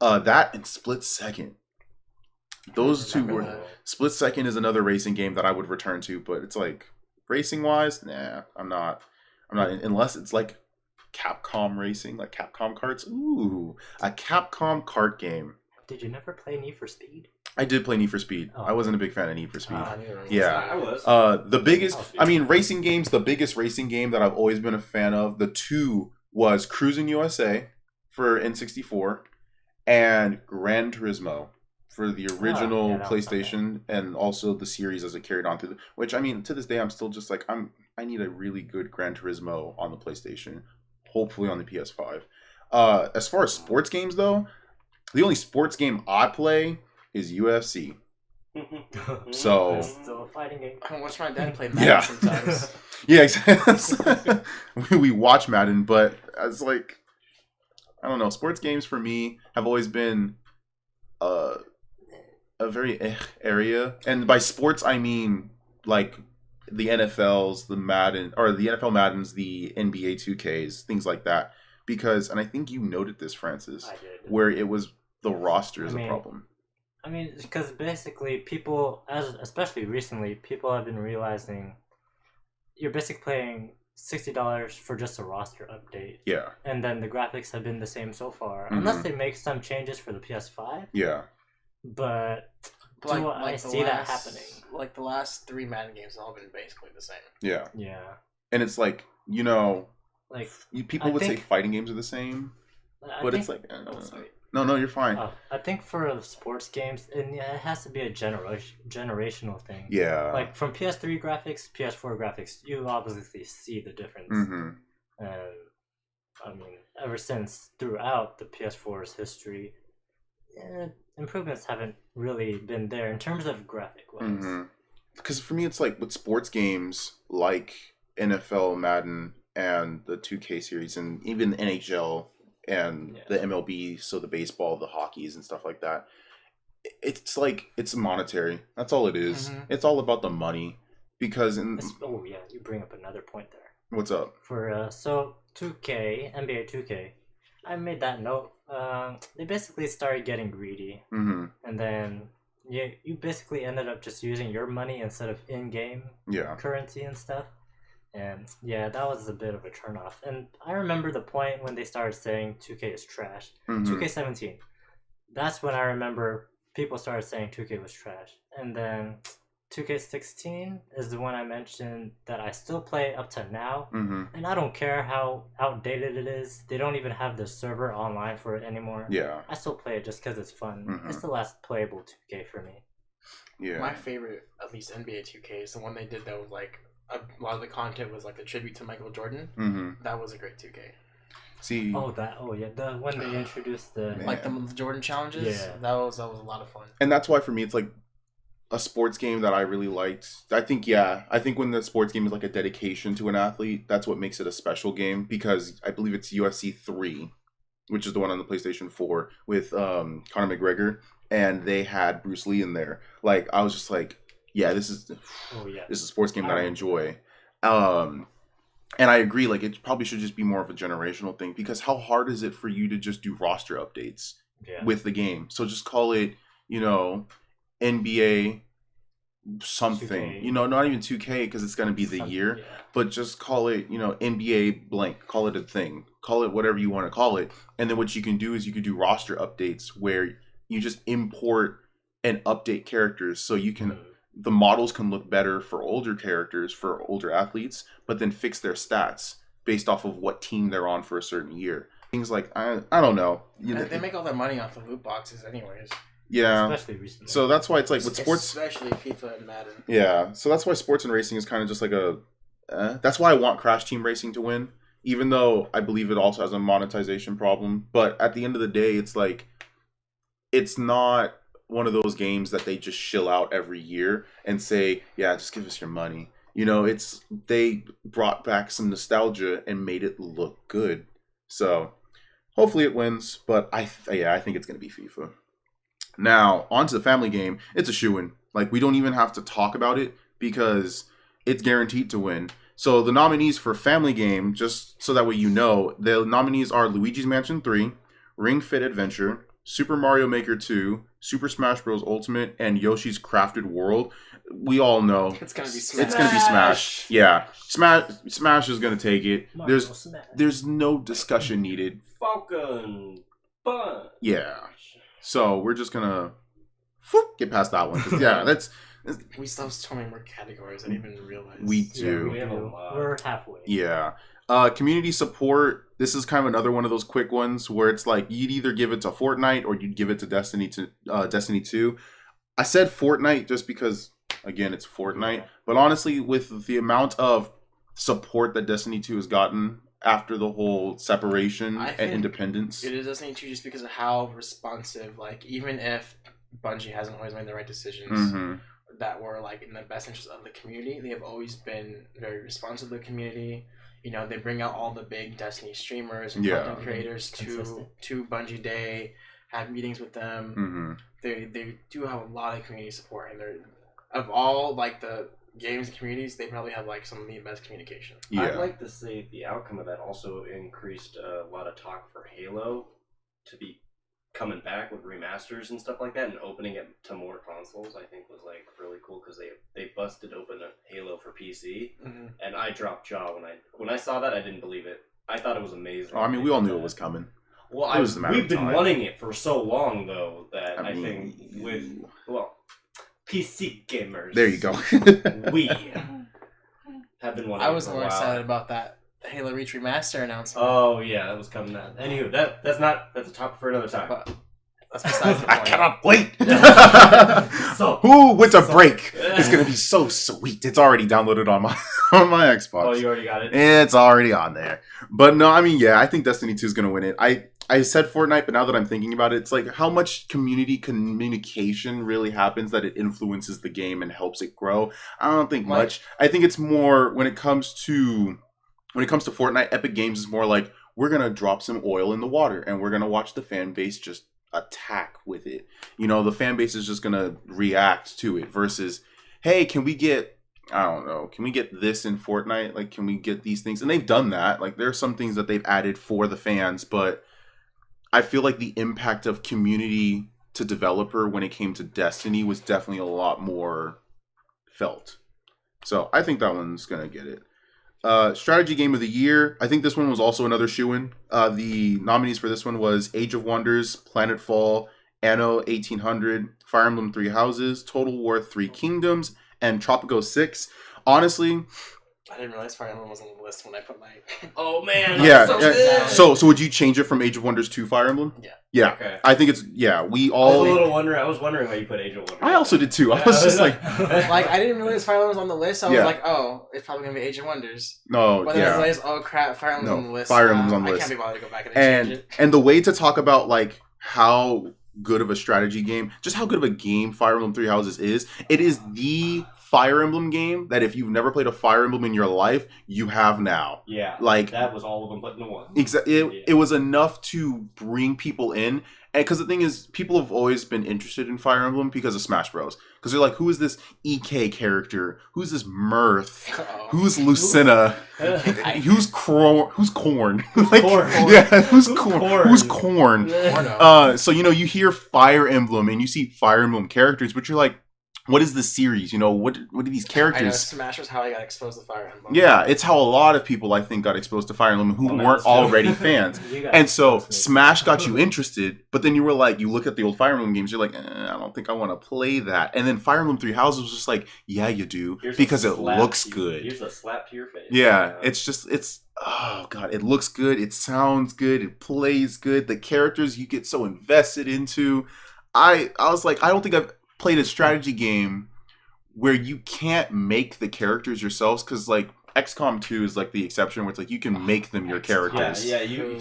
That and Split Second. Those two were. Split Second is another racing game that I would return to, but it's like racing wise, nah, I'm not unless it's like Capcom racing, like Capcom karts. Ooh, a Capcom kart game. Did you never play Need for Speed? I did play Need for Speed. I wasn't a big fan of Need for Speed. Yeah, I was. The biggest, racing games, the biggest racing game that I've always been a fan of, the two was Cruising USA for N64 and Gran Turismo for the original yeah, PlayStation and also the series as it carried on through. Which I mean, to this day, I'm still just like I need a really good Gran Turismo on the PlayStation. Hopefully on the PS5. As far as sports games though, the only sports game I play is UFC. So It's still a fighting game. I watch my dad play Madden sometimes. Yeah, exactly. We watch Madden, but it's like I don't know. Sports games for me have always been a very area, and by sports I mean like the NFLs, the Madden, or the NFL Maddens, the NBA 2Ks, things like that. Because, and I think you noted this, Francis, I did. where it was the roster is a problem. I mean, because basically people, especially recently, people have been realizing you're basically paying $60 for just a roster update. Yeah. And then the graphics have been the same so far, unless they make some changes for the PS5. Yeah. But do I see that happening? Like the last 3 Madden games have all been basically the same. Yeah. Yeah. And it's like, you know, like people would say fighting games are the same, but it's like, no, you're fine. I think for sports games, it has to be a generational thing. Yeah. Like from PS3 graphics, PS4 graphics, you obviously see the difference. Mm-hmm. And I mean, ever since throughout the PS4's history, improvements haven't really been there in terms of graphic wise. Mm-hmm. Because for me, it's like with sports games like NFL, Madden, and the 2K series, and even the NHL and the MLB, so the baseball, the hockeys, and stuff like that. It's like it's monetary. That's all it is. Mm-hmm. It's all about the money. Because you bring up another point there. What's up? For so 2K, NBA 2K, I made that note. They basically started getting greedy, and then you basically ended up just using your money instead of in-game currency and stuff. And yeah, that was a bit of a turnoff. And I remember the point when they started saying 2K is trash. 2K17. That's when I remember people started saying 2K was trash. And then 2K16 is the one I mentioned that I still play up to now. And I don't care how outdated it is. They don't even have the server online for it anymore. Yeah. I still play it just because it's fun. It's the last playable 2K for me. Yeah. My favorite, at least NBA 2K, is the one they did that was like a lot of the content was like the tribute to Michael Jordan. That was a great 2K. See. The when they introduced the Jordan challenges. Yeah, that was a lot of fun. And that's why for me it's like a sports game that I really liked. I think when the sports game is like a dedication to an athlete, that's what makes it a special game. Because I believe it's UFC 3, which is the one on the PlayStation 4 with Conor McGregor, and they had Bruce Lee in there. Like I was just like, yeah, this is a sports game that I enjoy. And I agree, like it probably should just be more of a generational thing, because how hard is it for you to just do roster updates with the game? So just call it, NBA something, 2K. Not even 2K because it's going to be the year, but just call it, NBA blank, call it a thing, call it whatever you want to call it. And then what you can do is you can do roster updates where you just import and update characters so you can... The models can look better for older characters, for older athletes, but then fix their stats based off of what team they're on for a certain year. Things like, I don't know. They make all their money off of loot boxes anyways. Yeah. Especially recently. So that's why it's like with sports... Especially FIFA and Madden. Yeah. So that's why sports and racing is kind of just like that's why I want Crash Team Racing to win, even though I believe it also has a monetization problem. But at the end of the day, it's like, it's not... one of those games that they just shill out every year and say, yeah, just give us your money. They brought back some nostalgia and made it look good. So hopefully it wins, but I think it's going to be FIFA. Now, on to the family game. It's a shoo-in. Like, we don't even have to talk about it because it's guaranteed to win. So the nominees for family game, just so that way the nominees are Luigi's Mansion 3, Ring Fit Adventure, Super Mario Maker 2, Super Smash Bros. Ultimate, and Yoshi's Crafted World. We all know it's gonna be Smash. It's gonna be Smash. Yeah, Smash is gonna take it. There's no discussion needed. Falcon Punch. Yeah. So we're just gonna get past that one. That's. We still have so many more categories I didn't even realize. We do. Yeah, we're halfway. Yeah. Community support. This is kind of another one of those quick ones where it's like you'd either give it to Fortnite or you'd give it to Destiny 2. I said Fortnite just because, again, it's Fortnite. Yeah. But honestly, with the amount of support that Destiny 2 has gotten after the whole separation and independence, it is Destiny 2 just because of how responsive. Like, even if Bungie hasn't always made the right decisions that were like in the best interest of the community, they have always been very responsive to the community. You know, they bring out all the big Destiny streamers and content creators to Bungie Day, have meetings with them. They do have a lot of community support, and they're, of all like the games and communities, they probably have like some of the best communication. I'd like to say the outcome of that also increased a lot of talk for Halo to be coming back with remasters and stuff like that, and opening it to more consoles. I think was like really cool because they busted open a Halo for PC, and I dropped jaw when I saw that. I didn't believe it. I thought it was amazing. Oh, I mean, we all knew it was coming. Well, we've been wanting it for so long though that I think with PC gamers. There you go. We have been wanting. I was it for more a while. excited about that Halo Reach remaster announcement. Oh yeah, that was coming out. Anywho, that's a topic for another time. But that's besides the point. I cannot wait. So, winter break is gonna be so sweet. It's already downloaded on my Xbox. Oh, you already got it. It's already on there. But no, I mean, yeah, I think Destiny 2 is gonna win it. I said Fortnite, but now that I'm thinking about it, it's like how much community communication really happens that it influences the game and helps it grow. I don't think much. I think it's more when it comes to Fortnite, Epic Games is more like we're gonna drop some oil in the water and we're gonna watch the fan base just attack with it. You know, the fan base is just gonna react to it versus, hey, can we get this in Fortnite? Like, can we get these things? And they've done that. Like, there are some things that they've added for the fans, but I feel like the impact of community to developer when it came to Destiny was definitely a lot more felt. So I think that one's gonna get it. Strategy game of the year. I think this one was also another shoo-in. The nominees for this one was Age of Wonders, Planetfall, Anno 1800, Fire Emblem 3 Houses, Total War 3 Kingdoms, and Tropico 6. Honestly, I didn't realize Fire Emblem was on the list when I put my... Oh man, yeah. So good. So would you change it from Age of Wonders to Fire Emblem? Yeah. Yeah. Okay. I think it's we all. I was wondering why you put Age of Wonders. I also did too. I was just like, like I didn't realize Fire Emblem was on the list. So I was like, oh, it's probably gonna be Age of Wonders. No, but then I realized, oh crap, Fire Emblem's on the list. Fire Emblem's on the list. I can't be bothered to go back and change it. And the way to talk about like how good of a strategy game, just how good of a game Fire Emblem 3 Houses is, it is the Fire Emblem game that if you've never played a Fire Emblem in your life, you have now. Yeah, like that was all of them put into one. Exactly, it was enough to bring people in, and because the thing is, people have always been interested in Fire Emblem because of Smash Bros. Because they're like, who is this EK character? Who's this Mirth? Who's Lucina? Who's Corn? Who's Corn? Like, Corn? Yeah, who's Corn? Who's Corn? Corno. So you hear Fire Emblem and you see Fire Emblem characters, but you're like, what is this series? What are these characters? I know, Smash was how I got exposed to Fire Emblem. Yeah, it's how a lot of people, I think, got exposed to Fire Emblem who weren't already fans. And so Smash got you interested, but then you were like, you look at the old Fire Emblem games, you're like, I don't think I want to play that. And then Fire Emblem 3 Houses was just like, yeah, you do, because it looks good. Here's a slap to your face. Yeah, oh god, it looks good, it sounds good, it plays good, the characters you get so invested into. I was like, I don't think I've played a strategy game where you can't make the characters yourselves, because like XCOM 2 is like the exception where it's like you can make them your characters. Yeah, you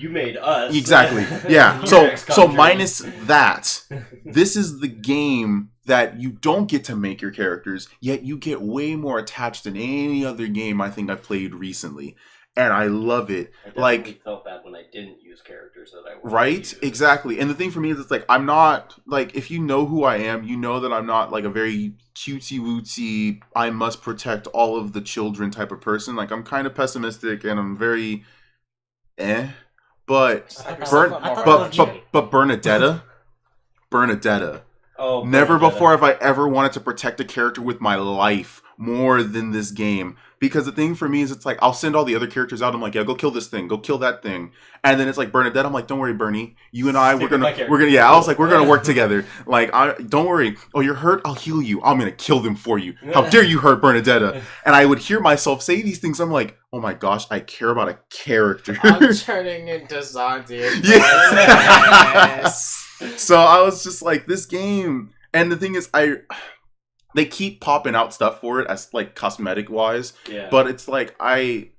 made us. Exactly. Yeah. So minus that, this is the game that you don't get to make your characters, yet you get way more attached than any other game I think I've played recently. And I love it. I definitely felt that when I didn't use characters that I wanted right? to use. Exactly. And the thing for me is, it's like, I'm not, like, if you know who I am, you know that I'm not, like, a very cutesy-wootsy, I must protect all of the children type of person. Like, I'm kind of pessimistic, and I'm very, But, Bernadetta, Oh, never Bernadetta. before have I ever wanted to protect a character with my life more than this game. Because the thing for me is, it's like, I'll send all the other characters out. I'm like, yeah, go kill this thing. Go kill that thing. And then it's like Bernadette. I'm like, don't worry, Bernie. You and I, we're gonna, yeah, I was like, we're gonna work together. Like, don't worry. Oh, you're hurt? I'll heal you. I'm gonna kill them for you. How dare you hurt Bernadetta? And I would hear myself say these things. I'm like, oh my gosh, I care about a character. I'm turning into Zondia. Yes. So I was just like, this game. And the thing is, they keep popping out stuff for it as like cosmetic wise, but it's like I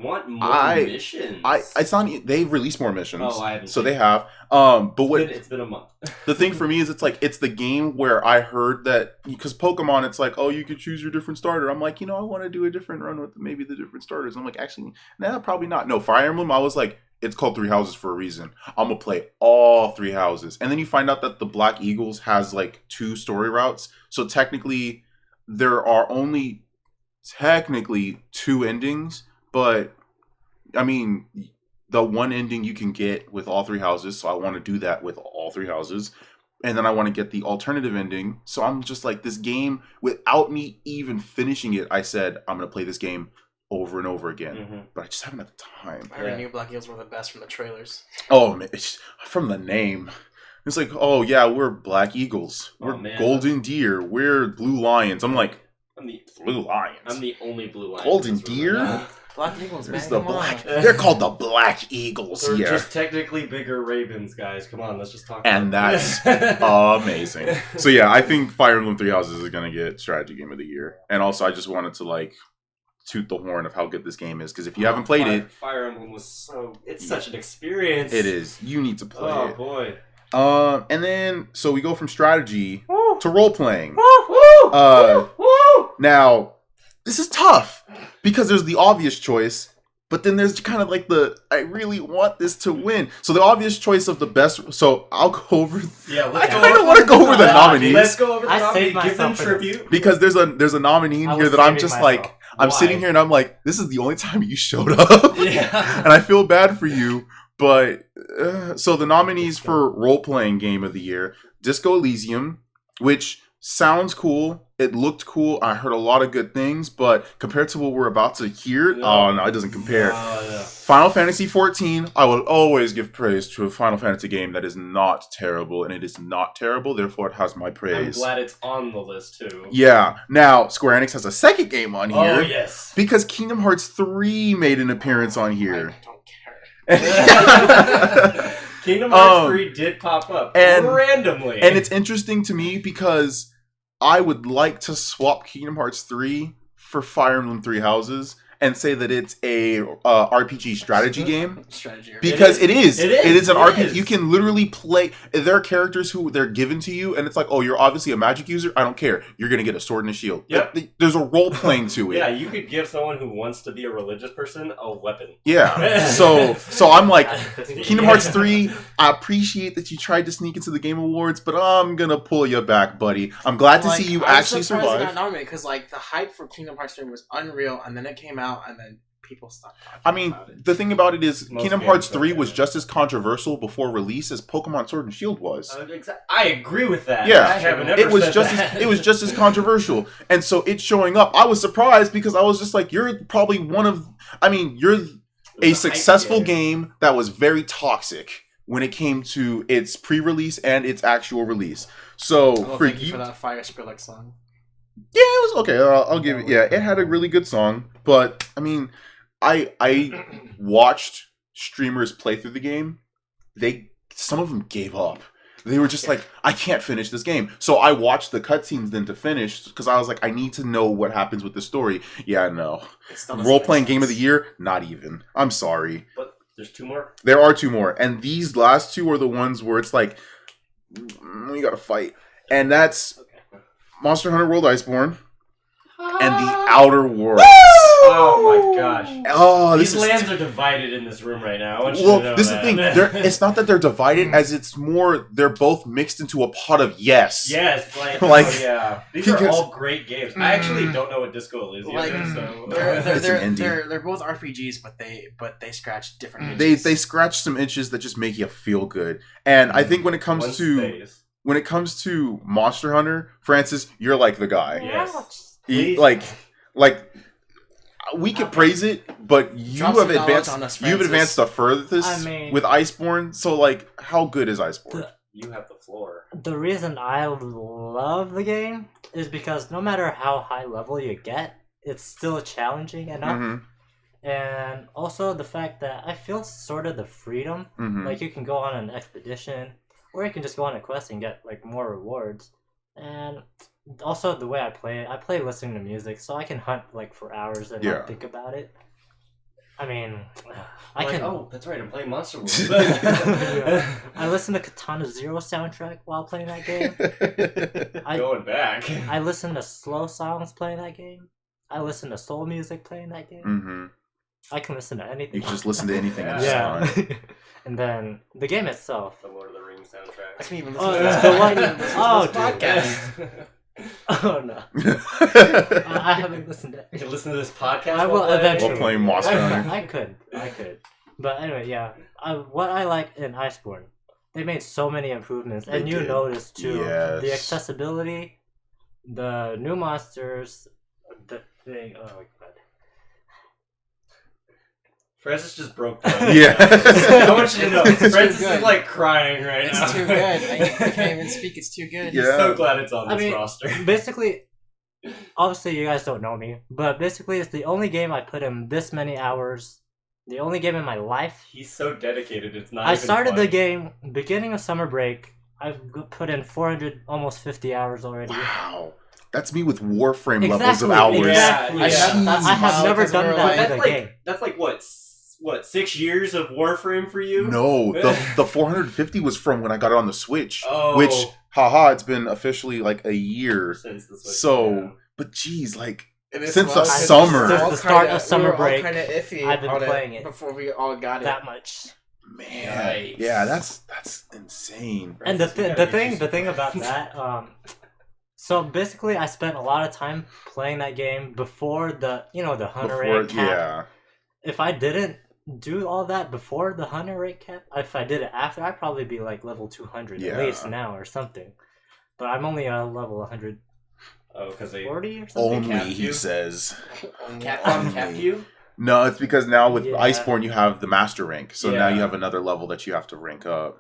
want more missions. It's not. They release more missions. Oh, I haven't. So they have. But it's been a month. The thing for me is, it's like, it's the game where I heard that, because Pokemon, it's like, oh, you could choose your different starter. I'm like, I want to do a different run with maybe the different starters. I'm like, actually, nah, probably not. No, Fire Emblem, I was like, it's called Three Houses for a reason. I'm gonna play all three houses. And then you find out that the Black Eagles has like 2 story routes. So technically, there are only 2 endings. But, I mean, the one ending you can get with all 3 houses. So I want to do that with all 3 houses. And then I want to get the alternative ending. So I'm just like, this game, without me even finishing it, I said, I'm going to play this game over and over again, but I just haven't had the time. I already knew Black Eagles were the best from the trailers. Oh, man, from the name, it's like, oh yeah, we're Black Eagles, we're Golden Deer, we're Blue Lions. I'm like, Blue Lions. I'm the only Blue Lion. Golden Deer. Black Eagles, man. They're called the Black Eagles. They're just technically bigger ravens, guys. Come on, let's just talk. And that's amazing. So yeah, I think Fire Emblem 3 Houses is gonna get Strategy Game of the Year, and also I just wanted to like toot the horn of how good this game is, because if you haven't played it, Fire Emblem was such an experience. It is. You need to play it. Oh boy. And then so we go from strategy to role playing. Now this is tough because there's the obvious choice, but then there's kind of like I really want this to win. So the obvious choice of the best. So I'll go over. Yeah, I kind of want to go over the nominees. Let's go over the nominees. Give them tribute. Because there's a nominee in here that I'm just like. I'm sitting here and I'm like, this is the only time you showed up. Yeah. And I feel bad for you. But, so the nominees for role-playing game of the year, Disco Elysium, which sounds cool. It looked cool. I heard a lot of good things. But compared to what we're about to hear, oh, no, it doesn't compare. Final Fantasy XIV, I will always give praise to a Final Fantasy game that is not terrible. And it is not terrible, therefore it has my praise. I'm glad it's on the list, too. Yeah. Now, Square Enix has a second game on here. Oh, yes. Because Kingdom Hearts 3 made an appearance on here. I don't care. Kingdom Hearts 3 did pop up randomly. And it's interesting to me because I would like to swap Kingdom Hearts 3 for Fire Emblem 3 Houses and say that it's a RPG strategy game. Because it is. It is an RPG. You can literally play. There are characters who they're given to you, and it's like, oh, you're obviously a magic user. I don't care. You're going to get a sword and a shield. Yep. There's a role playing to it. Yeah, you could give someone who wants to be a religious person a weapon. Yeah. So I'm like, Kingdom Hearts 3, I appreciate that you tried to sneak into the Game Awards, but I'm going to pull you back, buddy. I'm glad to see you actually survive. Because the hype for Kingdom Hearts 3 was unreal, and then it came out, and then people stopped talking about it. The thing about it is, Kingdom Hearts 3 was just as controversial before release as Pokemon Sword and Shield was. I agree with that. Yeah, it was just as controversial, and so it showing up, I was surprised because I was just like, you're probably you're a successful game that was very toxic when it came to its pre-release and its actual release. So thank you for that Fire Skrillex song. Yeah, it was okay. I'll give it. Yeah, it had a really good song, but I watched streamers play through the game. Some of them gave up. They were just like, I can't finish this game. So I watched the cutscenes then to finish because I was like, I need to know what happens with the story. Yeah, no. Role-playing game of the year? Not even. I'm sorry. But there's 2 more? There are 2 more. And these last 2 are the ones where it's like, we gotta fight. And that's Monster Hunter World Iceborne and The Outer Worlds. Oh my gosh. Oh, these lands are divided in this room right now. This is the thing. It's not that they're divided, as it's more they're both mixed into a pot of yes. Yes, these are all great games. I actually don't know what Disco Elysium is. So they're both RPGs, but they scratch different itches. They scratch some itches that just make you feel good. And I think when it comes to Monster Hunter, Francis, you're like the guy. Yes. Please. Like we could praise it, but you Drop have some knowledge on advanced. us, You've Francis. advanced the furthest I mean- with Iceborne. So like, how good is Iceborne? You have the floor. The reason I love the game is because no matter how high level you get, it's still challenging enough. Mm-hmm. And also the fact that I feel sort of the freedom. Mm-hmm. Like you can go on an expedition, or you can just go on a quest and get like more rewards. And also the way I play listening to music, so I can hunt like for hours and Yeah. not think about it. I mean, I Like, can. oh, that's right. I'm playing Monster World. I listen to Katana Zero soundtrack while playing that game. Going back. I listen to slow songs playing that game. I listen to soul music playing that game. Mm-hmm. I can listen to anything. You can just listen to anything. Yeah. And it's fine. Yeah. And then the game itself. The Lord of the Rings soundtrack. I can even Oh, listen to that's this. the one- Listen to oh, this dude. podcast. Oh no, I haven't listened to You it. can listen to this podcast. I will while playing? eventually. While playing Monster Hunter. I could. But anyway, yeah. What I like in Iceborne, they made so many improvements, and They you did. noticed too Yes. the accessibility, the new monsters, the thing. Oh my god. Francis just broke down. Yeah. I want you to know, It's too Francis good. is like crying right now. It's too good. I can't even speak. It's too good. Yeah. I'm so glad it's on I this mean, roster. Basically, obviously you guys don't know me, but basically it's the only game I put in this many hours. The only game in my life. He's so dedicated. It's not. I even started funny. the game beginning of summer break. I've put in 400, almost 50 hours already. Wow. That's me with Warframe levels of Exactly, hours. exactly. Yeah, yeah. I have wild, never 'cause done we're that like- with That's a like game. that's like what 6 years of Warframe for you? No, the 450 was from when I got it on the Switch. Oh. Which, haha, it's been officially like a year. Since the Switch, So, yeah. but geez, like, And it's Since the wild 'cause summer. we were all Since the start kinda- of summer we were all break, kinda iffy I've been on playing it before we all got that it. much. man, Nice. yeah, that's insane. And the Francis, we gotta get you the thing some- about that, so basically I spent a lot of time playing that game before the the hunter Before, rate cap. yeah, If I didn't do all that before the hunter rate cap, if I did it after, I'd probably be like level 200 Yeah. at least now or something. But I'm only on level 140 Oh, because they or something. only capped he you? says. Capcom capped you. No, it's because now with Yeah. Iceborne you have the master rank, so now Yeah. you have another level that you have to rank up.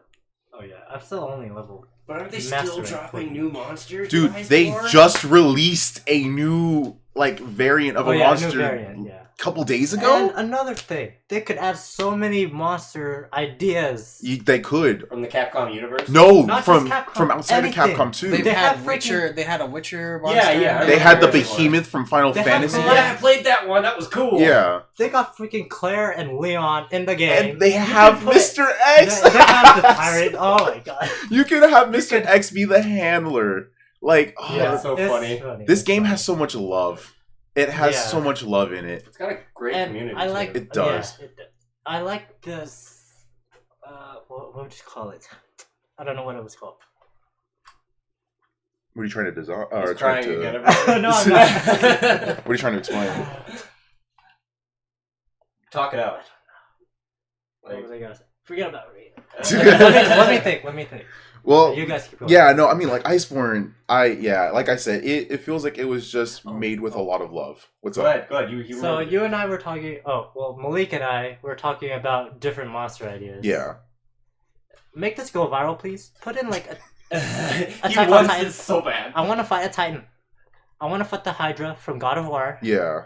Oh yeah, I'm still only level. But aren't they Master still rank dropping 40. new monsters? Dude, in they Iceborne? just released a new like variant of Oh a yeah, monster new variant, yeah. a couple days ago. And another thing, they could add so many monster ideas. They could. from the Capcom universe. No, Not from just Capcom, from outside anything. of Capcom too. They've They had have Witcher. They had a Witcher Yeah, monster. yeah, I They had the remember that one. behemoth from Final They had Fantasy. Claire. Yeah, I played that one. That was cool. Yeah, They got freaking Claire and Leon in the game. and they You have can put- Mr. X. They have the tyrant. Oh my god. You can have Mr. X be the handler. Like, oh, Yeah. That's so funny. this game has so much love. It has Yeah. so much love in it. It's got a great And community. I like too. It does. Yeah, I like this. What would you call it? I don't know what it was called. What are you trying to design? He's Or crying trying to, again. everybody. No, I'm not. what are you trying to explain? Talk it out. What Like, was I gonna say? Forget about it. Let let me think. Well, You guys keep going. yeah, no, I mean, like Iceborne. Like I said, it feels like it was just made with a lot of love. What's go up? ahead. Go ahead. You So remember. you and I were talking. Oh well, Malik and I were talking about different monster ideas. Yeah, Make this go viral, please. Put in like he Attack on wants Titan. this so bad. I want to fight a Titan. I want to fight the Hydra from God of War. yeah.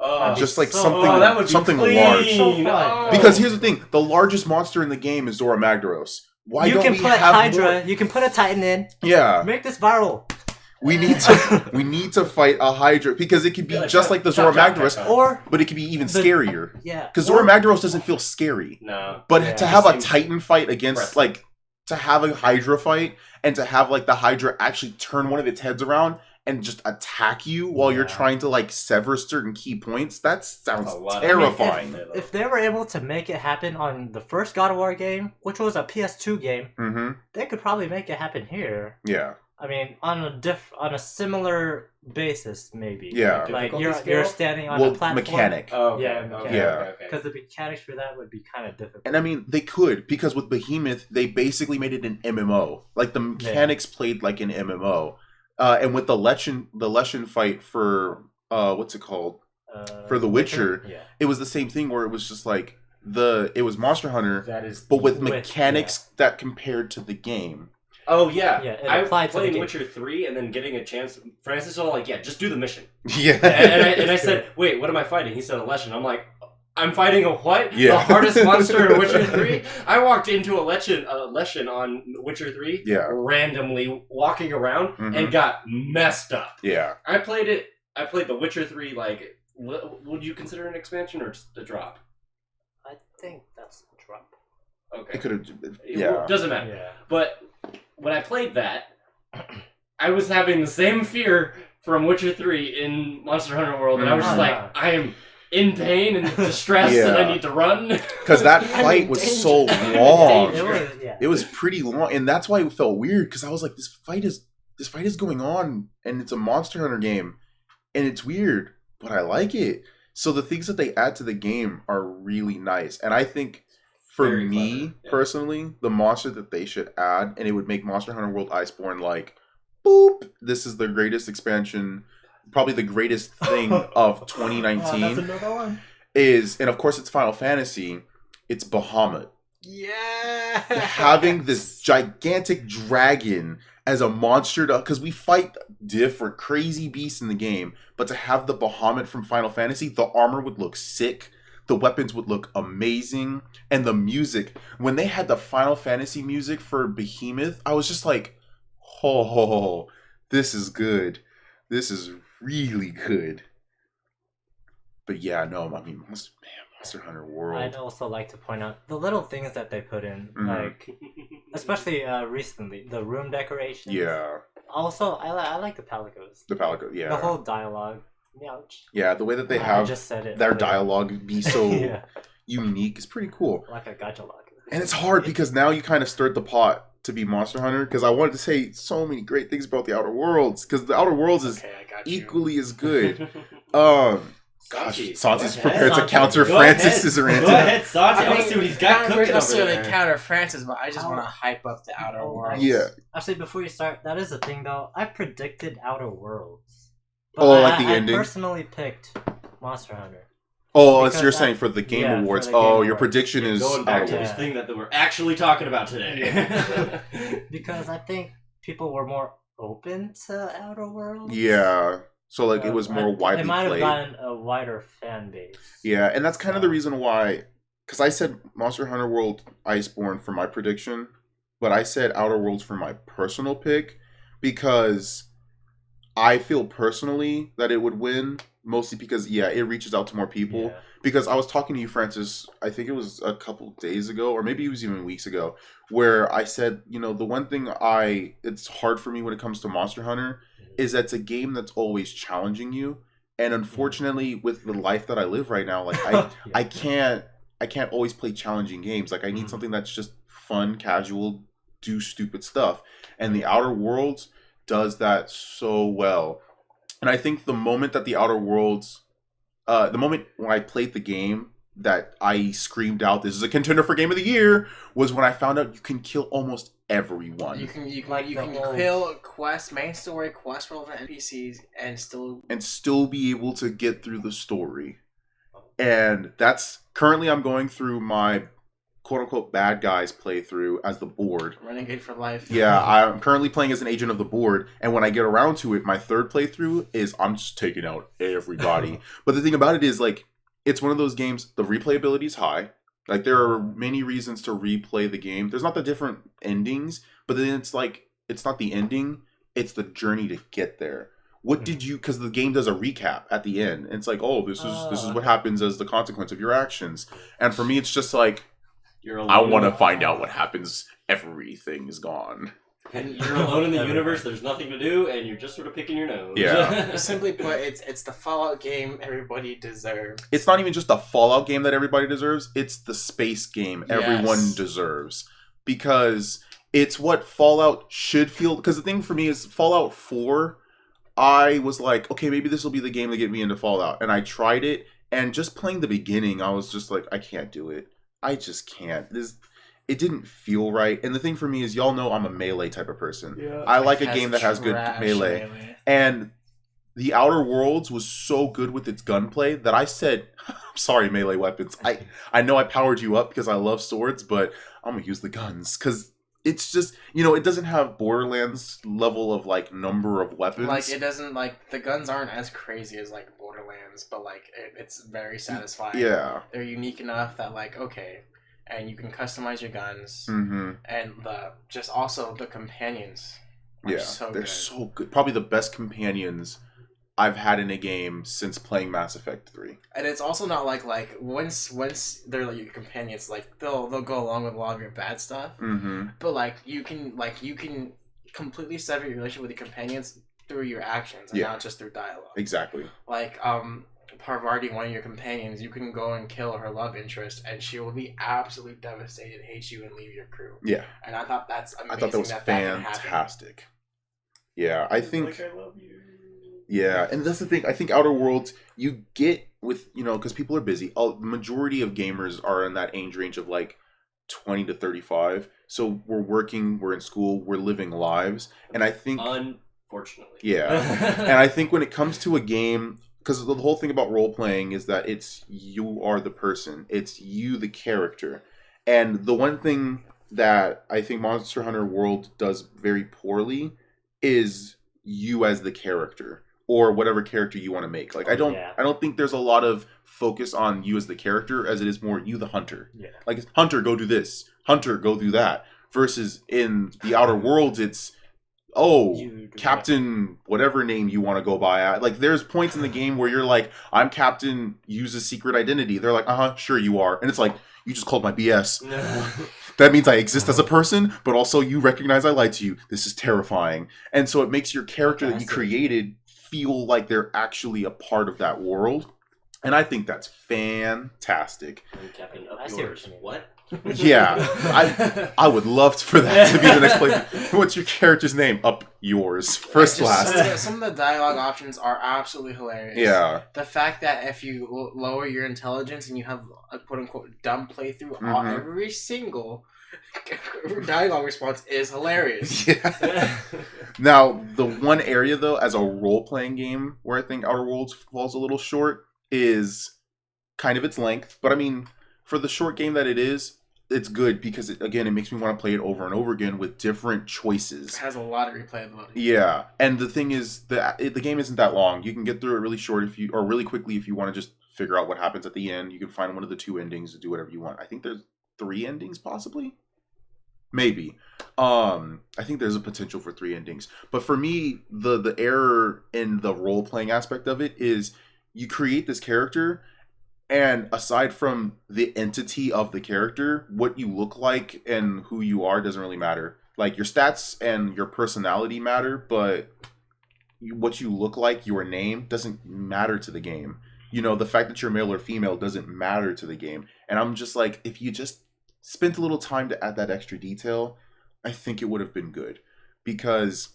Oh, Just like so- something, oh, that would be something clean. large. So fun. Oh. Because here's the thing: the largest monster in the game is Zora Magdaros. Why you don't can we put have Hydra. more? You can put a Titan in. Yeah, Make this viral. we need to fight a Hydra because it could be Yeah, just like the Zora Magdaros, Or but it could be even The- scarier. yeah. Because or- Zora Magdaros doesn't feel scary. No. But Yeah. to have a Seems Titan fight against, impressive. like, to have a Hydra fight and to have, like, the Hydra actually turn one of its heads around and just attack you while you're Yeah. trying to, like, sever certain key points, that sounds That's a lot of- terrifying. If they were able to make it happen on the first God of War game, which was a PS2 game, Mm-hmm. they could probably make it happen here. Yeah. I mean, on a similar basis, maybe. Yeah. Like Difficulty you're scale? standing on Well, a platform. mechanic. Oh, okay. Yeah, Okay, yeah. okay, okay. Because the mechanics for that would be kind of difficult. And I mean, they could, because with Behemoth, they basically made it an MMO. Like, the mechanics played like an MMO. And with the Leshen fight for what's it called? For The Witcher, it was the same thing where it was just like it was Monster Hunter, but with mechanics that compared to the game. Oh yeah, I playing Witcher 3 and then getting a chance. Francis was like, "Yeah, just do the mission." Yeah, and I said, "Wait, what am I fighting?" He said, "A Leshen." I'm like, "I'm fighting a what? Yeah. The hardest monster in Witcher 3." I walked into a Leshen on Witcher 3, randomly walking around and got messed up. Yeah, I played The Witcher 3. Like, would you consider an expansion or just a drop? I think that's a drop. Okay, it could have. Yeah, doesn't matter. Yeah. But when I played that, I was having the same fear from Witcher 3 in Monster Hunter World, and I was just like, I am in pain and distressed, and I need to run. Because that fight was so long. It was pretty long, and that's why it felt weird. Because I was like, this fight is going on, and it's a Monster Hunter game, and it's weird, but I like it. So the things that they add to the game are really nice, and I think. For Very me, personally, the monster that they should add, and it would make Monster Hunter World Iceborne like, boop, this is the greatest expansion, probably the greatest thing of 2019. That's another one. And of course it's Final Fantasy, it's Bahamut. Yeah! Having this gigantic dragon as a monster, because we fight different crazy beasts in the game, but to have the Bahamut from Final Fantasy, the armor would look sick. The weapons would look amazing. And the music, when they had the Final Fantasy music for Behemoth, I was just like, oh, this is good. This is really good. But yeah, no, I mean, Monster Hunter World. I'd also like to point out the little things that they put in, like, especially recently, the room decorations. Yeah. Also, I like the Palicos. The Palico, yeah. The whole dialogue. Ouch. Yeah, the way that they have their dialogue be so unique is pretty cool. Like a gacha lock. And it's hard because now you kind of stirred the pot to be Monster Hunter, because I wanted to say so many great things about the Outer Worlds, because the Outer Worlds is equally as good. Gosh, Santi's prepared to counter Francis's rant. Go ahead, Santi. I want to see what he's got cooking over there. Necessarily counter Francis, but I just want to hype up the Outer Worlds. Yeah. Actually, before you start, that is the thing though. I predicted Outer Worlds. But like the ending? I personally picked Monster Hunter. Oh, so you're saying for the Game Awards. Your prediction is going back to this thing that we're actually talking about today. Because I think people were more open to Outer Worlds. Yeah. So like it was more widely played. It might have gotten a wider fan base. Yeah, and that's kind of the reason why. Because I said Monster Hunter World Iceborne for my prediction, but I said Outer Worlds for my personal pick because I feel personally that it would win, mostly because, it reaches out to more people. Yeah. Because I was talking to you, Francis, I think it was a couple days ago, or maybe it was even weeks ago, where I said, the one thing it's hard for me when it comes to Monster Hunter is that it's a game that's always challenging you. And unfortunately, with the life that I live right now, like I can't always play challenging games. Like I need something that's just fun, casual, do stupid stuff. And the Outer Worlds does that so well. And I think the moment that the Outer Worlds, the moment when I played the game that I screamed out, this is a contender for Game of the Year, was when I found out you can kill almost everyone. You can kill main story, quest relevant NPCs, and still be able to get through the story. And that's currently I'm going through my quote-unquote bad guys playthrough as the board. Renegade for life. Yeah, I'm currently playing as an agent of the board, and when I get around to it, my third playthrough is I'm just taking out everybody. But the thing about it is, like, it's one of those games, the replayability is high. Like, there are many reasons to replay the game. There's not the different endings, but then it's like, it's not the ending, it's the journey to get there. What did you, because the game does a recap at the end, and it's like, oh, this is what happens as the consequence of your actions. And for me, it's just like, I want to find out what happens. Everything is gone. And you're alone in the universe. There's nothing to do, and you're just sort of picking your nose. Yeah. Simply put, it's the Fallout game everybody deserves. It's not even just the Fallout game that everybody deserves. It's the space game everyone deserves. Because it's what Fallout should feel. Because the thing for me is Fallout 4, I was like, okay, maybe this will be the game to get me into Fallout. And I tried it, and just playing the beginning, I was just like, I can't do it. I just can't. it didn't feel right. And the thing for me is, y'all know I'm a melee type of person. Yeah. I like a game that has good melee. And the Outer Worlds was so good with its gunplay that I said, I'm sorry, melee weapons. I know I powered you up because I love swords, but I'm going to use the guns. Because it's just, it doesn't have Borderlands level of, like, number of weapons. Like, it doesn't, like, the guns aren't as crazy as, like, Borderlands, but, like, it's very satisfying. Yeah. They're unique enough that, like, okay, and you can customize your guns. Mm-hmm. And just also the companions. Yeah, they're so good. Probably the best companions I've had in a game since playing Mass Effect 3. And it's also not like once they're like your companions, like they'll go along with a lot of your bad stuff. Mm-hmm. But you can completely sever your relationship with your companions through your actions and not just through dialogue. Exactly. Like Parvati, one of your companions, you can go and kill her love interest, and she will be absolutely devastated, hate you, and leave your crew. Yeah. And I thought that's amazing. I thought that was fantastic. Yeah, I think. Like, I love you. Yeah, and that's the thing. I think Outer Worlds, you get with, because people are busy. The majority of gamers are in that age range of like 20 to 35. So we're working, we're in school, we're living lives. And I think... Unfortunately. Yeah. And I think when it comes to a game, because the whole thing about role-playing is that it's you are the person. It's you, the character. And the one thing that I think Monster Hunter World does very poorly is you as the character. Or whatever character you want to make. Like I don't think there's a lot of focus on you as the character as it is more you the hunter. Yeah. Like it's Hunter, go do this. Hunter, go do that. Versus in the Outer Worlds, it's Captain, whatever name you want to go by. Like there's points in the game where you're like, I'm Captain, use a secret identity. They're like, sure you are. And it's like, you just called my BS. That means I exist as a person, but also you recognize I lied to you. This is terrifying. And so it makes your character that you created feel like they're actually a part of that world, and I think that's fantastic. Captain up yours. What? Yeah, I would love for that to be the next play. What's your character's name? Up yours. First last. Some of the dialogue options are absolutely hilarious. Yeah. The fact that if you lower your intelligence and you have a quote unquote dumb playthrough, every single dialogue response is hilarious. Yeah. Now, the one area though, as a role-playing game, where I think Outer Worlds falls a little short, is kind of its length. But I mean, for the short game that it is, it's good because it makes me want to play it over and over again with different choices. It has a lot of replayability. Yeah, and the thing is, the game isn't that long. You can get through it really quickly if you want to just figure out what happens at the end. You can find one of the 2 endings to do whatever you want. I think there's 3 endings possibly. Maybe. I think there's a potential for 3 endings. But for me, the error in the role-playing aspect of it is you create this character, and aside from the entity of the character, what you look like and who you are doesn't really matter. Like, your stats and your personality matter, but what you look like, your name, doesn't matter to the game. The fact that you're male or female doesn't matter to the game. And I'm just like, if you just spent a little time to add that extra detail, I think it would have been good. Because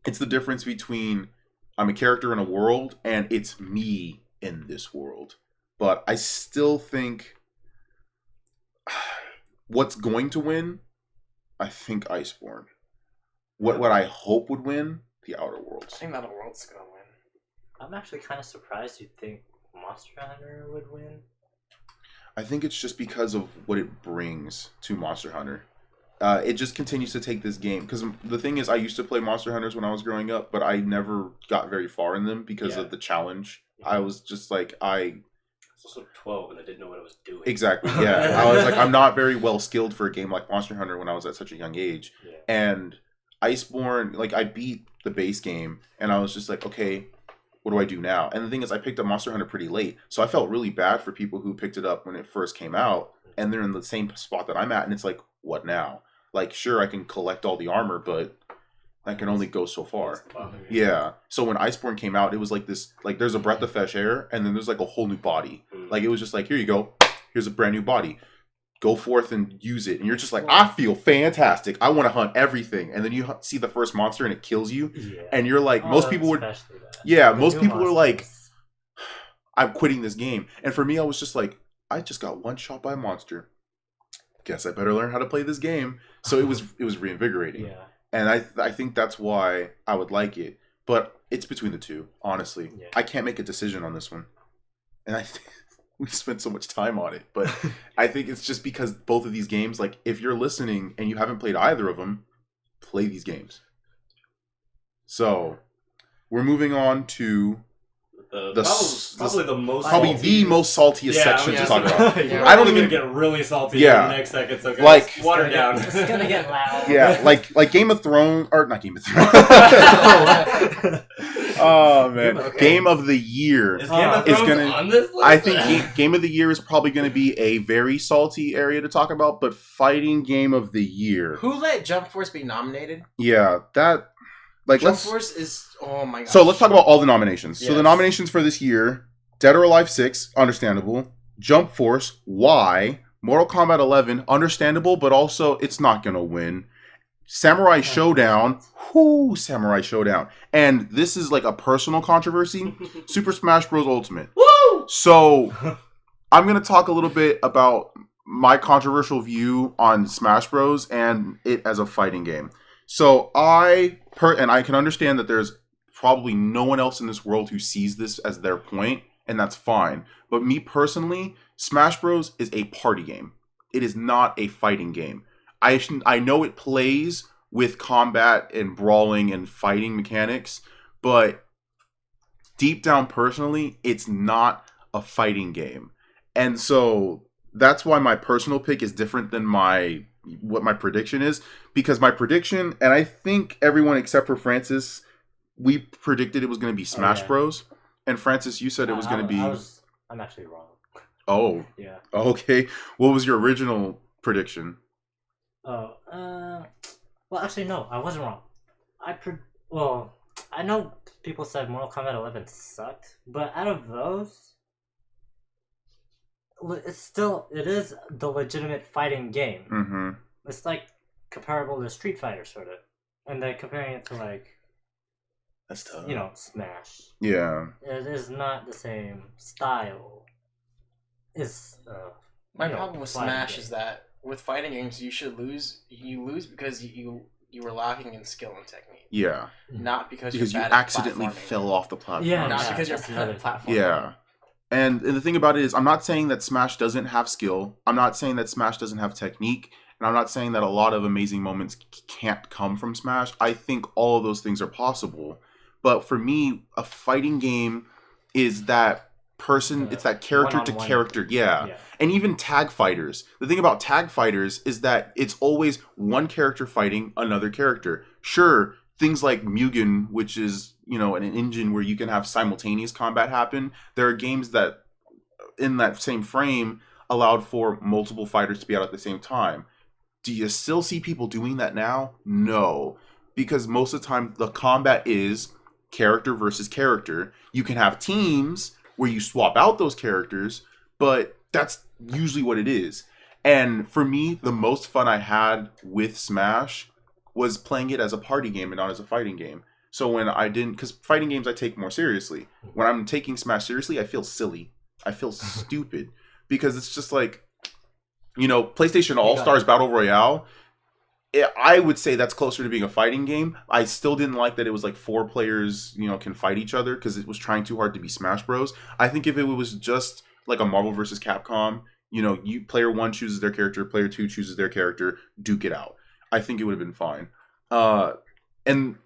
it's the difference between I'm a character in a world and it's me in this world. But I still think what's going to win, I think Iceborne. What I hope would win, the Outer Worlds. I think Outer Worlds going to win. I'm actually kind of surprised you'd think Monster Hunter would win. I think it's just because of what it brings to Monster Hunter. It just continues to take this game. Because the thing is, I used to play Monster Hunters when I was growing up, but I never got very far in them because of the challenge. I was just like, I was also 12 and I didn't know what I was doing. Exactly, yeah. I was like, I'm not very well skilled for a game like Monster Hunter when I was at such a young age. Yeah. And Iceborne, like, I beat the base game, and I was just like, okay, what do I do now? And the thing is, I picked up Monster Hunter pretty late, so I felt really bad for people who picked it up when it first came out, and they're in the same spot that I'm at, and it's like, what now? Like, sure, I can collect all the armor, but I can only go so far. Yeah. So when Iceborne came out, it was like this, like, there's a breath of fresh air, and then there's like a whole new body. Like, it was just like, here you go. Here's a brand new body. Go forth and use it. And you're just like, I feel fantastic. I want to hunt everything. And then you see the first monster and it kills you. Yeah. And you're like, most people would, most people are like, I'm quitting this game. And for me, I was just like, I just got one shot by a monster. guess I better learn how to play this game. So it was reinvigorating. Yeah. And I think that's why I would like it. But it's between the two, honestly. Yeah. I can't make a decision on this one. And I think we spent so much time on it. But I think it's just because both of these games, like, if you're listening and you haven't played either of them, play these games. So, we're moving on to probably the most saltiest section to talk about. I don't even get really salty in the next second, so guys, like, water down. It's gonna get loud. Yeah, like Game of Thrones, or not Game of Thrones. Oh man, Okay. Game of the Year Is Game of Thrones on this list? I think Game of the Year is probably going to be a very salty area to talk about, but fighting Game of the Year. Who let Jump Force be nominated? Yeah, that like Jump Force is my god. So let's talk about all the nominations. So Yes. the nominations for this year: Dead or Alive 6, understandable. Jump Force, why? Mortal Kombat 11, understandable, but also it's not going to win. Samurai Showdown, Samurai Showdown. And this is like a personal controversy. Super Smash Bros. Ultimate. Woo! So I'm going to talk a little bit about my controversial view on Smash Bros. And it as a fighting game. So and I can understand that there's probably no one else in this world who sees this as their point, and that's fine. But me personally, Smash Bros. Is a party game. It is not a fighting game. I know it plays with combat and brawling and fighting mechanics, but deep down personally, it's not a fighting game. And so that's why my personal pick is different than what my prediction is, because my prediction, and I think everyone except for Francis, we predicted it was going to be Smash Bros. And Francis, you said it was going to be... I'm actually wrong. Oh. Yeah. Okay. What was your original prediction? Oh, well, actually, no, I wasn't wrong. I know people said Mortal Kombat 11 sucked, but out of those, it is the legitimate fighting game. Mm-hmm. It's like comparable to Street Fighter, sort of, and then comparing it to like, that's tough. Smash. Yeah. It is not the same style. It's my problem with Smash is that with fighting games, you lose because you were lacking in skill and technique. Yeah. Not because you accidentally fell off the platform. Yeah, not because you're bad at platform. Yeah. And the thing about it is, I'm not saying that Smash doesn't have skill. I'm not saying that Smash doesn't have technique. And I'm not saying that a lot of amazing moments can't come from Smash. I think all of those things are possible. But for me, a fighting game is that person, it's that character to character. Yeah. And even tag fighters. The thing about tag fighters is that it's always one character fighting another character. Sure, things like Mugen, which is, an engine where you can have simultaneous combat happen. There are games that, in that same frame, allowed for multiple fighters to be out at the same time. Do you still see people doing that now? No. Because most of the time, the combat is character versus character. You can have teams where you swap out those characters, but that's usually what it is. And for me, the most fun I had with Smash was playing it as a party game and not as a fighting game. So when because fighting games I take more seriously. When I'm taking Smash seriously, I feel silly. I feel stupid. Because it's just like, PlayStation All-Stars Battle Royale, I would say that's closer to being a fighting game. I still didn't like that it was like 4 players, can fight each other because it was trying too hard to be Smash Bros. I think if it was just like a Marvel vs. Capcom, player 1 chooses their character, player 2 chooses their character, duke it out. I think it would have been fine. And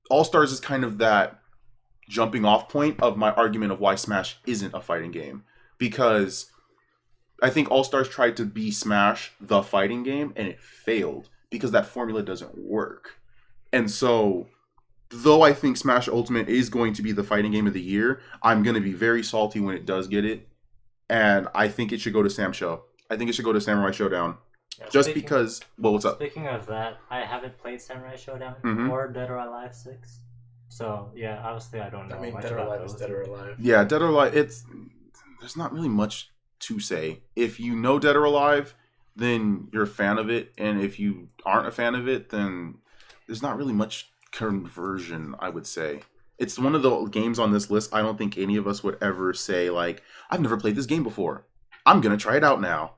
All-Stars is kind of that jumping off point of my argument of why Smash isn't a fighting game. Because I think All-Stars tried to be Smash the fighting game and it failed. Because that formula doesn't work. And so, though I think Smash Ultimate is going to be the fighting game of the year, I'm going to be very salty when it does get it. And I think it should go to Sam Show. I think it should go to Samurai Showdown. Yeah, because... Well, what's up? Speaking of that, I haven't played Samurai Showdown or Dead or Alive 6. So, yeah, obviously I don't know much Dead or about Alive those. is Dead or Alive. Yeah, Dead or Alive, there's not really much to say. If you know Dead or Alive, then you're a fan of it, and if you aren't a fan of it, then there's not really much conversion, I would say. It's one of the games on this list I don't think any of us would ever say, like, I've never played this game before. I'm going to try it out now.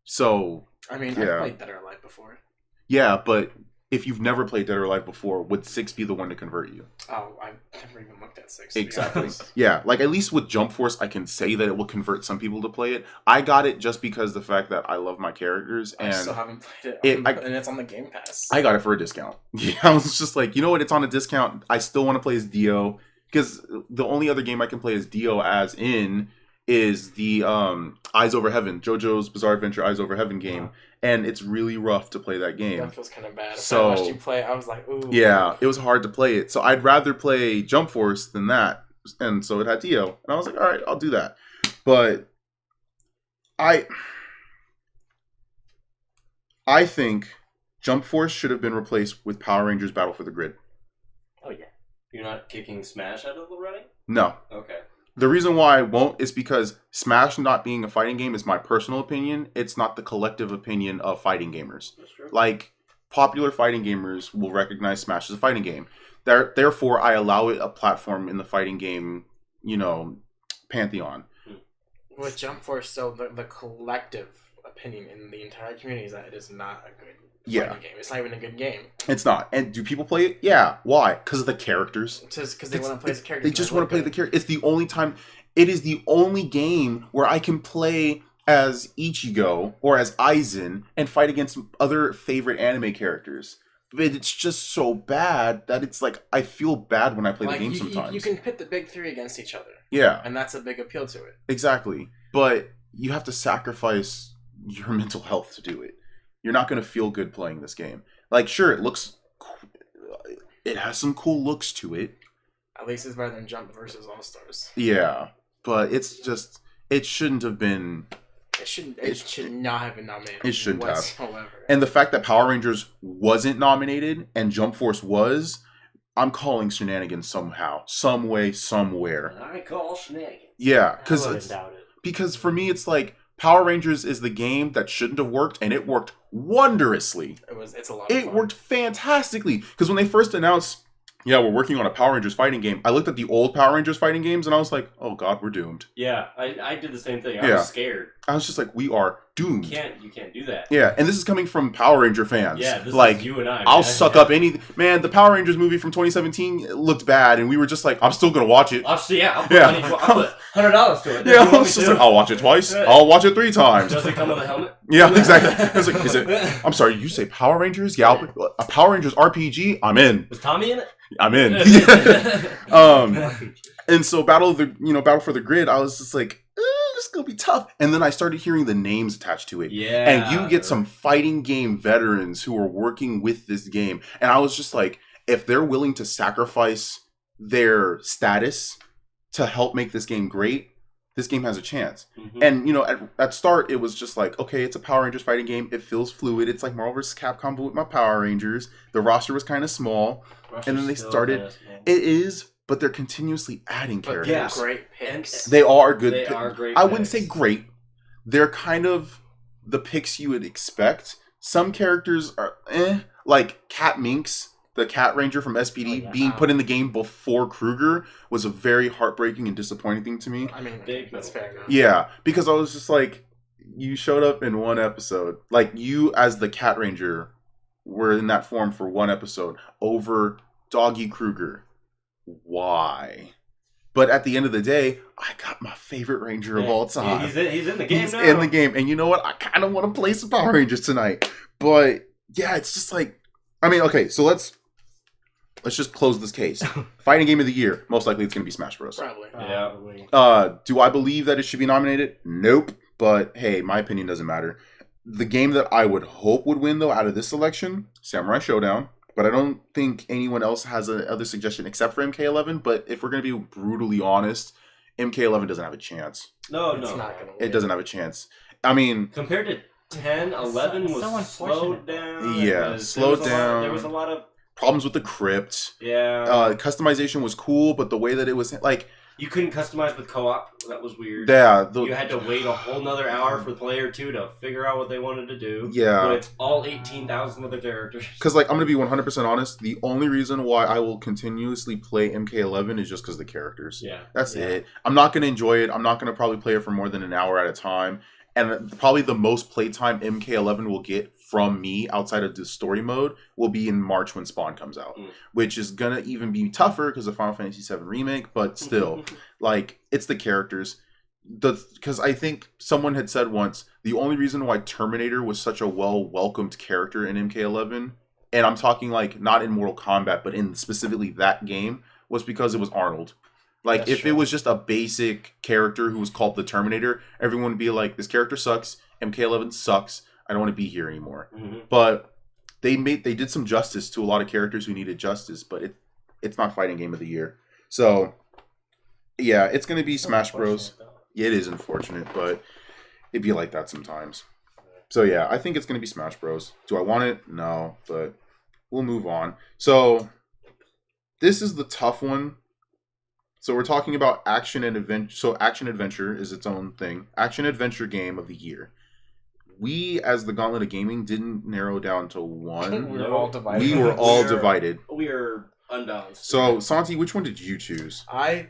So, I mean, Yeah. I've played Dead or Alive before. Yeah, but if you've never played Dead or Alive before, would 6 be the one to convert you? Oh, I've never even looked at 6. Exactly. Yeah, like at least with Jump Force, I can say that it will convert some people to play it. I got it just because the fact that I love my characters, and I still haven't played it, and it's on the Game Pass. I got it for a discount. Yeah, I was just like, you know what? It's on a discount. I still want to play as Dio because the only other game I can play as Dio as in is the Eyes Over Heaven, JoJo's Bizarre Adventure Eyes Over Heaven game, and it's really rough to play that game. That feels kind of bad. So I watched you play, I was like, ooh. Yeah, it was hard to play it. So I'd rather play Jump Force than that. And so it had Dio. And I was like, all right, I'll do that. But I think Jump Force should have been replaced with Power Rangers Battle for the Grid. Oh yeah. You're not kicking Smash out of the running? No. Okay. The reason why I won't is because Smash not being a fighting game is my personal opinion. It's not the collective opinion of fighting gamers. That's true. Like, popular fighting gamers will recognize Smash as a fighting game. Therefore, I allow it a platform in the fighting game, pantheon. With Jump Force, so the collective opinion in the entire community is that it is not a good fighting game. It's not even a good game. It's not. And do people play it? Yeah. Why? Because of the characters. Just because they want to play the characters. They just want to play the character. It's the only time. It is the only game where I can play as Ichigo or as Aizen and fight against other favorite anime characters. But it's just so bad that it's like I feel bad when I play the game sometimes. You can pit the big three against each other. Yeah. And that's a big appeal to it. Exactly. But you have to sacrifice your mental health to do it. You're not going to feel good playing this game. Like, sure, it has some cool looks to it. At least it's better than Jump versus All Stars. Yeah. But it's just, it shouldn't have been... It should not have been nominated. It shouldn't whatsoever. have. And the fact that Power Rangers wasn't nominated and Jump Force was, I'm calling shenanigans somehow, some way, somewhere. I call shenanigans. Yeah, because for me it's like Power Rangers is the game that shouldn't have worked, and it worked wondrously. It's a lot of fun. It worked fantastically because when they first announced, yeah, we're working on a Power Rangers fighting game, I looked at the old Power Rangers fighting games and I was like, oh god, we're doomed. Yeah, I did the same thing. I was scared. I was just like, we are doomed. You can't do that. Yeah, and this is coming from Power Ranger fans. Yeah, this like, is you and I. I'll suck up anything. Man, the Power Rangers movie from 2017 looked bad, and we were just like, I'm still gonna watch it. I'll put $100 to it. Yeah, I was just like, I'll watch it twice. I'll watch it 3 times. Does it come with a helmet? Yeah, exactly. I was like, is it? I'm sorry, you say Power Rangers? Yeah, a Power Rangers RPG? I'm in. Was Tommy in it? I'm in. And so Battle for the Grid, I was just like, this is gonna be tough. And then I started hearing the names attached to it. Yeah. And you get some fighting game veterans who are working with this game. And I was just like, if they're willing to sacrifice their status to help make this game great, this game has a chance. Mm-hmm. And, at start, it was just like, okay, it's a Power Rangers fighting game. It feels fluid. It's like Marvel vs. Capcom, but with my Power Rangers. The roster was kind of small. And then they started. It is, but they're continuously adding characters. Yeah, great picks. They are good picks. They are great I picks. wouldn't say great. They're kind of the picks you would expect. Some characters are like Cat Minx, the Cat Ranger from SPD, being put in the game before Kruger was a very heartbreaking and disappointing thing to me. I mean, that's fair enough. Yeah, because I was just like, you showed up in one episode. Like, you as the Cat Ranger were in that form for one episode over Doggy Kruger. Why? But at the end of the day, I got my favorite Ranger of all time. He's in the game He's now. in the game. And you know what? I kind of want to play some Power Rangers tonight. But, yeah, it's just like... I mean, okay, so let's just close this case. Fighting game of the year. Most likely it's going to be Smash Bros. Probably. Yeah. Do I believe that it should be nominated? Nope. But, hey, my opinion doesn't matter. The game that I would hope would win, though, out of this selection, Samurai Showdown. But I don't think anyone else has another suggestion except for MK11. But if we're going to be brutally honest, MK11 doesn't have a chance. No. It's not gonna win. It doesn't have a chance. I mean... Compared to 10, 11 so was slowed down. Yeah, slowed down. There was a lot of... Problems with the crypt. Yeah. Customization was cool, but the way that it was... like. You couldn't customize with co-op. That was weird. Yeah. You had to wait a whole nother hour for player 2 to figure out what they wanted to do. Yeah. But it's all 18,000 other characters. Because, like, I'm going to be 100% honest. The only reason why I will continuously play MK11 is just because of the characters. Yeah. That's it. I'm not going to enjoy it. I'm not going to probably play it for more than an hour at a time. and probably the most playtime MK11 will get from me outside of the story mode will be in March when Spawn comes out, which is gonna even be tougher because of Final Fantasy VII Remake, but still, like, it's the characters. Because I think someone had said once, the only reason why Terminator was such a well-welcomed character in MK11, and I'm talking like not in Mortal Kombat, but in specifically that game, was because it was Arnold. Like, that's if true. It was just a basic character who was called the Terminator, everyone would be like, this character sucks, MK11 sucks, I don't want to be here anymore. But they did some justice to a lot of characters who needed justice, but it's not fighting game of the year. So, yeah, it's going to be Smash Bros. It is unfortunate, but it'd be like that sometimes. So, yeah, I think it's going to be Smash Bros. Do I want it? No, but we'll move on. So, this is the tough one. So we're talking about action and adventure. So action adventure is its own thing. Action adventure game of the year. We, as the Gauntlet of Gaming, didn't narrow down to one. We were all divided. We were all divided. We are unbalanced. So Santi, which one did you choose? My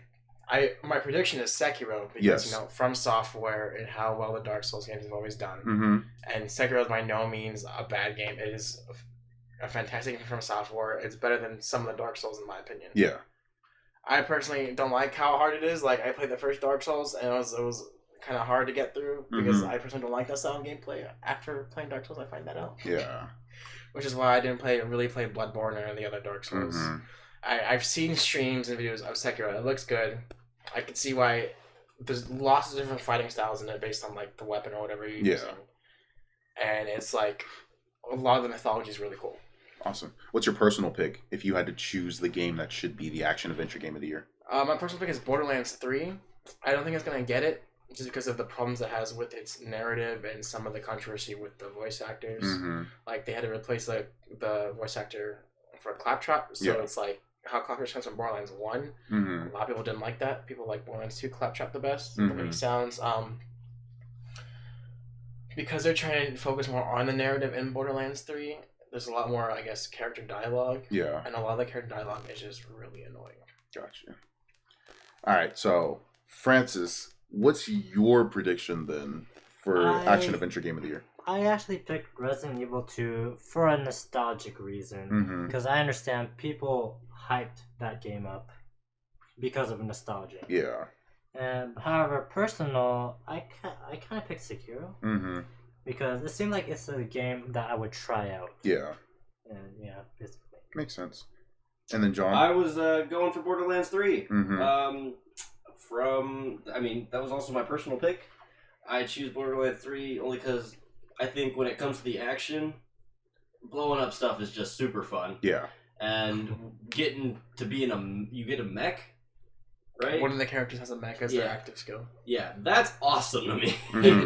prediction is Sekiro because From Software and how well the Dark Souls games have always done. And Sekiro is by no means a bad game. It is a fantastic game from Software. It's better than some of the Dark Souls in my opinion. Yeah. I personally don't like how hard it is. Like, I played the first Dark Souls, and it was kind of hard to get through because I personally don't like that style of gameplay. After playing Dark Souls, I find that out. Yeah. Which is why I didn't really play Bloodborne or any other Dark Souls. I've seen streams and videos of Sekiro. It looks good. I can see why there's lots of different fighting styles in it based on, like, the weapon or whatever you're using. And it's, like, a lot of the mythology is really cool. Awesome. What's your personal pick if you had to choose the game that should be the action adventure game of the year? My personal pick is Borderlands 3. I don't think it's going to get it just because of the problems it has with its narrative and some of the controversy with the voice actors. Like, they had to replace the voice actor for Claptrap, so it's like how Claptrap comes from Borderlands 1. A lot of people didn't like that. People like Borderlands 2 Claptrap the best, the way he sounds. Because they're trying to focus more on the narrative in Borderlands 3, there's a lot more, I guess, character dialogue. Yeah. And a lot of the character dialogue is just really annoying. Gotcha. All right, so, Francis, what's your prediction then for action adventure game of the year? I actually picked Resident Evil 2 for a nostalgic reason. Because I understand people hyped that game up because of nostalgia. Yeah. However, personal, I kind of picked Sekiro. Because it seemed like it's a game that I would try out. Yeah. And yeah, basically. Makes sense. And then John? I was going for Borderlands 3. That was also my personal pick. I choose Borderlands 3 only because I think when it comes to the action, blowing up stuff is just super fun. Yeah. And getting to be you get a mech. Right? One of the characters has a mech as their active skill. Yeah, that's awesome to me.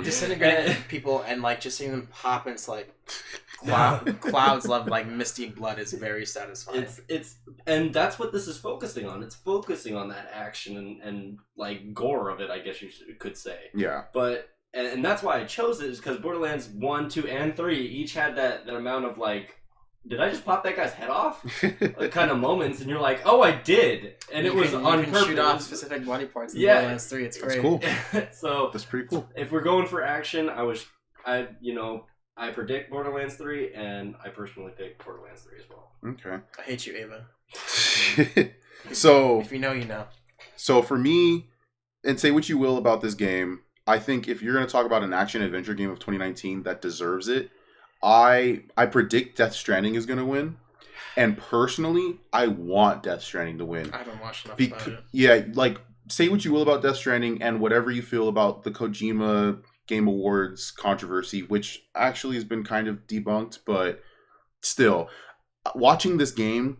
Disintegrating people and like just seeing them pop and it's like clouds of like misty blood is very satisfying. And that's what this is focusing on. It's focusing on that action and like gore of it, I guess you could say. Yeah. But and that's why I chose it is because Borderlands 1, 2, and 3 each had that amount of like, did I just pop that guy's head off? Kind of moments, and you're like, oh, I did, and it was on purpose. Shoot off specific body parts. In Borderlands 3, it's great. That's cool. So that's pretty cool. If we're going for action, I predict Borderlands 3, and I personally pick Borderlands 3 as well. Okay. I hate you, Ava. So if you know, you know. So for me, and say what you will about this game, I think if you're going to talk about an action adventure game of 2019 that deserves it, I predict Death Stranding is going to win, and personally, I want Death Stranding to win. I haven't watched enough about it. Yeah, like, say what you will about Death Stranding, and whatever you feel about the Kojima Game Awards controversy, which actually has been kind of debunked, but still, watching this game,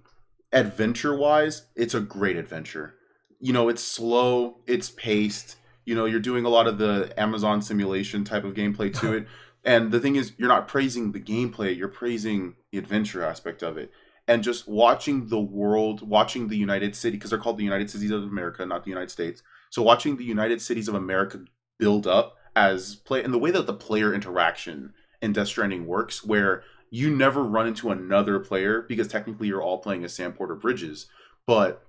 adventure-wise, it's a great adventure. You know, it's slow, it's paced, you know, you're doing a lot of the Amazon simulation type of gameplay to it. And the thing is, you're not praising the gameplay, you're praising the adventure aspect of it. And just watching the world, watching the United City, because they're called the United Cities of America, not the United States. So watching the United Cities of America build up as play, and the way that the player interaction in Death Stranding works, where you never run into another player, because technically you're all playing as Sam Porter Bridges. But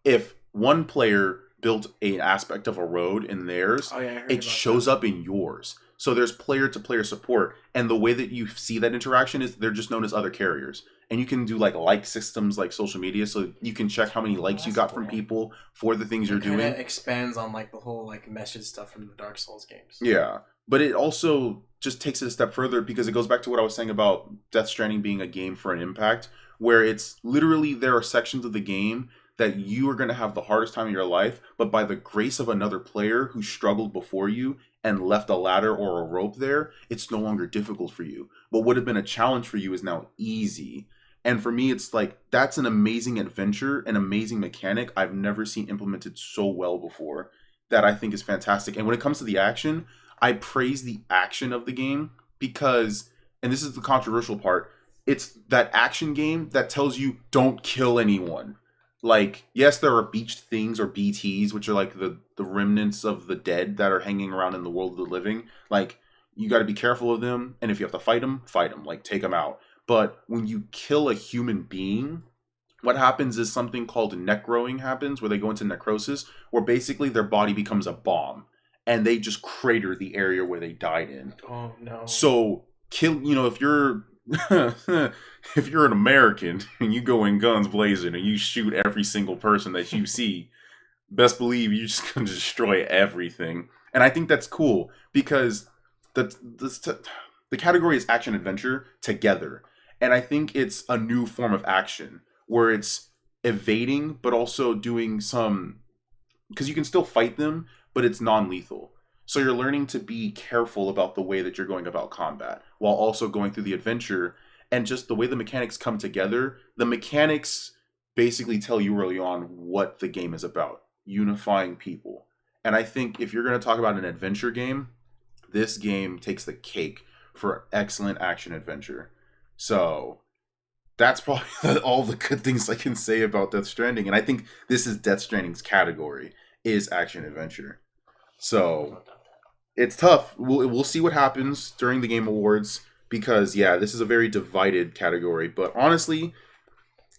if one player built an aspect of a road in theirs, it shows up in yours. So there's player-to-player support, and the way that you see that interaction is they're just known as other carriers. And you can do like systems like social media, so you can check how many likes you got from people for the things you're doing. It expands on like the whole like message stuff from the Dark Souls games. Yeah, but it also just takes it a step further because it goes back to what I was saying about Death Stranding being a game for an impact, where it's literally there are sections of the game that you are going to have the hardest time of your life, but by the grace of another player who struggled before you and left a ladder or a rope there, it's no longer difficult for you. What would have been a challenge for you is now easy. And for me, it's like, that's an amazing adventure, an amazing mechanic I've never seen implemented so well before, that I think is fantastic. And when it comes to the action, I praise the action of the game because, and this is the controversial part, it's that action game that tells you don't kill anyone. Like, yes, there are beached things or BTs, which are like the remnants of the dead that are hanging around in the world of the living. Like, you got to be careful of them. And if you have to fight them. Like, take them out. But when you kill a human being, what happens is something called necroing happens, where they go into necrosis, where basically their body becomes a bomb. And they just crater the area where they died in. Oh, no. So, if you're... if you're an American and you go in guns blazing and you shoot every single person that you see, best believe you're just going to destroy everything. And I think that's cool because the category is action adventure together. And I think it's a new form of action where it's evading, but also doing some, because you can still fight them, but it's non-lethal. So you're learning to be careful about the way that you're going about combat while also going through the adventure, and just the way the mechanics come together. The mechanics basically tell you early on what the game is about, unifying people. And I think if you're going to talk about an adventure game, this game takes the cake for excellent action adventure. So that's probably all the good things I can say about Death Stranding. And I think this is Death Stranding's category, is action adventure. So it's tough. We'll see what happens during the Game Awards because, yeah, this is a very divided category. But honestly,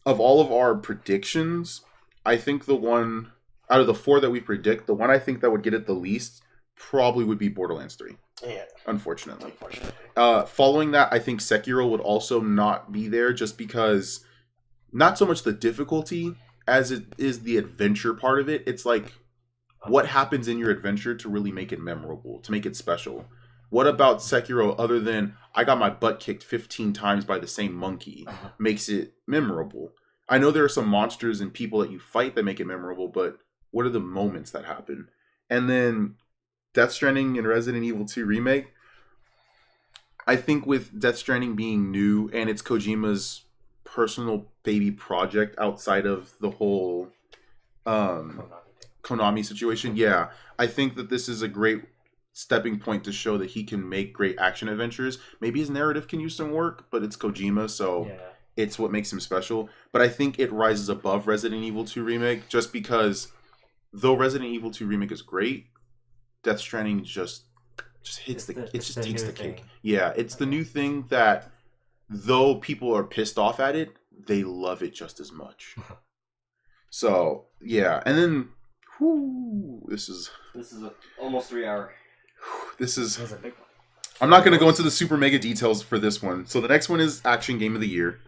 of all of our predictions, I think the one out of the 4 that we predict, the one I think that would get it the least probably would be Borderlands 3. Yeah. Unfortunately. Following that, I think Sekiro would also not be there just because not so much the difficulty as it is the adventure part of it. It's like, what happens in your adventure to really make it memorable, to make it special? What about Sekiro, other than I got my butt kicked 15 times by the same monkey, makes it memorable? I know there are some monsters and people that you fight that make it memorable, but what are the moments that happen? And then Death Stranding and Resident Evil 2 Remake, I think with Death Stranding being new and it's Kojima's personal baby project outside of the whole Konami situation, yeah, I think that this is a great stepping point to show that he can make great action adventures. Maybe his narrative can use some work, but it's Kojima, so it's what makes him special. But I think it rises above Resident Evil 2 Remake just because though Resident Evil 2 Remake is great, Death Stranding just hits it just takes the cake. Yeah, it's the new thing that though people are pissed off at it, they love it just as much. So, yeah, and then this is almost 3 hour. This is a big one. I'm not going to go into the super mega details for this one. So the next one is Action Game of the Year.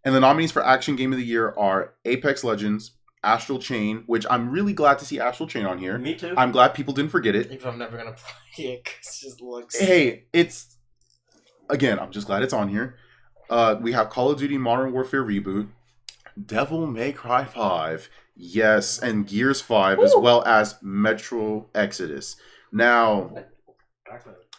And the nominees for Action Game of the Year are Apex Legends, Astral Chain, which I'm really glad to see Astral Chain on here. Me too. I'm glad people didn't forget it. Even I'm never going to play it because it just looks... Hey, I'm just glad it's on here. We have Call of Duty Modern Warfare Reboot, Devil May Cry 5, yes, and Gears 5, as well as Metro Exodus. Now,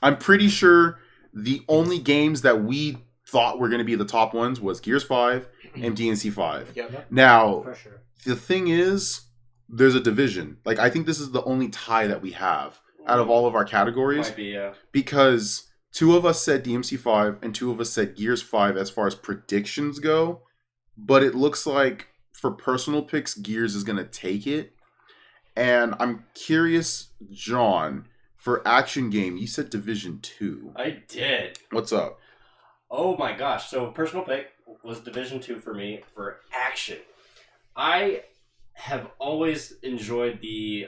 I'm pretty sure the only games that we thought were going to be the top ones was Gears 5 and DNC 5. Yep. Now, For sure. the thing is, there's a division. Like, I think this is the only tie that we have out of all of our categories. Might be, yeah. Because 2 of us said DMC 5 and 2 of us said Gears 5 as far as predictions go. But it looks like for personal picks, Gears is going to take it. And I'm curious, John, for action game, you said Division 2. I did. What's up? Oh my gosh. So personal pick was Division 2 for me for action. I have always enjoyed the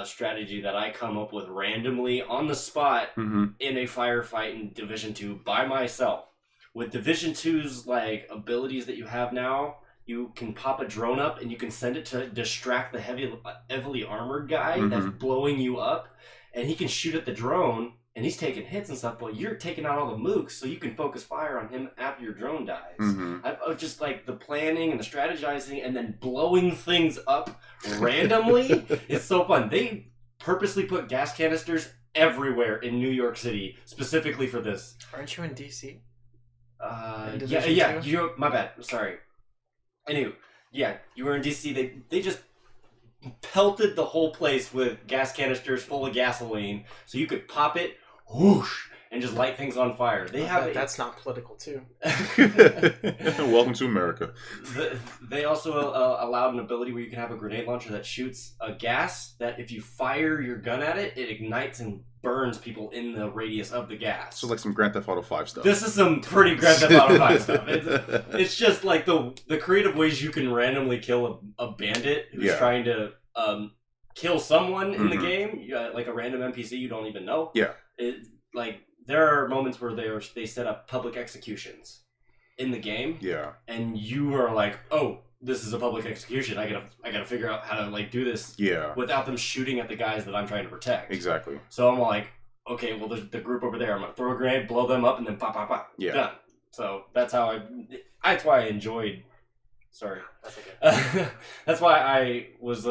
strategy that I come up with randomly on the spot in a firefight in Division 2 by myself. With Division 2's like abilities that you have now, you can pop a drone up and you can send it to distract the heavily armored guy that's blowing you up, and he can shoot at the drone and he's taking hits and stuff, but you're taking out all the mooks so you can focus fire on him after your drone dies. I just like the planning and the strategizing and then blowing things up randomly. It's so fun. They purposely put gas canisters everywhere in New York City specifically for this. Aren't you in DC? Yeah. My bad. Sorry. Anyway, yeah, you were in DC. They just pelted the whole place with gas canisters full of gasoline, so you could pop it, whoosh, and just light things on fire. That's not political too. Welcome to America. They also allowed an ability where you can have a grenade launcher that shoots a gas that if you fire your gun at it, it ignites and burns people in the radius of the gas. So like some Grand Theft Auto 5 stuff. This is some pretty Grand Theft Auto 5 stuff. It's just like the creative ways you can randomly kill a bandit who's trying to kill someone in the game, like a random NPC you don't even know. Yeah. Like there are moments where they set up public executions in the game. Yeah. And you are like, oh, this is a public execution. I gotta figure out how to like do this. Yeah. Without them shooting at the guys that I'm trying to protect. Exactly. So I'm like, okay, well, there's the group over there. I'm gonna throw a grenade, blow them up, and then pop, pop, pop. Yeah. Done. So that's how that's why I enjoyed. Sorry. That's okay. That's why I was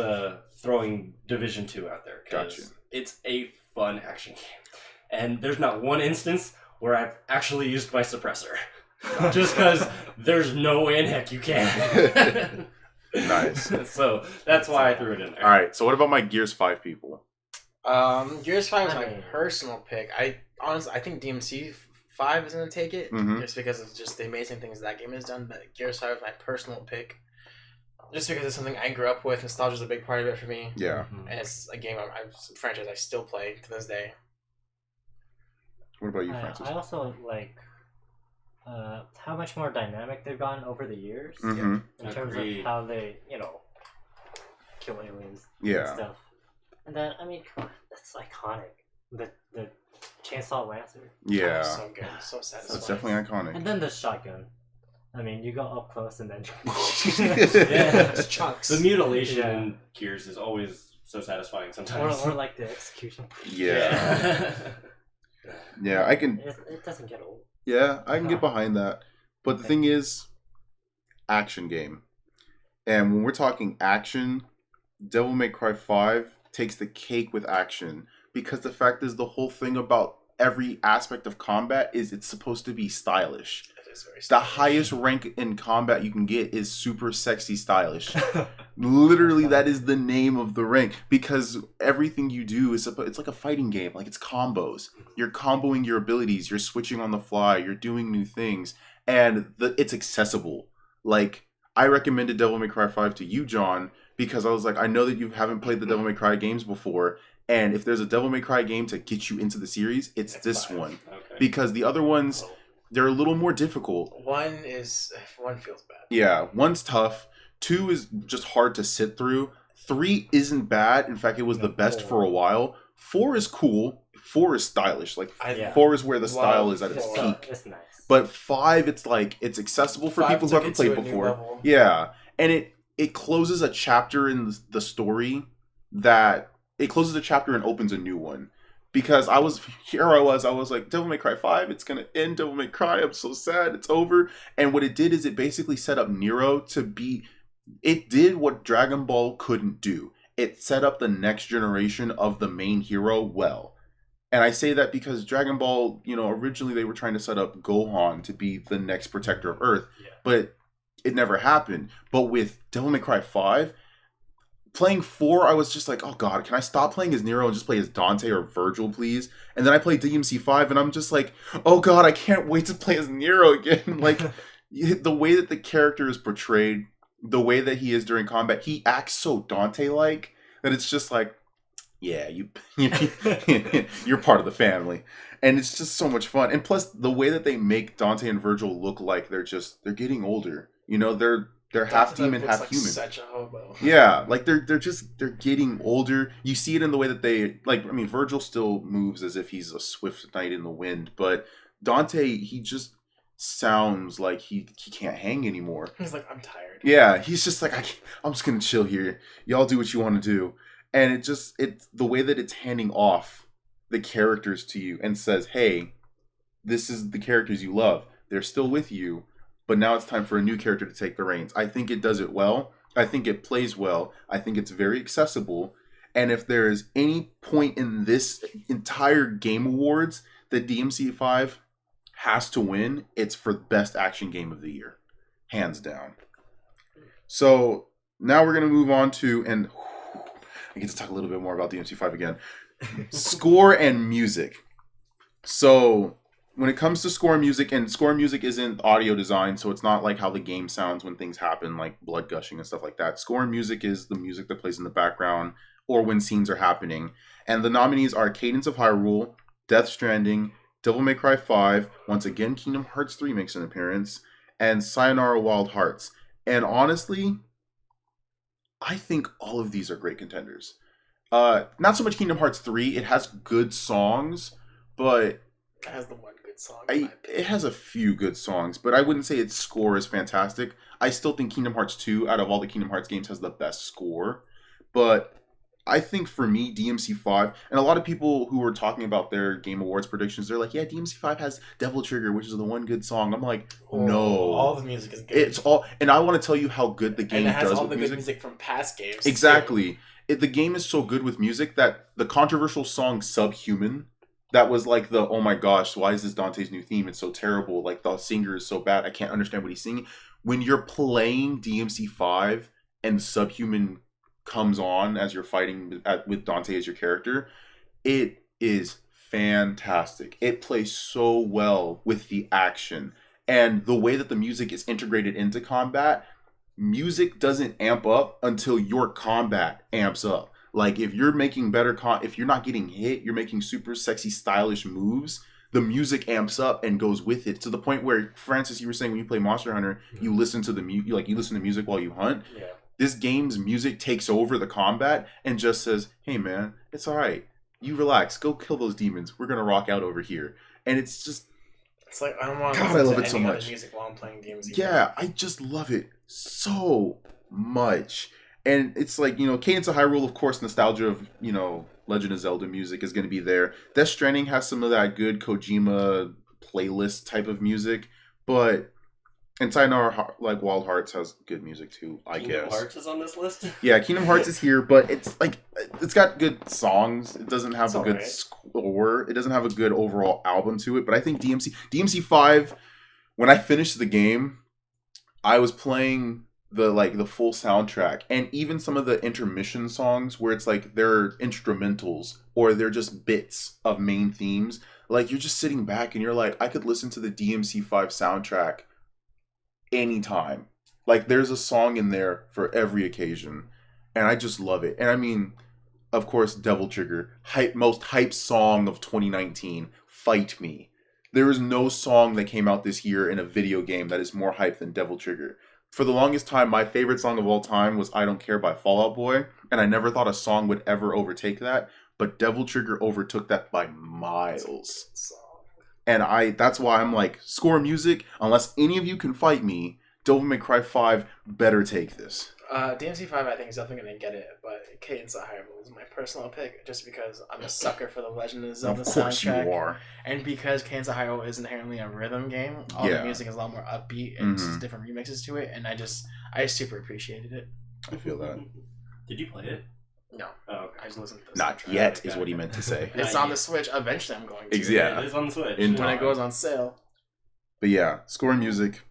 throwing Division 2 out there. Gotcha. It's a fun action game, and there's not one instance where I've actually used my suppressor. Just because there's no way in heck you can. Nice. So that's why I threw it in there. All right. So what about my Gears 5 people? Gears 5 is my personal pick. I think DMC 5 is going to take it just because of just the amazing things that game has done. But Gears 5 is my personal pick just because it's something I grew up with. Nostalgia is a big part of it for me. Yeah. And it's a game, a franchise I still play to this day. What about you, Francis? I also like how much more dynamic they've gotten over the years Mm-hmm. in terms of how they, kill aliens Yeah. and stuff. And then, I mean, come on, that's iconic. The chainsaw lancer. Yeah. Oh, so good. So satisfying. That's definitely iconic. And then the shotgun. I mean, you go up close and then... It's chunks. The mutilation in Gears is always so satisfying sometimes. Or like the execution. Yeah. Yeah, I can... It doesn't get old. Yeah, I can get behind that. But the thing is, action game. And when we're talking action, Devil May Cry 5 takes the cake with action. Because the fact is, the whole thing about every aspect of combat is it's supposed to be stylish. It is very stylish. The highest rank in combat you can get is super sexy stylish. Literally, that is the name of the rank. Because everything you do is it's like a fighting game. Like, it's combos. You're comboing your abilities. You're switching on the fly. You're doing new things. And it's accessible. Like, I recommended Devil May Cry 5 to you, John, because I was like, I know that you haven't played the Devil May Cry games before. And if there's a Devil May Cry game to get you into the series, it's this 5. One. Okay. Because the other ones, they're a little more difficult. One feels bad. Yeah, 1's tough. 2 is just hard to sit through. 3 isn't bad. In fact, it was the best for a while. 4 is cool. 4 is stylish. Like, 4 is where the style is at its peak. It's nice. But 5, it's like, it's accessible for people who haven't played before. Yeah. And it closes a chapter in the story that... It closes a chapter and opens a new one. Because I was like, Devil May Cry 5, it's going to end Devil May Cry. I'm so sad. It's over. And what it did is it basically set up Nero to be... It did what Dragon Ball couldn't do. It set up the next generation of the main hero well. And I say that because Dragon Ball, originally they were trying to set up Gohan to be the next protector of Earth. Yeah. But it never happened. But with Devil May Cry 5... Playing 4, I was just like, oh god, can I stop playing as Nero and just play as Dante or Virgil, please? And then I played DMC 5, and I'm just like, oh god, I can't wait to play as Nero again. Like, the way that the character is portrayed, the way that he is during combat, he acts so Dante-like that it's just like, yeah, you're part of the family. And it's just so much fun. And plus, the way that they make Dante and Virgil look like they're getting older. They're half demon, half like human. Such a hobo. Yeah, like they're getting older. You see it in the way that they like. I mean, Virgil still moves as if he's a swift knight in the wind, but Dante, he just sounds like he can't hang anymore. He's like, I'm tired. Yeah, he's just like, I'm just gonna chill here. Y'all do what you want to do, and it's the way that it's handing off the characters to you and says, hey, this is the characters you love. They're still with you. But now it's time for a new character to take the reins. I think it does it well. I think it plays well. I think it's very accessible. And if there's any point in this entire Game Awards that DMC5 has to win, it's for Best Action Game of the Year. Hands down. So now we're going to move on to, and I get to talk a little bit more about DMC5 again. Score and music. So when it comes to score music, and score music isn't audio design, so it's not like how the game sounds when things happen, like blood gushing and stuff like that. Score music is the music that plays in the background or when scenes are happening. And the nominees are Cadence of Hyrule, Death Stranding, Devil May Cry 5, once again Kingdom Hearts 3 makes an appearance, and Sayonara Wild Hearts. And honestly, I think all of these are great contenders. Not so much Kingdom Hearts 3, it has good songs, but It has the one good song. it has a few good songs, but I wouldn't say its score is fantastic. I still think Kingdom Hearts 2, out of all the Kingdom Hearts games, has the best score. But I think for me, DMC5, and a lot of people who were talking about their Game Awards predictions, they're like, yeah, DMC5 has Devil Trigger, which is the one good song. I'm like, no. All the music is good. It's all, and I want to tell you how good the game and it has does all with the music. good music from past games. Exactly. The game is so good with music that the controversial song Subhuman, that was like the, oh my gosh, why is this Dante's new theme? It's so terrible. Like the singer is so bad. I can't understand what he's singing. When you're playing DMC5 and Subhuman comes on as you're fighting with Dante as your character, it is fantastic. It plays so well with the action. And the way that the music is integrated into combat, music doesn't amp up until your combat amps up. Like if you're making better if you're not getting hit, you're making super sexy, stylish moves, the music amps up and goes with it to the point where, Francis, you were saying when you play Monster Hunter, you listen to you listen to music while you hunt. Yeah. This game's music takes over the combat and just says, "Hey man, it's all right. You relax. Go kill those demons. We're gonna rock out over here." And it's just, It's like, I don't want to God, listen I love to it so any much. other music while I'm playing DMC. yeah, I just love it so much. And it's like, Cadence of Hyrule, of course, nostalgia of, Legend of Zelda music is going to be there. Death Stranding has some of that good Kojima playlist type of music, but and Sayonara Wild Hearts has good music too, I guess. Kingdom Hearts is on this list? Yeah, Kingdom Hearts is here, but it's like, it's got good songs. It doesn't have a good score. It doesn't have a good overall album to it, but I think DMC5, when I finished the game, I was playing the full soundtrack, and even some of the intermission songs where it's like they're instrumentals or they're just bits of main themes. Like you're just sitting back and you're like, I could listen to the DMC5 soundtrack anytime. Like there's a song in there for every occasion, and I just love it. And I mean, of course, Devil Trigger, most hype song of 2019, Fight Me. There is no song that came out this year in a video game that is more hype than Devil Trigger. For the longest time, my favorite song of all time was I Don't Care by Fall Out Boy, and I never thought a song would ever overtake that, but Devil Trigger overtook that by miles. And that's why I'm like, score music, unless any of you can fight me, Devil May Cry 5 better take this. DMC5 I think is definitely going to get it, but Cadence of Hyrule is my personal pick, just because I'm a sucker for the Legend of Zelda soundtrack. Of course you are. And because Cadence of Hyrule is inherently a rhythm game, all the music is a lot more upbeat and just different remixes to it, and I super appreciated it. I feel that. Did you play it? No. Oh, okay. I just listened to the Not soundtrack. yet is what he meant to say. It's on the Switch. Eventually I'm going to. Yeah. It is on the Switch. In When time. it goes on sale. But yeah, score music,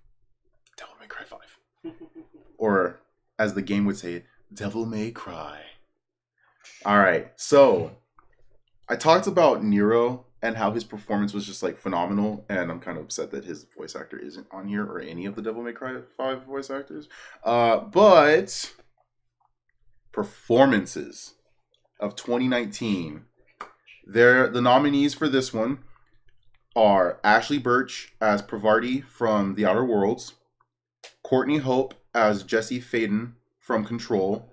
Devil May Cry 5. Or, as the game would say it, Devil May Cry. Alright, so I talked about Nero and how his performance was just like phenomenal, and I'm kind of upset that his voice actor isn't on here, or any of the Devil May Cry 5 voice actors. But performances of 2019, the nominees for this one are Ashley Birch as Parvati from The Outer Worlds, Courtney Hope as Jesse Faden from Control,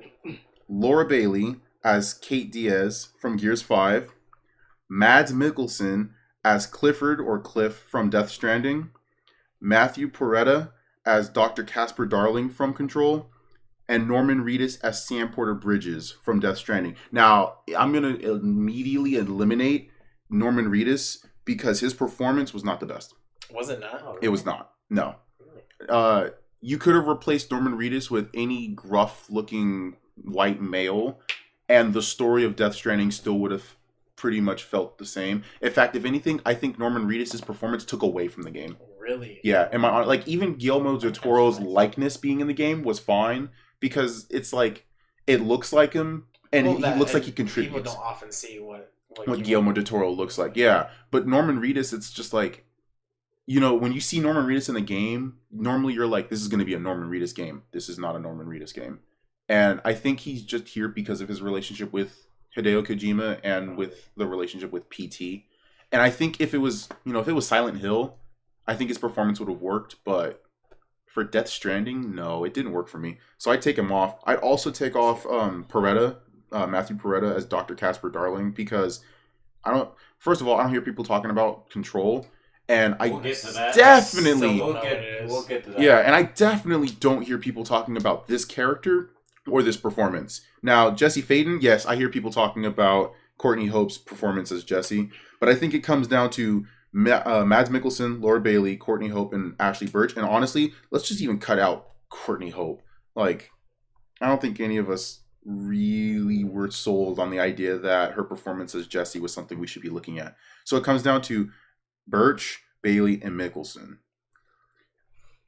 Laura Bailey as Kate Diaz from Gears 5, Mads Mikkelsen as Clifford or Cliff from Death Stranding, Matthew Porretta as Dr. Casper Darling from Control, and Norman Reedus as Sam Porter Bridges from Death Stranding. Now, I'm going to immediately eliminate Norman Reedus because his performance was not the best. Was it not? Oh, really? It was not. No. You could have replaced Norman Reedus with any gruff-looking white male, and the story of Death Stranding still would have pretty much felt the same. In fact, if anything, I think Norman Reedus' performance took away from the game. Really? Yeah. Am I honest? Like, even Guillermo del Toro's likeness being in the game was fine, because it's like, it looks like him, and he looks like he contributes. People don't often see what Guillermo del Toro looks like. Yeah. But Norman Reedus, it's just like, you know, when you see Norman Reedus in the game, normally you're like, this is going to be a Norman Reedus game. This is not a Norman Reedus game. And I think he's just here because of his relationship with Hideo Kojima and with the relationship with PT. And I think if it was Silent Hill, I think his performance would have worked. But for Death Stranding, no, it didn't work for me. So I'd take him off. I'd also take off Matthew Porretta as Dr. Casper Darling, because first of all, I don't hear people talking about Control. And we'll get to that. Definitely, so we'll get to that. Yeah, and I definitely don't hear people talking about this character or this performance. Now, Jesse Faden, yes, I hear people talking about Courtney Hope's performance as Jesse, but I think it comes down to Mads Mikkelsen, Laura Bailey, Courtney Hope, and Ashley Birch. And honestly, let's just even cut out Courtney Hope. Like, I don't think any of us really were sold on the idea that her performance as Jesse was something we should be looking at. So it comes down to Birch, Bailey, and Mikkelsen.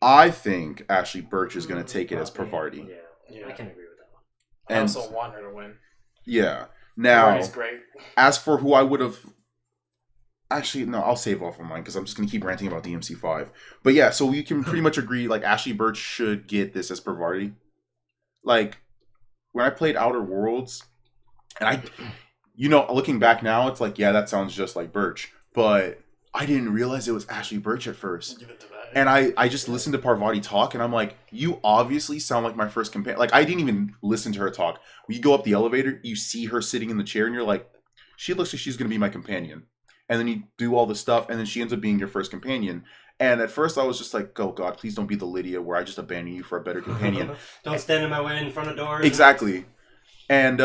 I think Ashley Birch is going to take it as Parvati. Yeah, I can agree with that one. I also want her to win. Yeah. Now, Parvati's great. As for who I would have... Actually, no, I'll save off on mine because I'm just going to keep ranting about DMC5. But yeah, so we can pretty much agree, like, Ashley Birch should get this as Parvati. Like, when I played Outer Worlds, and looking back now, it's like, yeah, that sounds just like Birch. But I didn't realize it was Ashley Birch at first. Give it to that. And I just listened to Parvati talk, and I'm like, you obviously sound like my first companion. Like, I didn't even listen to her talk. When you go up the elevator, you see her sitting in the chair, and you're like, she looks like she's going to be my companion. And then you do all the stuff, and then she ends up being your first companion. And at first, I was just like, oh, God, please don't be the Lydia where I just abandon you for a better companion. Don't stand in my way in front of doors. Exactly. And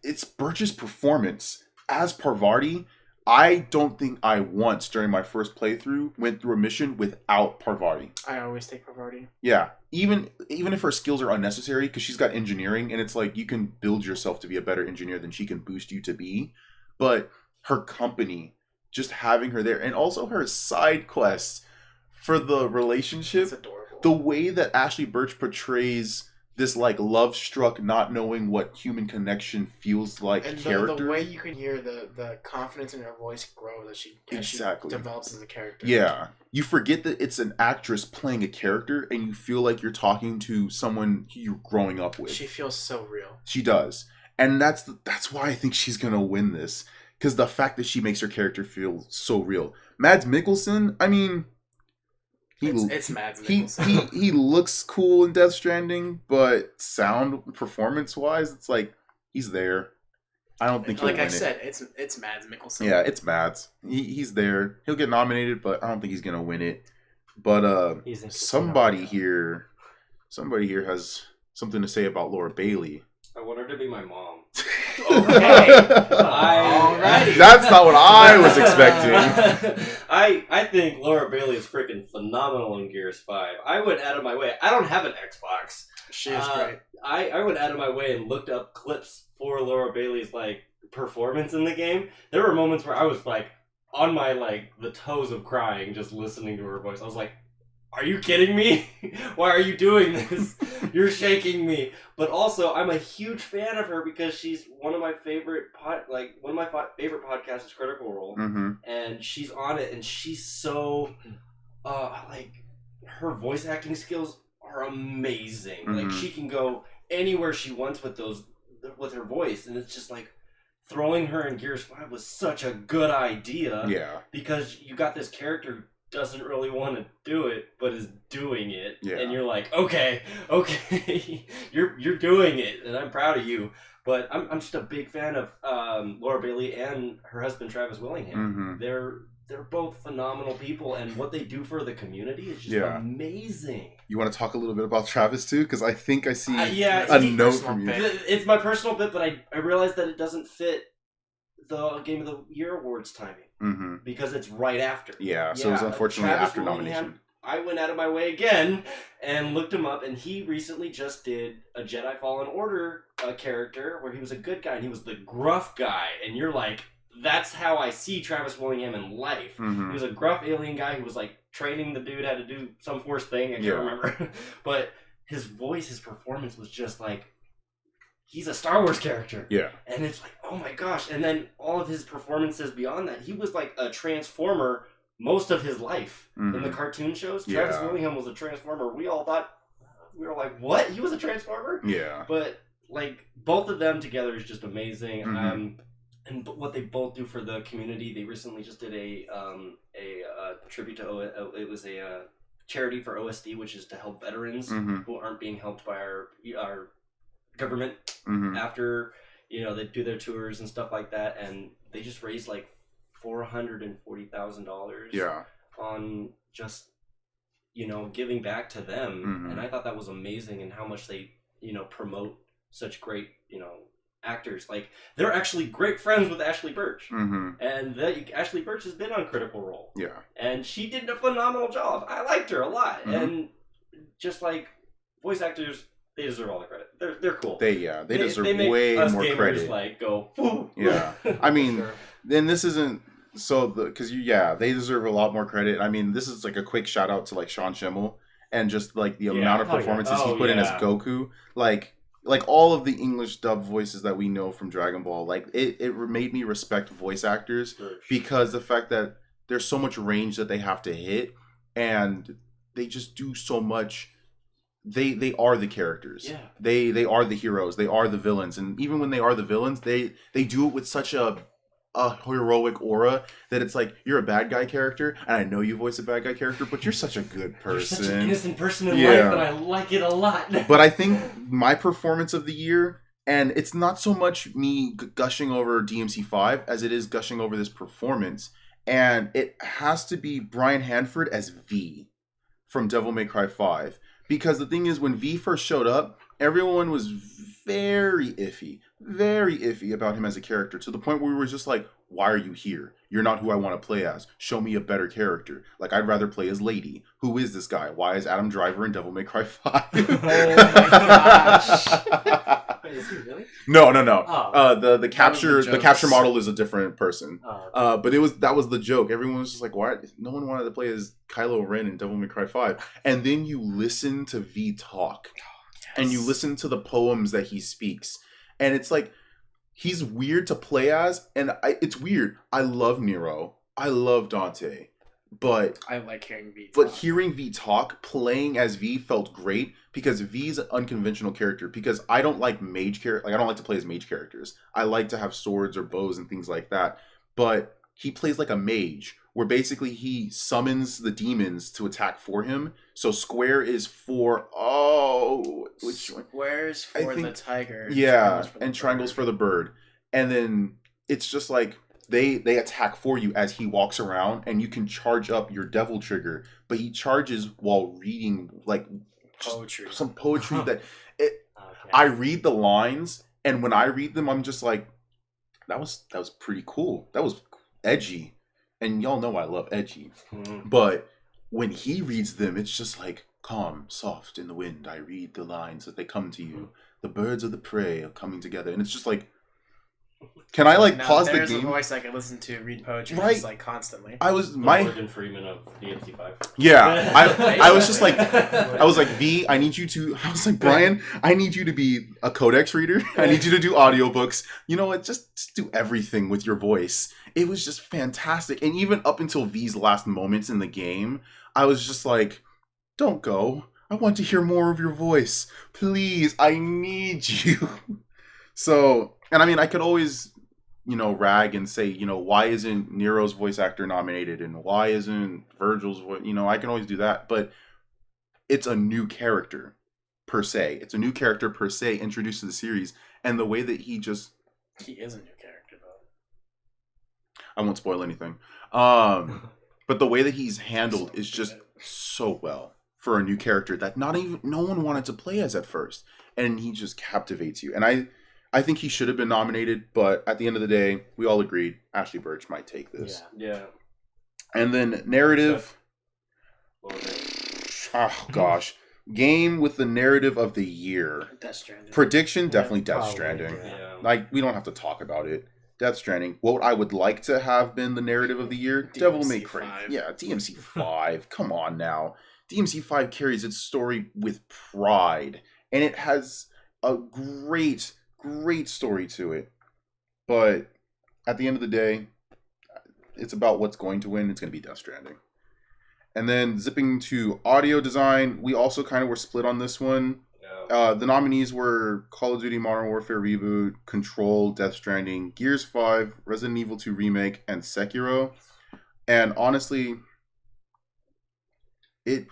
it's Birch's performance as Parvati. I don't think I once during my first playthrough went through a mission without Parvati. I always take Parvati. Yeah, even if her skills are unnecessary, because she's got engineering, and it's like you can build yourself to be a better engineer than she can boost you to be. But her company, just having her there, and also her side quests for the relationship, it's adorable. The way that Ashley Birch portrays this, like, love-struck, not knowing what human connection feels like and character. The way you can hear the confidence in her voice grow as she develops as a character. Yeah. You forget that it's an actress playing a character, and you feel like you're talking to someone you're growing up with. She feels so real. She does. And that's why I think she's going to win this. Because the fact that she makes her character feel so real. Mads Mikkelsen, I mean... It's Mads Mikkelsen. He looks cool in Death Stranding, but sound performance wise, it's like he's there. I don't think he'll win it. Like I said, it's Mads Mikkelsen. Yeah, it's Mads. He's there. He'll get nominated, but I don't think he's gonna win it. But somebody here has something to say about Laura Bailey. I want her to be my mom. Okay. Alrighty. That's not what I was expecting. I think Laura Bailey is freaking phenomenal in Gears 5. I went out of my way. I don't have an Xbox. She is great. I went out of my way and looked up clips for Laura Bailey's performance in the game. There were moments where I was on my the toes of crying just listening to her voice. I was like, are you kidding me? Why are you doing this? You're shaking me. But also, I'm a huge fan of her because she's one of my favorite favorite podcasts is Critical Role, and she's on it, and she's so her voice acting skills are amazing. She can go anywhere she wants with her voice, and it's just throwing her in Gears 5 was such a good idea. Yeah, because you got this character doesn't really want to do it, but is doing it, Yeah. and you're like, okay, you're doing it, and I'm proud of you. But I'm just a big fan of Laura Bailey and her husband Travis Willingham. They're both phenomenal people, and what they do for the community is just amazing. You want to talk a little bit about Travis too, because I think I see a note from you. It's my personal bit, but I realize that it doesn't fit the Game of the Year awards timing because it's right after. Yeah, so it was unfortunately Travis after Willingham, nomination. I went out of my way again and looked him up, and he recently just did a Jedi Fallen Order character where he was a good guy and he was the gruff guy, and you're like, that's how I see Travis Willingham in life. He was a gruff alien guy who was like training the dude how to do some force thing. I can't remember, but his voice, his performance was just like, he's a Star Wars character. Yeah. And it's like, oh my gosh. And then all of his performances beyond that, he was like a Transformer most of his life in the cartoon shows. Travis Willingham was a Transformer. We all thought, we were like, what? He was a Transformer? Yeah. But like both of them together is just amazing. And what they both do for the community, they recently just did a tribute to it was a charity for OSD, which is to help veterans who aren't being helped by our government after they do their tours and stuff like that, and they just raised like $440,000 on just giving back to them, and I thought that was amazing, and how much they promote such great actors. Like, they're actually great friends with Ashley Birch, and Ashley Birch has been on Critical Role, and she did a phenomenal job. I liked her a lot, and just like voice actors, they deserve all the credit. They're cool. They deserve way more credit. Like go, woo. Yeah. I mean, then this isn't because they deserve a lot more credit. I mean, this is like a quick shout out to like Sean Schimmel and just like the amount of performances he put in as Goku. Like all of the English dub voices that we know from Dragon Ball, like it made me respect voice actors because the fact that there's so much range that they have to hit, and they just do so much. They are the characters. Yeah. They are the heroes. They are the villains. And even when they are the villains, they do it with such a heroic aura that it's like, you're a bad guy character, and I know you voice a bad guy character, but you're such a good person. You're such an innocent person in life, and I like it a lot. But I think my performance of the year, and it's not so much me gushing over DMC5 as it is gushing over this performance, and it has to be Brian Hanford as V from Devil May Cry 5. Because the thing is, when V first showed up, everyone was very iffy about him as a character, to the point where we were just like, why are you here? You're not who I want to play as. Show me a better character. Like, I'd rather play as Lady. Who is this guy? Why is Adam Driver in Devil May Cry 5? Oh my gosh. Wait, is he really? No. Oh. The capture model is a different person. Oh. But that was the joke. Everyone was just like, why? No one wanted to play as Kylo Ren in Devil May Cry 5. And then you listen to V talk. And you listen to the poems that he speaks. And it's like, he's weird to play as. And it's weird. I love Nero. I love Dante. But I like hearing V talk. But hearing V talk, playing as V felt great, because V's an unconventional character. Because I don't like mage characters. Like, I don't like to play as mage characters. I like to have swords or bows and things like that. But he plays like a mage, where basically he summons the demons to attack for him. So square is for squares for the tiger. Yeah, and triangles for the bird. And then it's just like they attack for you as he walks around, and you can charge up your devil trigger, but he charges while reading like poetry. Some poetry that I read the lines, and when I read them, I'm just like, that was pretty cool. That was edgy. And y'all know I love edgy. But when he reads them, it's just like, calm, soft in the wind, I read the lines as they come to you. The birds of the prey are coming together. And it's just like, can I like pause the game? There's a voice I can listen to read poetry just like constantly. I was Morgan Freeman of DMC5. Yeah, I was just like, V, I need you to. I was like, Brian, I need you to be a codex reader. I need you to do audiobooks. You know what? Just do everything with your voice. It was just fantastic. And even up until V's last moments in the game, I was just like, don't go. I want to hear more of your voice. Please, I need you. So, and I mean, I could always rag and say, why isn't Nero's voice actor nominated and why isn't Virgil's voice, I can always do that, but it's a new character per se. It's a new character per se introduced to the series, and the way that he is a new character though. I won't spoil anything. But the way that he's handled is just so well for a new character that no one wanted to play as at first, and he just captivates you. And I think he should have been nominated, but at the end of the day, we all agreed Ashley Birch might take this. Yeah. And then narrative. Oh gosh, game with the narrative of the year. Death Stranding. Prediction, definitely Death Stranding. Yeah. Like, we don't have to talk about it. Death Stranding. What I would like to have been the narrative of the year, Devil May Cry. Yeah, DMC 5. Come on now. DMC 5 carries its story with pride, and it has a great story to it. But at the end of the day, it's about what's going to win. It's going to be Death Stranding. And then zipping to audio design, we also kind of were split on this one. The nominees were Call of Duty Modern Warfare Reboot, Control, Death Stranding, Gears 5, Resident Evil 2 Remake, and Sekiro. And honestly, Gears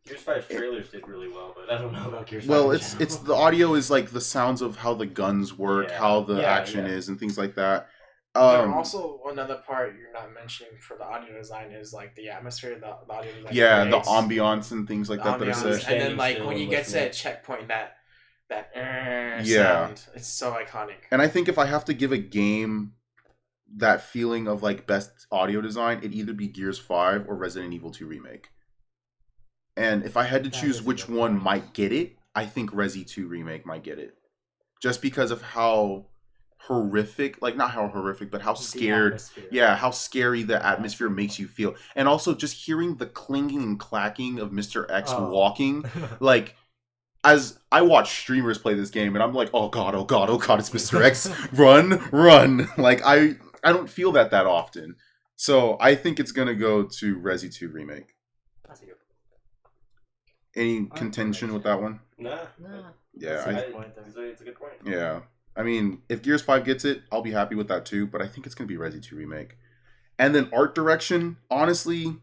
5's trailers did really well, but I don't know about Gears 5. Well, it's the audio is like the sounds of how the guns work, how the action is, and things like that. Also, another part you're not mentioning for the audio design is like the atmosphere, the audio design. Yeah, the ambiance and things like that. That I said. And then like when you get to that checkpoint, that sound, it's so iconic. And I think if I have to give a game that feeling of like best audio design, it'd either be Gears 5 or Resident Evil 2 Remake. And if I had to choose which one might get it, I think Resi 2 Remake might get it. Just because of how horrific, like not how horrific, but how scared, how scary the atmosphere makes you feel. And also just hearing the clinging and clacking of Mr. X walking, like, as I watch streamers play this game and I'm like, oh god, it's Mr. X, run. Like, I don't feel that often. So I think it's gonna go to Resi 2 Remake. Any contention with that one? Nah. Yeah, it's a good point. Yeah. I mean, if Gears 5 gets it, I'll be happy with that too, but I think it's going to be Resi 2 Remake. And then art direction, honestly,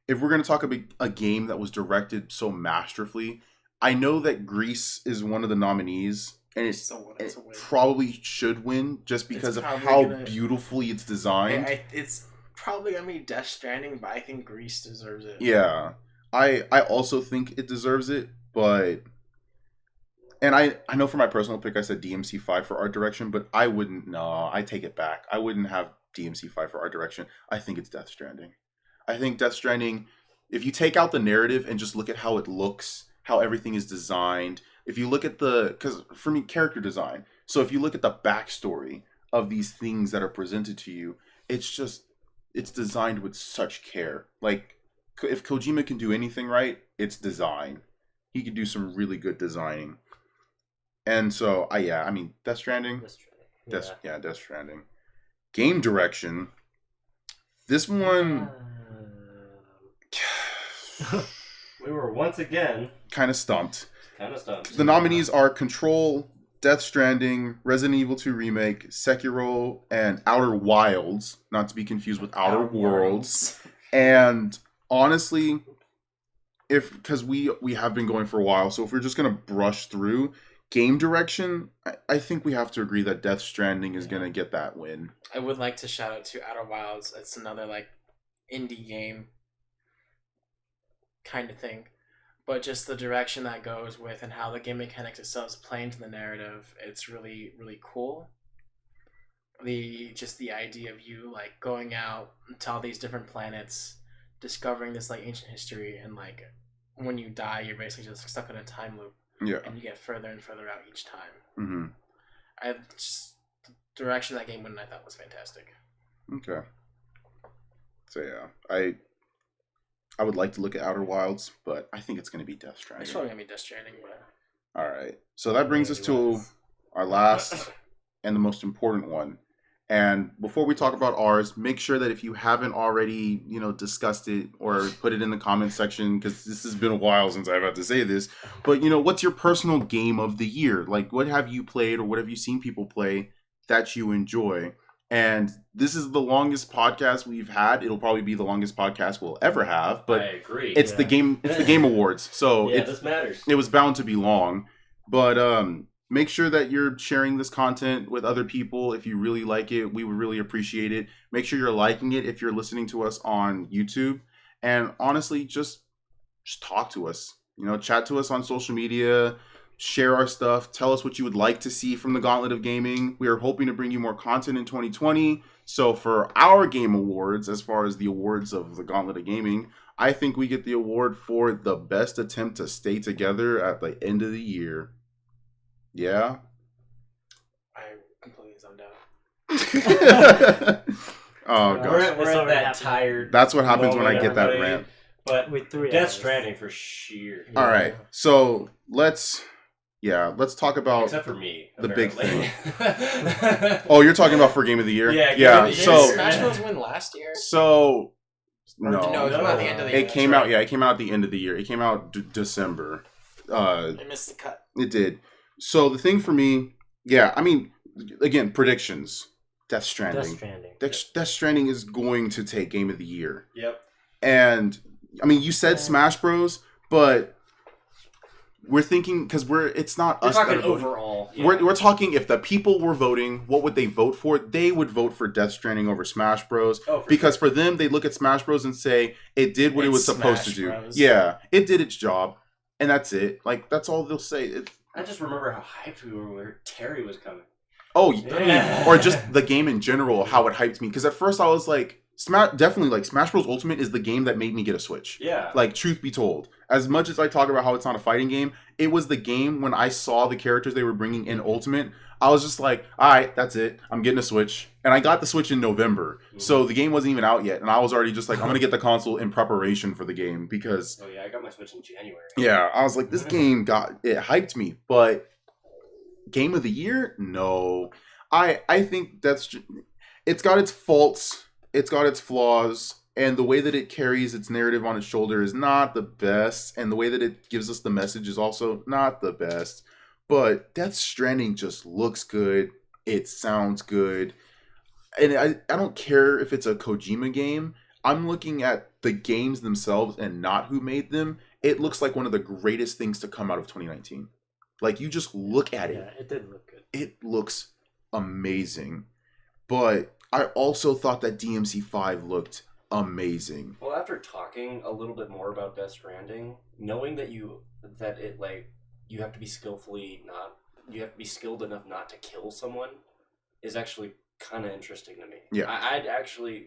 if we're going to talk about a game that was directed so masterfully, I know that Grease is one of the nominees, and it probably should win just because of how beautifully it's designed. It's probably going to be Death Stranding, but I think Grease deserves it. Yeah. I also think it deserves it, but... And I know for my personal pick, I said DMC 5 for art direction, but I wouldn't. No, I take it back. I wouldn't have DMC 5 for art direction. I think it's Death Stranding. I think Death Stranding, if you take out the narrative and just look at how it looks, how everything is designed, if you look at because for me, character design. So if you look at the backstory of these things that are presented to you, it's designed with such care. Like, if Kojima can do anything right, it's design. He can do some really good designing. And so, I mean, Death Stranding. Death Stranding. Game direction. This one... we were once again... kind of stumped. The nominees are Control, Death Stranding, Resident Evil 2 Remake, Sekiro, and Outer Wilds. Not to be confused with Outer Worlds. And honestly, because we have been going for a while, so if we're just going to brush through... Game direction, I think we have to agree that Death Stranding is going to get that win. I would like to shout out to Outer Wilds. It's another, like, indie game kind of thing. But just the direction that goes with and how the game mechanics itself play into the narrative, it's really, really cool. The idea of you, like, going out to all these different planets, discovering this, like, ancient history, and, like, when you die, you're basically just stuck in a time loop. Yeah. And you get further and further out each time. Mm-hmm. The direction that game went, I thought was fantastic. Okay. So yeah, I would like to look at Outer Wilds, but I think it's going to be Death Stranding. It's probably going to be Death Stranding, but... All right. So that brings us to our last and the most important one. And before we talk about ours, make sure that if you haven't already, discussed it or put it in the comments section, because this has been a while since I've had to say this, but, what's your personal game of the year? Like, what have you played or what have you seen people play that you enjoy. And this is the longest podcast we've had. It'll probably be the longest podcast we'll ever have. But I agree. it's the game. It's the Game Awards, so this matters. It was bound to be long. But make sure that you're sharing this content with other people. If you really like it, we would really appreciate it. Make sure you're liking it if you're listening to us on YouTube. And honestly, just talk to us. Chat to us on social media. Share our stuff. Tell us what you would like to see from the Gauntlet of Gaming. We are hoping to bring you more content in 2020. So for our Game Awards, as far as the awards of the Gauntlet of Gaming, I think we get the award for the best attempt to stay together at the end of the year. Yeah? I completely zoned out. Oh, gosh. We're at that tired. That's what happens when I moment, get that everybody. rant. But with 3 Death hours. Stranding for sheer. Yeah. All right. So let's talk about Except for me. the big apparently. thing. Oh, you're talking about for Game of the Year? Yeah, Game Yeah. of the Year. So Did Smash Bros. Win last year? So Or no, it came out at the end of the year. It came out. Yeah, it came out at the end of the year. It came out December. I missed the cut. It did. So the thing for me, yeah, I mean, again, predictions. Death Stranding. Death Stranding is going to take Game of the Year. Yep. And I mean, you said Smash Bros, but we're thinking because it's not We're us talking that are voting. overall. Yeah. We're talking if the people were voting, what would they vote for? They would vote for Death Stranding over Smash Bros. Because for them, they look at Smash Bros and say it did what it was supposed to do. Bros. Yeah, it did its job, and that's it. Like that's all they'll say. I just remember how hyped we were when Terry was coming. Oh, I mean, or just the game in general, how it hyped me. Because at first I was like, definitely like Smash Bros. Ultimate is the game that made me get a Switch. Yeah. Like, truth be told, as much as I talk about how it's not a fighting game, it was the game when I saw the characters they were bringing in Ultimate. I was just like, all right, that's it. I'm getting a Switch. And I got the Switch in November. Mm-hmm. So the game wasn't even out yet. And I was already just like, I'm going to get the console in preparation for the game because... Oh, yeah, I got my Switch in January. Yeah, I was like, this game it hyped me. But Game of the Year? No. I think it's got its faults, it's got its flaws, and the way that it carries its narrative on its shoulder is not the best, and the way that it gives us the message is also not the best. But Death Stranding just looks good, it sounds good, and I don't care if it's a Kojima game. I'm looking at the games themselves and not who made them. It looks like one of the greatest things to come out of 2019. Like, you just look at it. Yeah, it did look good. It looks amazing. But I also thought that DMC5 looked amazing. Well, after talking a little bit more about Death Stranding, knowing that you have to be you have to be skilled enough not to kill someone is actually kind of interesting to me. Yeah. I'd actually,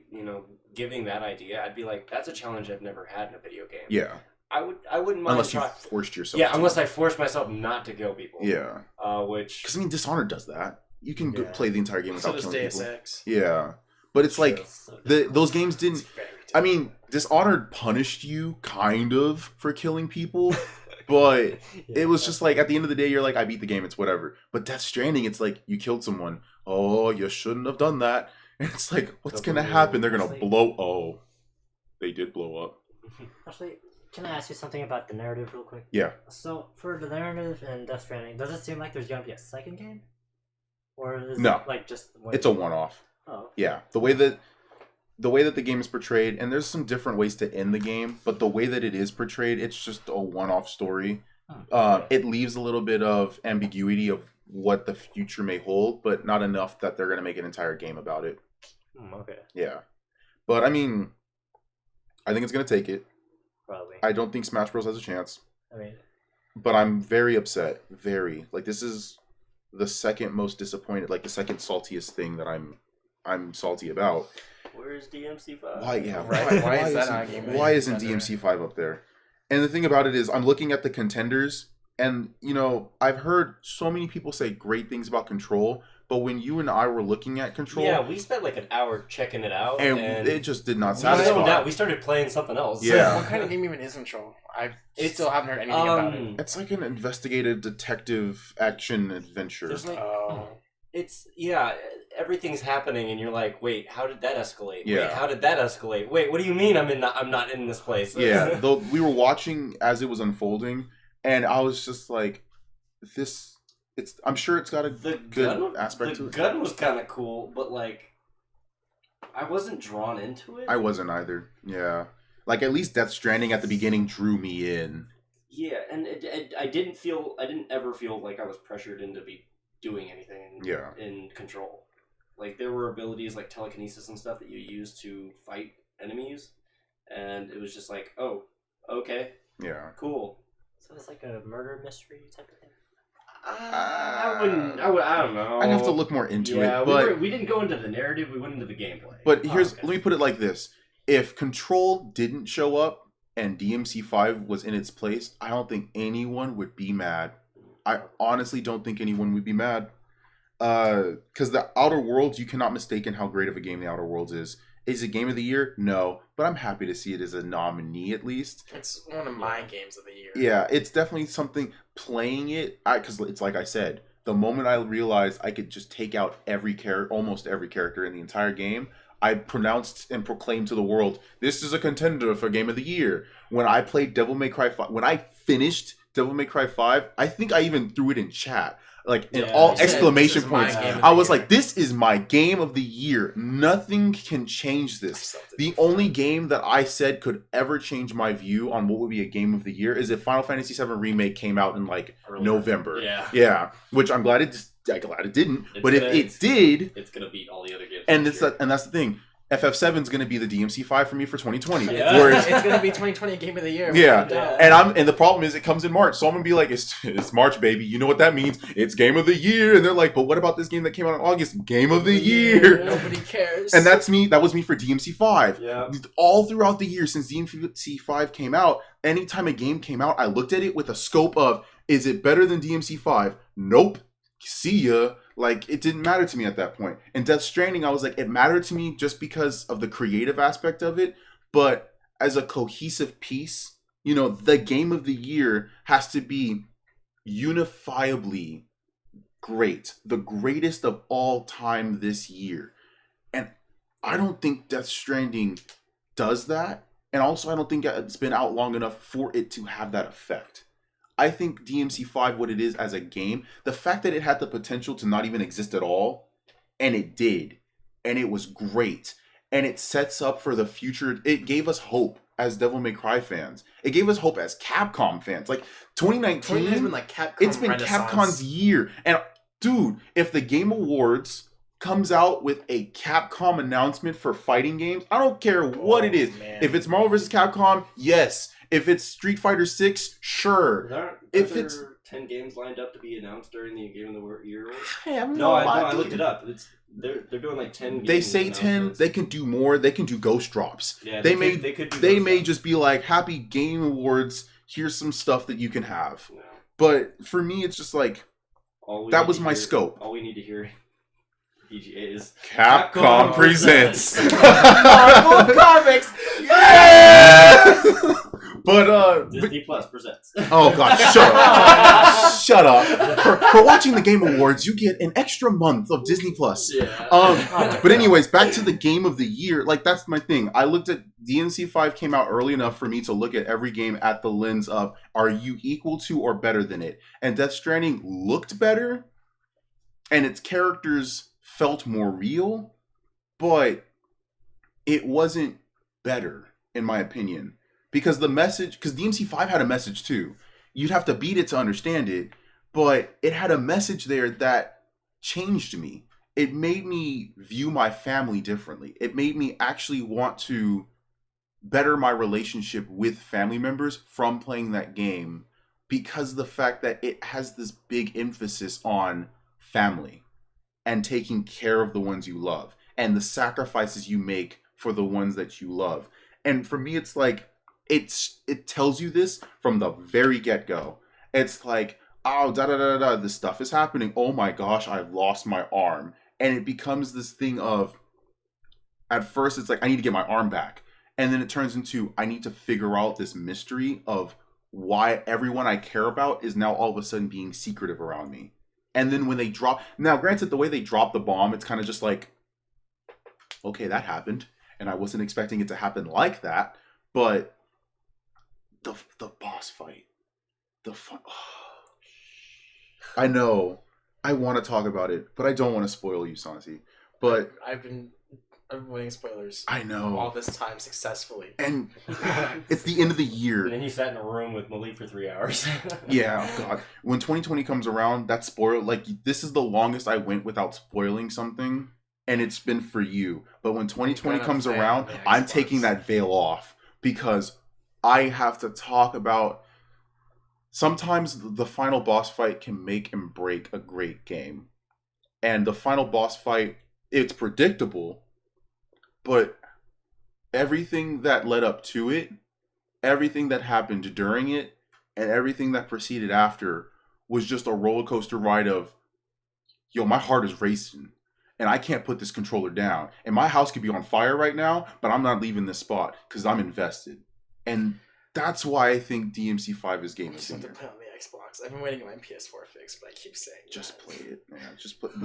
giving that idea, I'd be like, that's a challenge I've never had in a video game. Yeah. I wouldn't mind unless you forced yourself. Yeah, unless I forced myself not to kill people. Yeah. Which... Because, I mean, Dishonored does that. You can play the entire game without killing Deus people. Ex. Yeah. But it's like, those games didn't... I mean, Dishonored punished you, kind of, for killing people. But it was just like, at the end of the day, you're like, I beat the game, it's whatever. But Death Stranding, it's like, you killed someone. Oh, you shouldn't have done that. And it's like, what's going to happen? They're going to blow... Oh, they did blow up. Actually, can I ask you something about the narrative real quick? Yeah. So, for the narrative in Death Stranding, does it seem like there's going to be a second game? Or is No. it like just... It's a one-off. Oh. Yeah. The way that the game is portrayed, and there's some different ways to end the game, but the way that it is portrayed, it's just a one-off story. It leaves a little bit of ambiguity of what the future may hold, but not enough that they're going to make an entire game about it. Okay. Yeah. But, I mean, I think it's going to take it. Probably. I don't think Smash Bros. Has a chance. I mean... But I'm very upset. Very. Like, this is the second most disappointed, like, the second saltiest thing that I'm salty about. Where's DMC5? Why? Yeah. Why isn't DMC5 up there? And the thing about it is, I'm looking at the contenders, and I've heard so many people say great things about Control, but when you and I were looking at Control, yeah, we spent like an hour checking it out, and it just did not satisfy. We started playing something else. Yeah. What kind of game even is Control? I still haven't heard anything about it. It's like an investigative detective action adventure. There's like, everything's happening, and you're like, wait, how did that escalate? Yeah. Wait, how did that escalate? Wait, what do you mean I'm not in this place? Yeah, though we were watching as it was unfolding, and I was just like, this I'm sure it's got a good aspect to it. The gun was kind of cool, but like, I wasn't drawn into it. I wasn't either. Yeah, like at least Death Stranding at the beginning drew me in. Yeah, and I didn't ever feel like I was pressured into be doing anything. In Control, like there were abilities like telekinesis and stuff that you use to fight enemies, and it was just like, oh, okay, yeah, cool. So it's like a murder mystery type of thing. I don't know. I'd have to look more into it, but we didn't go into the narrative. We went into the gameplay. But let me put it like this: if Control didn't show up and DMC5 was in its place, I don't think anyone would be mad. I honestly don't think anyone would be mad. Because the Outer Worlds, you cannot mistake how great of a game the Outer Worlds is. Is it Game of the Year? No. But I'm happy to see it as a nominee at least. It's one of my games of the year. Yeah, it's definitely something. Playing it, because it's like I said, the moment I realized I could just take out almost every character in the entire game, I pronounced and proclaimed to the world, this is a contender for Game of the Year. When I played Devil May Cry 5, when I finished Devil May Cry 5, I think I even threw it in chat. Like, in all exclamation points. I was like, this is my game of the year. Nothing can change this. The only game that I said could ever change my view on what would be a game of the year is if Final Fantasy VII Remake came out in, like, November. Yeah. Which I'm glad it didn't. But if it did... It's going to beat all the other games. And that's the thing. FF7 is going to be the DMC5 for me for 2020. Yeah. It's going to be 2020 Game of the Year. Yeah. And the problem is it comes in March. So I'm going to be like, it's March, baby. You know what that means? It's Game of the Year. And they're like, but what about this game that came out in August? Game of the Year. Nobody cares. And that's me. That was me for DMC5. Yeah. All throughout the year since DMC5 came out, anytime a game came out, I looked at it with a scope of, is it better than DMC5? Nope. See ya. Like, it didn't matter to me at that point. And Death Stranding, I was like, it mattered to me just because of the creative aspect of it. But as a cohesive piece, the game of the year has to be unifiably great. The greatest of all time this year. And I don't think Death Stranding does that. And also, I don't think it's been out long enough for it to have that effect. I think DMC5, what it is as a game, the fact that it had the potential to not even exist at all, and it did, and it was great, and it sets up for the future. It gave us hope as Devil May Cry fans. It gave us hope as Capcom fans. Like, 2019 has been like Capcom it's been Renaissance. Capcom's year. And, dude, if the Game Awards comes out with a Capcom announcement for fighting games, I don't care what it is. Man. If it's Marvel vs. Capcom, yes. If it's Street Fighter 6, sure. Are If there it's 10 games lined up to be announced during the Game of the Year? I have I looked it up. They're doing like 10 games. They say 10. They can do more. They can do ghost drops. Yeah, they could may just be like, Happy Game Awards, here's some stuff that you can have. No. But for me, it's just like, that was my scope. All we need to hear PGA is Capcom presents Marvel Comics. Yeah! But Disney Plus presents. Oh god, shut up! Shut up! For watching the Game Awards, you get an extra month of Disney Plus. Yeah. But anyways, back to the Game of the Year. Like, that's my thing. I looked at DMC5 came out early enough for me to look at every game at the lens of, are you equal to or better than it? And Death Stranding looked better, and its characters felt more real, but it wasn't better, in my opinion. Because DMC5 had a message too. You'd have to beat it to understand it, but it had a message there that changed me. It made me view my family differently. It made me actually want to better my relationship with family members from playing that game, because of the fact that it has this big emphasis on family and taking care of the ones you love and the sacrifices you make for the ones that you love. And for me, it's like, it tells you this from the very get-go. It's like, oh, this stuff is happening. Oh my gosh, I've lost my arm. And it becomes this thing of, at first it's like, I need to get my arm back. And then it turns into, I need to figure out this mystery of why everyone I care about is now all of a sudden being secretive around me. And then when they drop, now granted, the way they drop the bomb, it's kind of just like, okay, that happened. And I wasn't expecting it to happen like that. But the boss fight, I know, I want to talk about it, but I don't want to spoil you, Santi. But I've been avoiding spoilers. I know all this time successfully, and it's the end of the year. And then you sat in a room with Malik for 3 hours. Yeah, oh God. When 2020 comes around, that spoil this is the longest I went without spoiling something, and it's been for you. But when 2020 comes around, I'm taking that veil off because I have to talk about. Sometimes the final boss fight can make and break a great game, and the final boss fight, it's predictable, but everything that led up to it, everything that happened during it, and everything that proceeded after was just a roller coaster ride of, yo, my heart is racing, and I can't put this controller down. And my house could be on fire right now, but I'm not leaving this spot because I'm invested. And that's why I think DMC5 is game of the year. to play on the Xbox. I've been waiting on my PS4 fix, but I keep saying just play it, man.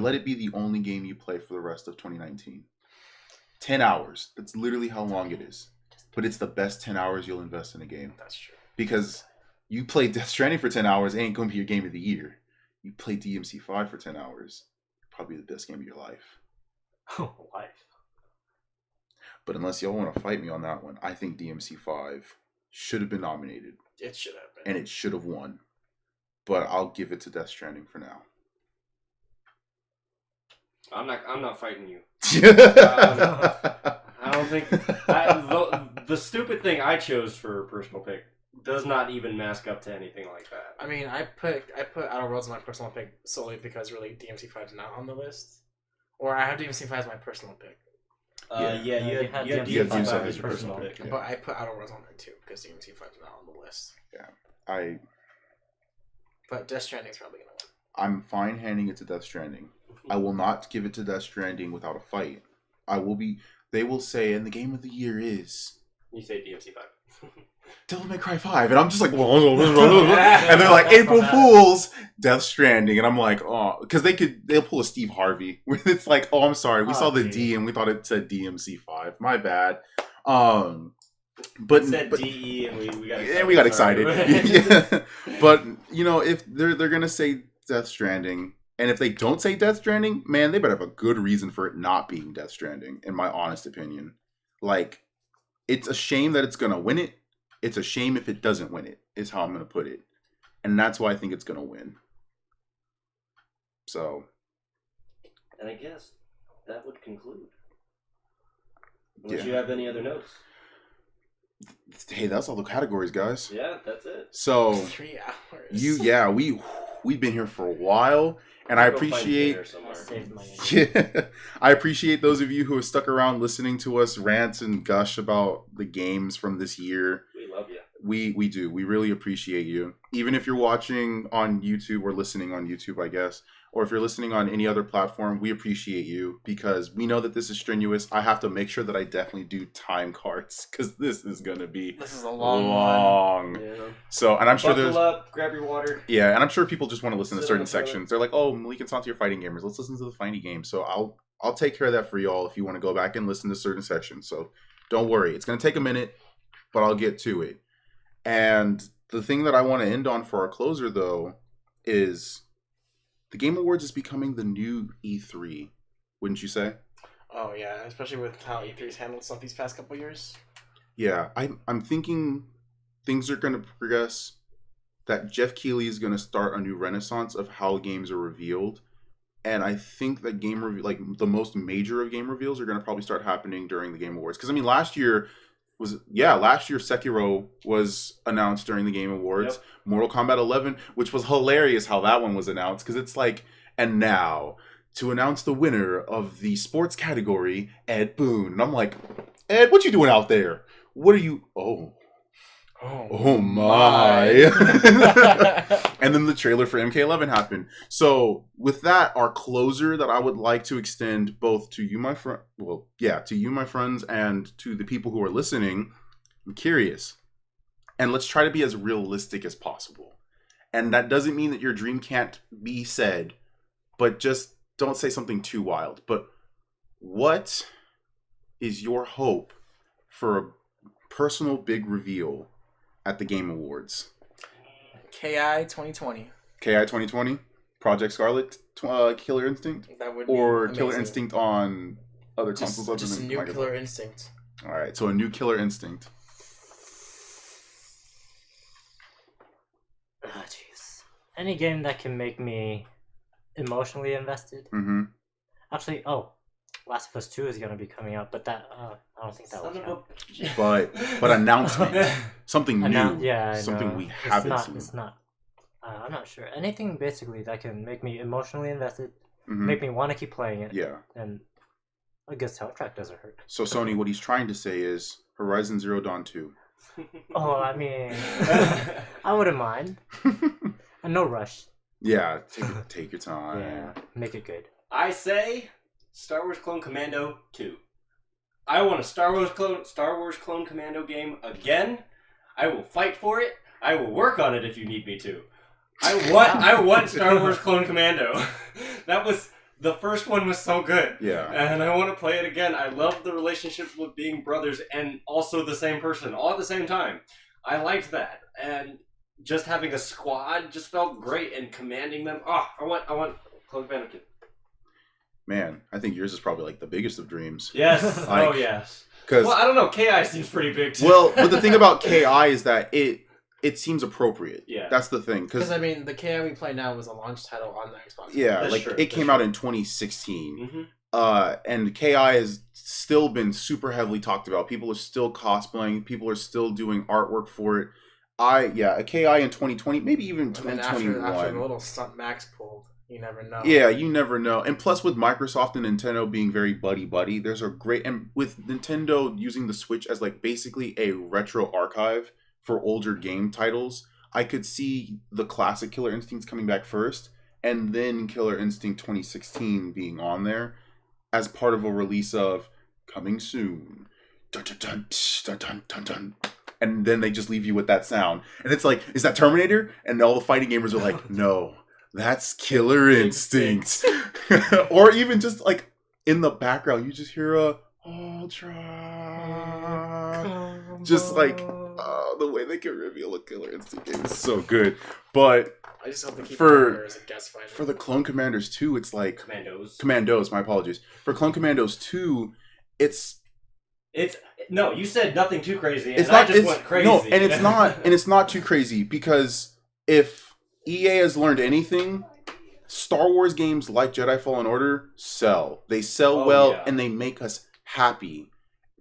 Let it be the only game you play for the rest of 2019. 10 hours. That's literally how long it is. But it's the best 10 hours you'll invest in a game. That's true. Because you play Death Stranding for 10 hours, it ain't going to be your game of the year. You play DMC5 for 10 hours, probably the best game of your life. Life. But unless y'all want to fight me on that one, I think DMC5 should have been nominated. It should have been. And it should have won. But I'll give it to Death Stranding for now. I'm not fighting you. I I don't think the stupid thing I chose for personal pick does not even mask up to anything like that. I mean, I put Outer Worlds as my personal pick solely because really DMC5 is not on the list, or I have DMC5 as my personal pick. You had DMC5 as your personal pick. Yeah. But I put Outer Worlds on there too because DMC5 is not on the list. Yeah, But Death Stranding is probably gonna win. I'm fine handing it to Death Stranding. I will not give it to Death Stranding without a fight. They will say, and the game of the year is... You say DMC5. Devil May Cry 5. And I'm just like... and they're like, April Fools, Death Stranding. And I'm like, oh... Because they'll pull a Steve Harvey. Where it's like, oh, I'm sorry. We saw the D and we thought it said DMC5. My bad. But it said DE and we got excited. Yeah, we got excited. Yeah. But, if they're going to say Death Stranding... And if they don't say Death Stranding, man, they better have a good reason for it not being Death Stranding, in my honest opinion. Like, it's a shame that it's going to win it. It's a shame if it doesn't win it, is how I'm going to put it. And that's why I think it's going to win. So. And I guess that would conclude. Unless you have any other notes. Hey, that's all the categories, guys. Yeah, that's it. So. 3 hours. We've been here for a while. And I appreciate, I appreciate those of you who have stuck around listening to us rant and gush about the games from this year. We love you. We do. We really appreciate you. Even if you're watching on YouTube or listening on YouTube, I guess, or if you're listening on any other platform, we appreciate you because we know that this is strenuous. I have to make sure that I definitely do time cards because this is going to be this is a long one. Yeah. So, and I'm sure Buckle up, grab your water. Yeah, and I'm sure people just want to listen to certain sections. They're like, oh, Malik and Santi are fighting gamers. Let's listen to the fighting game. So I'll take care of that for y'all if you want to go back and listen to certain sections. So don't worry. It's going to take a minute, but I'll get to it. And the thing that I want to end on for our closer, though, is the Game Awards is becoming the new E3, wouldn't you say? Oh, yeah, especially with how E3's handled stuff these past couple years. Yeah, I'm thinking things are going to progress, that Jeff Keighley is going to start a new renaissance of how games are revealed. And I think that the most major of game reveals are going to probably start happening during the Game Awards. Because, I mean, last year Sekiro was announced during the Game Awards. Yep. Mortal Kombat 11, which was hilarious how that one was announced. Because it's like, and now, to announce the winner of the sports category, Ed Boon. And I'm like, Ed, what you doing out there? What are you... Oh my. And then the trailer for MK11 happened. So with that, our closer that I would like to extend both to you, my friend, to you, my friends, and to the people who are listening, I'm curious. And let's try to be as realistic as possible. And that doesn't mean that your dream can't be said, but just don't say something too wild. But what is your hope for a personal big reveal at the Game Awards? KI 2020. KI 2020? Project Scarlet Killer Instinct? That would or be Killer amazing. Instinct on other consoles other Just a than new Microsoft? Killer Instinct. All right, so a new Killer Instinct. Jeez. Any game that can make me emotionally invested. Mm-hmm. Actually, Last of Us 2 is gonna be coming out, but that I don't think that will count. But announcement, something new, Yeah, I something know. we haven't seen. It's not. I'm not sure. Anything basically that can make me emotionally invested, Mm-hmm. make me want to keep playing it. Yeah. And a good soundtrack doesn't hurt. So Sony, what he's trying to say is Horizon Zero Dawn 2. Oh, I mean, I wouldn't mind. And no rush. Yeah, take your time. Yeah, make it good. I say Star Wars Clone Commando 2. I want a Star Wars Clone Commando game again. I will fight for it. I will work on it if you need me to. I want Star Wars Clone Commando. The first one was so good. Yeah. And I want to play it again. I love the relationships with being brothers and also the same person all at the same time. I liked that. And just having a squad just felt great, and commanding them. Oh, I want Clone Commando 2. Man, I think yours is probably like the biggest of dreams. Yes. Like, oh, yes. Well, I don't know. KI seems pretty big, too. Well, but the thing about KI is that it seems appropriate. Yeah. That's the thing. Because, I mean, the KI we play now was a launch title on the Xbox. Yeah, That's like true. it came out in 2016. Mm-hmm. And KI has still been super heavily talked about. People are still cosplaying. People are still doing artwork for it. A KI in 2020, maybe even 2021. And after the little stunt Max pulled, you never know. Yeah, you never know. And plus with Microsoft and Nintendo being very buddy-buddy, there's a great... And with Nintendo using the Switch as like basically a retro archive for older game titles, I could see the classic Killer Instincts coming back first, and then Killer Instinct 2016 being on there as part of a release of coming soon. Dun, dun, dun, dun, dun, dun, dun. And then they just leave you with that sound. And it's like, is that Terminator? And all the fighting gamers are like, no, that's Killer Instinct. Or even just like in the background, you just hear a Ultra. Just like, the way they can reveal a Killer Instinct game is so good. But I just hope they keep for, as a guest fighter. for the Clone Commanders 2, it's like... Commandos, my apologies. For Clone Commandos 2, it's... No, you said nothing too crazy, and It's not, I just went crazy. No, and it's not too crazy, because if EA has learned anything, Star Wars games like Jedi Fallen Order sell. They sell and they make us happy.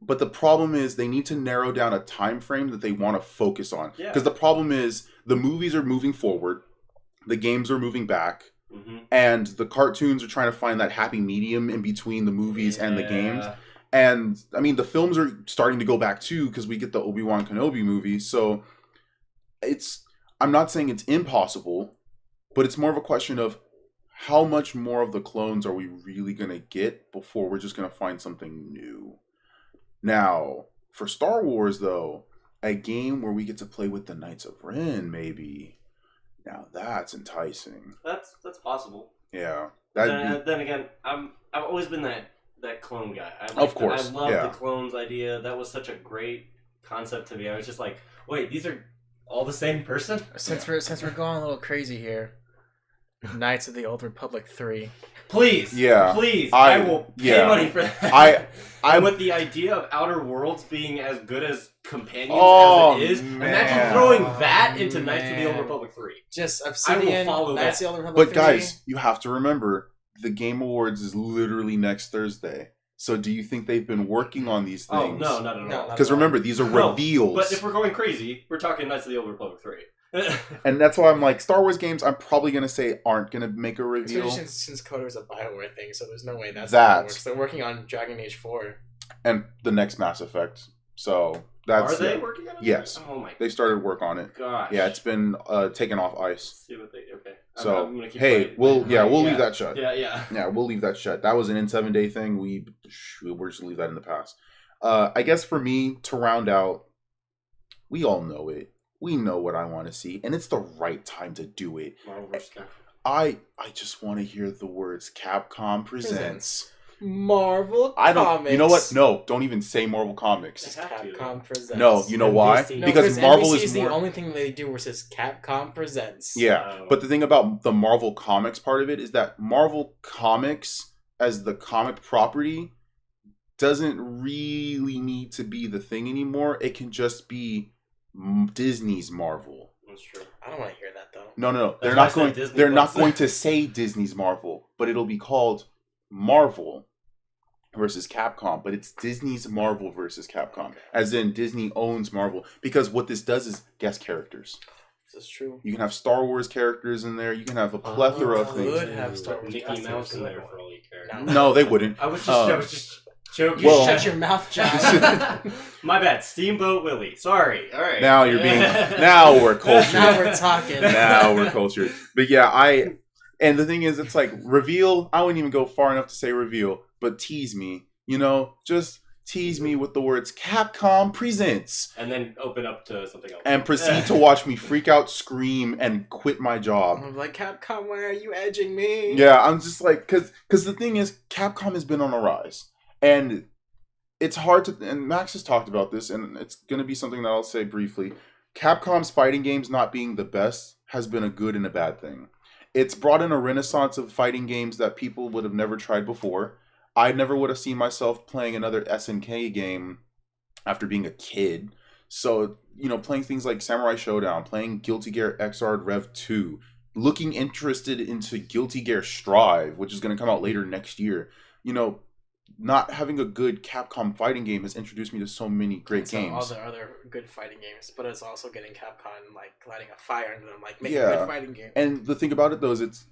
But the problem is they need to narrow down a time frame that they want to focus on. Because the problem is the movies are moving forward, the games are moving back, and the cartoons are trying to find that happy medium in between the movies and the games. And, I mean, the films are starting to go back, too, because we get the Obi-Wan Kenobi movie. So, I'm not saying it's impossible, but it's more of a question of how much more of the clones are we really going to get before we're just going to find something new. Now, for Star Wars, though, a game where we get to play with the Knights of Ren, maybe. Now, that's enticing. That's possible. Yeah. Then again, I've always been that clone guy. Of course, I love the clones idea. That was such a great concept to me. I was just like, wait, these are all the same person? Since we're going a little crazy here, Knights of the Old Republic 3. Please. Yeah. Please. I will pay money for that. And with the idea of Outer Worlds being as good as Companions as it is, imagine throwing that into Knights of the Old Republic 3. Just Obsidian, Knights of the Old But Republic 3. guys, you have to remember, the Game Awards is literally next Thursday. So do you think they've been working on these things? Oh, no, not at all. Because remember, these are reveals. But if we're going crazy, we're talking Knights of the Old Republic 3. And that's why I'm like, Star Wars games, I'm probably going to say aren't going to make a reveal. Especially since Coder's a BioWare thing, so there's no way that's that works. They're working on Dragon Age 4. And the next Mass Effect. So that's... Are they working on it? Yes. Oh my god. They started work on it. Gosh. Yeah, it's been taken off ice. See what they... Okay. So, I'm gonna keep hey, playing. we'll leave that shut. Yeah. Yeah, we'll leave that shut. That was an N7-day thing. We're just going to leave that in the past. I guess for me, to round out, we all know it. We know what I want to see, and it's the right time to do it. Marvel vs. Capcom. I just want to hear the words Capcom presents Marvel Comics. You know what? No, don't even say Marvel Comics. Capcom presents. No, you know why? No, because Marvel NBC is more... the only thing they do where it says Capcom presents. Yeah, but the thing about the Marvel Comics part of it is that Marvel Comics as the comic property doesn't really need to be the thing anymore. It can just be Disney's Marvel. That's true. I don't want to hear that though. No. They're not going to say Disney's Marvel, but it'll be called Marvel versus Capcom, but it's Disney's Marvel versus Capcom, as in Disney owns Marvel, because what this does is guest characters. This is true. You can have Star Wars characters in there. You can have a plethora of things. Could have Star Wars Mickey Mouse in there for all you care. No, they wouldn't. I was just joking. Well- shut your mouth, John. My bad. Steamboat Willie. Sorry. All right. Now you're being. Now we're cultured. Now we're talking. Now we're cultured. But yeah, and the thing is, it's like reveal. I wouldn't even go far enough to say reveal, but tease me. Just tease me with the words Capcom presents, and then open up to something else, and proceed to watch me freak out, scream, and quit my job. I'm like, Capcom, why are you edging me? Yeah, I'm just like, because the thing is, Capcom has been on a rise, and it's hard to. And Max has talked about this, and it's going to be something that I'll say briefly. Capcom's fighting games not being the best has been a good and a bad thing. It's brought in a renaissance of fighting games that people would have never tried before. I never would have seen myself playing another SNK game after being a kid. So, playing things like Samurai Showdown, playing Guilty Gear Xrd Rev 2, looking interested into Guilty Gear Strive, which is going to come out later next year. Not having a good Capcom fighting game has introduced me to so many great games. All the other good fighting games, but it's also getting Capcom lighting a fire into them, making a good fighting game. And the thing about it though is it's,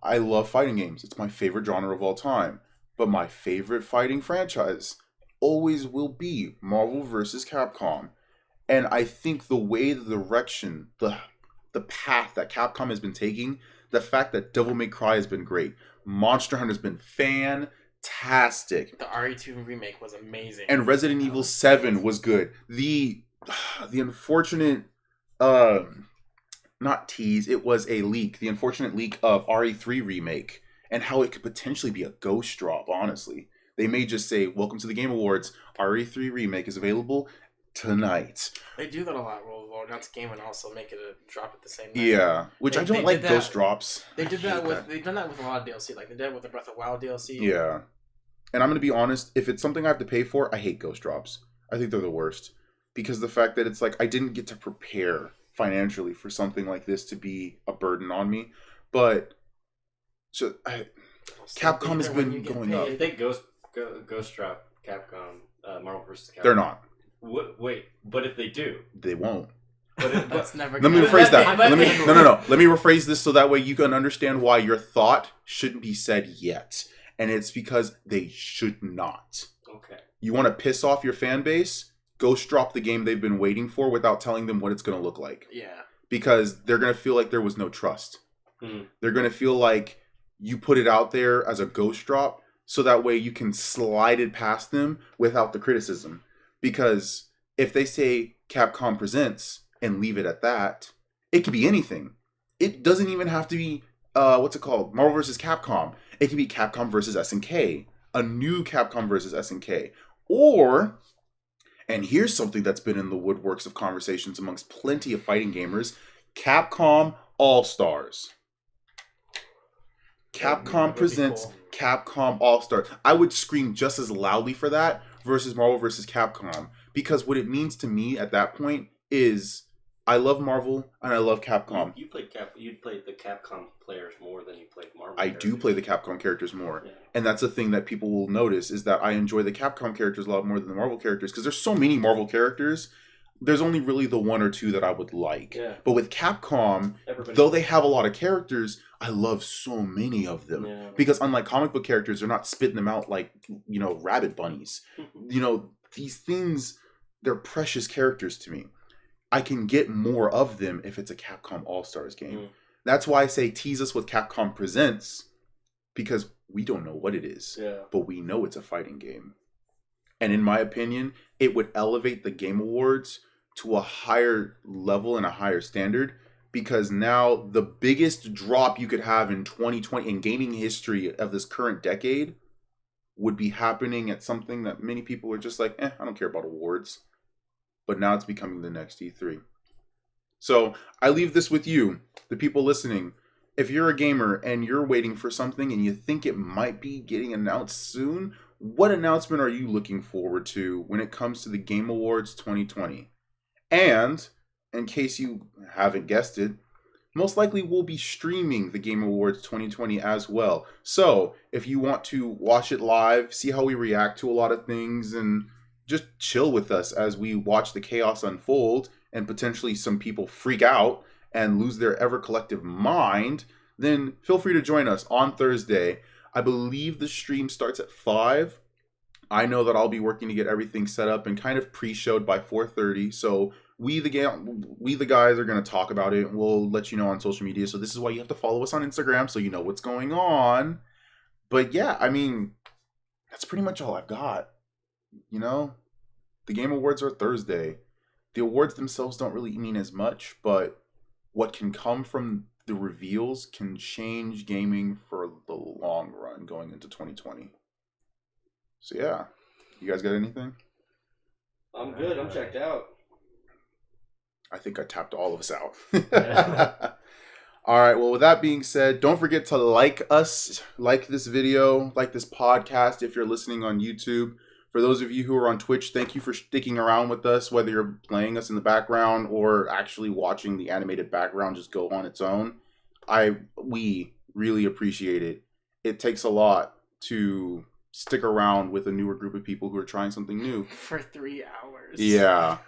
I love fighting games. It's my favorite genre of all time. But my favorite fighting franchise always will be Marvel vs. Capcom. And I think the way, the direction, the path that Capcom has been taking, the fact that Devil May Cry has been great, Monster Hunter has been fantastic. The RE2 remake was amazing. And Resident Evil 7 was good. The unfortunate, not tease, it was a leak. The unfortunate leak of RE3 remake. And how it could potentially be a ghost drop, honestly. They may just say, welcome to the Game Awards. RE3 Remake is available tonight. They do that a lot. We'll announce a game and also make it a drop at the same night. Yeah, which I don't like ghost drops. They've done that with a lot of DLC. They did it with the Breath of Wild DLC. Yeah. And I'm going to be honest, if it's something I have to pay for, I hate ghost drops. I think they're the worst. Because the fact that it's like, I didn't get to prepare financially for something like this to be a burden on me. But... So, Capcom has been going up. I think Ghost Drop Capcom, Marvel vs. Capcom. They're not. Wait, but if they do, they won't. That's never. Let me rephrase that. No. Let me rephrase this so that way you can understand why your thought shouldn't be said yet, and it's because they should not. Okay. You want to piss off your fan base? Ghost Drop the game they've been waiting for without telling them what it's going to look like. Yeah. Because they're going to feel like there was no trust. They're going to feel like you put it out there as a ghost drop so that way you can slide it past them without the criticism. Because if they say Capcom presents and leave it at that, it could be anything. It doesn't even have to be, Marvel vs. Capcom. It can be Capcom versus SNK. A new Capcom versus SNK. Or, and here's something that's been in the woodworks of conversations amongst plenty of fighting gamers, Capcom All-Stars. Capcom presents Capcom All-Stars. I would scream just as loudly for that versus Marvel versus Capcom. Because what it means to me at that point is I love Marvel and I love Capcom. You played the Capcom players more than you played Marvel. I do play the Capcom characters more. Yeah. And that's the thing that people will notice is that I enjoy the Capcom characters a lot more than the Marvel characters. Because there's so many Marvel characters. There's only really the one or two that I would like. Yeah. But with Capcom, though they have a lot of characters, I love so many of them. Yeah. Because unlike comic book characters, they're not spitting them out like, rabbit bunnies. These things, they're precious characters to me. I can get more of them if it's a Capcom All-Stars game. That's why I say tease us with Capcom Presents, because we don't know what it is. Yeah. But we know it's a fighting game. And in my opinion, it would elevate the Game Awards to a higher level and a higher standard, because now the biggest drop you could have in 2020 in gaming history of this current decade would be happening at something that many people are just like, I don't care about awards. But now it's becoming the next E3. So I leave this with you, the people listening. If you're a gamer and you're waiting for something and you think it might be getting announced soon, what announcement are you looking forward to when it comes to the Game Awards 2020? And, in case you haven't guessed it, most likely we'll be streaming the Game Awards 2020 as well. So, if you want to watch it live, see how we react to a lot of things, and just chill with us as we watch the chaos unfold, and potentially some people freak out and lose their ever collective mind, then feel free to join us on Thursday. I believe the stream starts at 5. I know that I'll be working to get everything set up and kind of pre-showed by 4:30. So we the guys are going to talk about it. We'll let you know on social media. So this is why you have to follow us on Instagram so you know what's going on. But yeah, I mean, that's pretty much all I've got. You know, the Game Awards are Thursday. The awards themselves don't really mean as much, but what can come from the reveals can change gaming for the long run going into 2020. So yeah, you guys got anything? I'm good. I'm checked out. I think I tapped all of us out. All right, well, with that being said, don't forget to like us, like this video, like this podcast if you're listening on YouTube. For those of you who are on Twitch, thank you for sticking around with us, whether you're playing us in the background or actually watching the animated background just go on its own. We really appreciate it. It takes a lot to stick around with a newer group of people who are trying something new. For 3 hours. Yeah.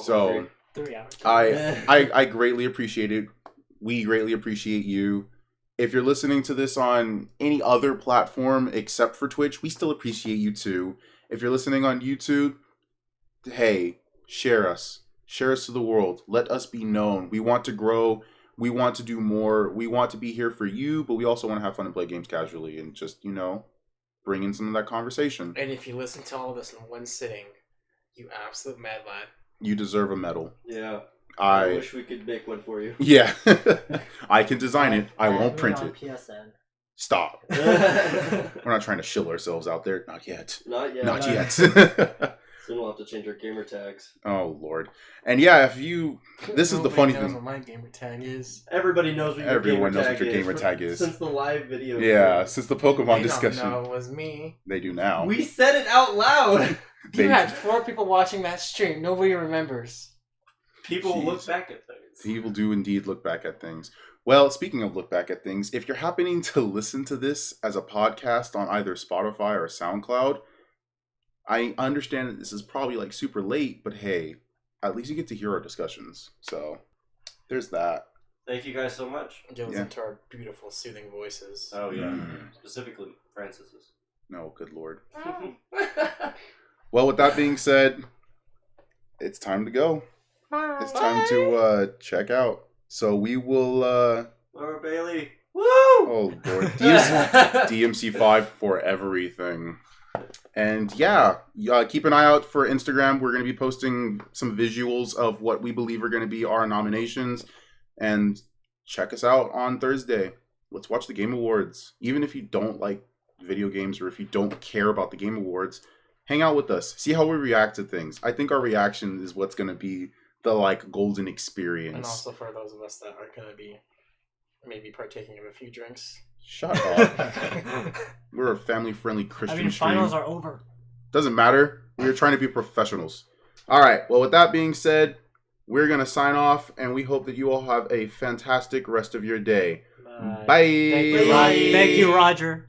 So 3 hours. I greatly appreciate it. We greatly appreciate you. If you're listening to this on any other platform except for Twitch, we still appreciate you too. If you're listening on YouTube, hey, share us. Share us to the world. Let us be known. We want to grow. We want to do more. We want to be here for you, but we also want to have fun and play games casually and just, bring in some of that conversation. And if you listen to all of this in one sitting, you absolute mad lad. You deserve a medal. Yeah. I wish we could make one for you. Yeah. I can design it. I won't print it. PSN. Stop. We're not trying to shill ourselves out there. Not yet. Not yet. Not yet. Soon we'll have to change our gamer tags. Oh, Lord. And yeah, this is the funny thing. Nobody knows what my gamer tag is. Everybody knows what your Everyone gamer knows what your gamer tag is. Since the live video. Yeah, since the Pokemon They discussion. don't know it was me. They do now. We said it out loud. You had 4 people watching that stream. Nobody remembers. People look back at things. People do indeed look back at things. Well, speaking of look back at things, if you're happening to listen to this as a podcast on either Spotify or SoundCloud, I understand that this is probably like super late, but hey, at least you get to hear our discussions. So there's that. Thank you guys so much. It goes into our beautiful, soothing voices. Oh, yeah. Specifically, Francis's. No, good Lord. Well, with that being said, it's time to go. It's time to check out. So we will... Laura Bailey. Woo! Oh, Lord. DMC5 for everything. And yeah, keep an eye out for Instagram. We're going to be posting some visuals of what we believe are going to be our nominations. And check us out on Thursday. Let's watch the Game Awards. Even if you don't like video games or if you don't care about the Game Awards, hang out with us. See how we react to things. I think our reaction is what's going to be the golden experience. And also for those of us that are going to be maybe partaking of a few drinks. Shut up. We're a family-friendly Christian stream. Finals are over. Doesn't matter. We're trying to be professionals. All right. Well, with that being said, we're going to sign off, and we hope that you all have a fantastic rest of your day. Bye. Thank you, Roger.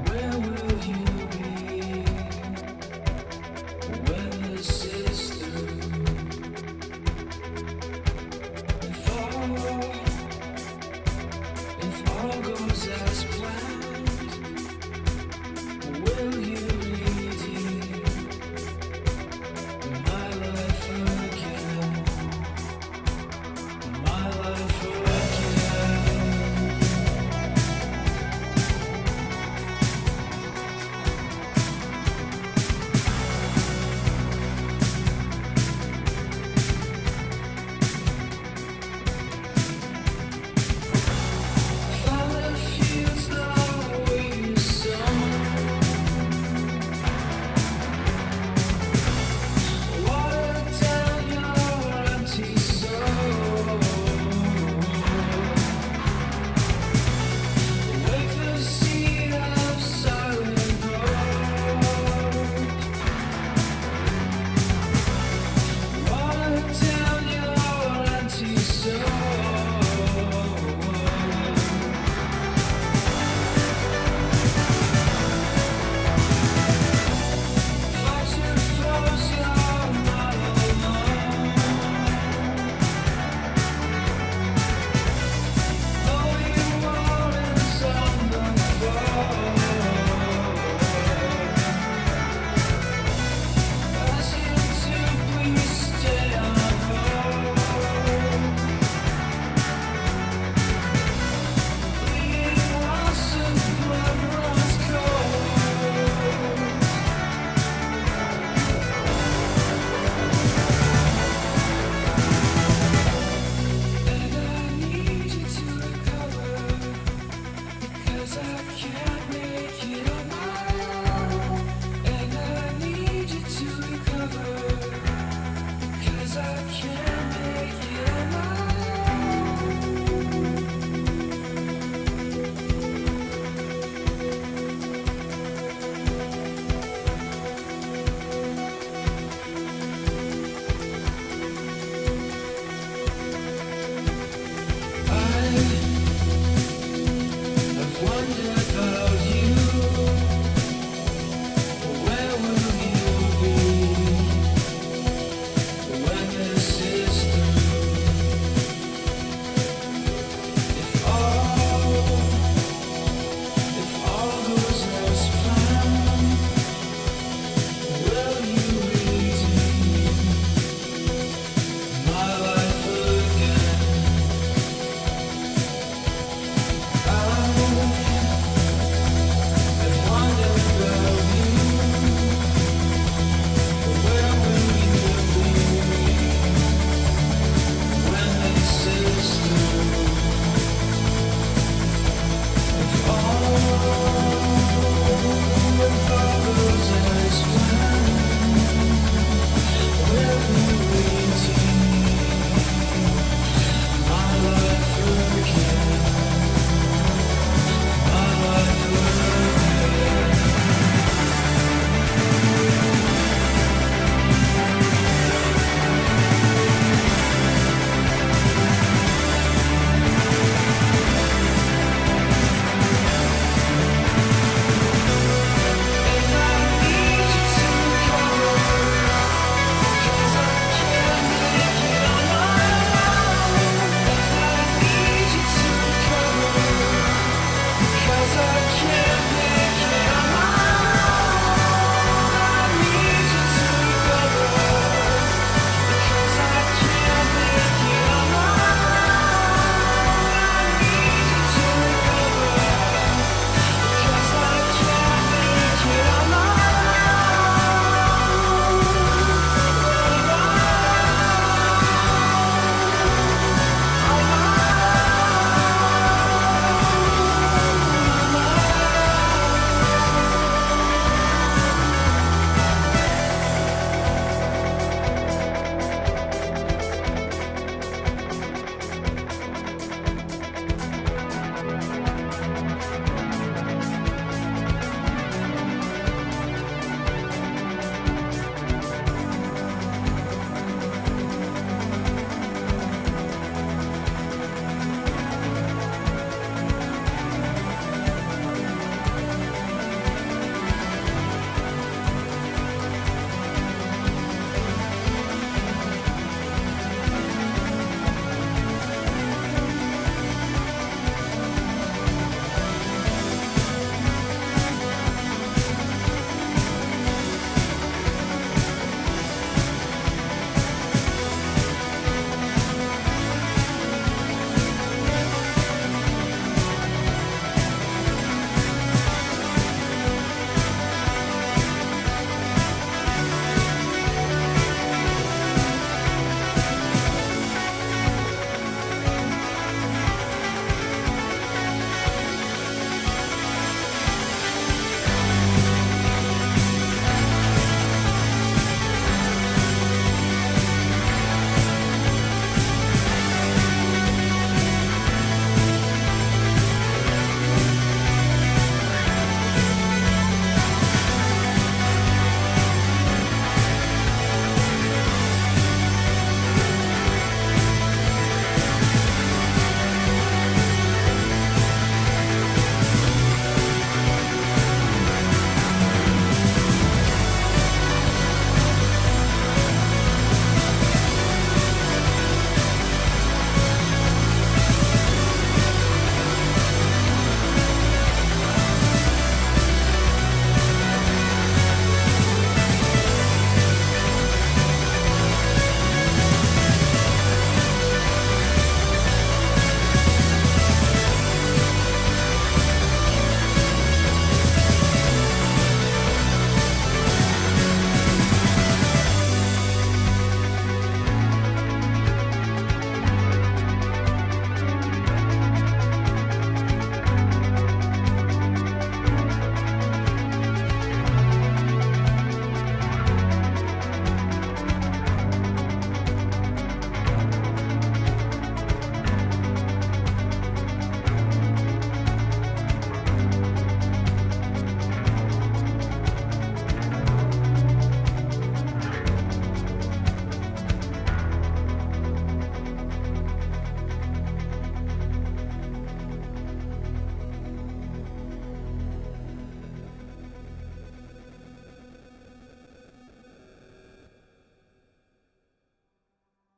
Where will you be when this is through? If all goes as planned, will you redeem my life again? My life again. Father feels the way you sow. Water down your empty soul. Wake the seed of silent hope. Water down your empty soul. Flows and flows, you're not alone. Holy waters on the floor. Ask you to please stay on hold. Bleeding loss of blood runs cold. And I need you to recover, 'cause I can't make it up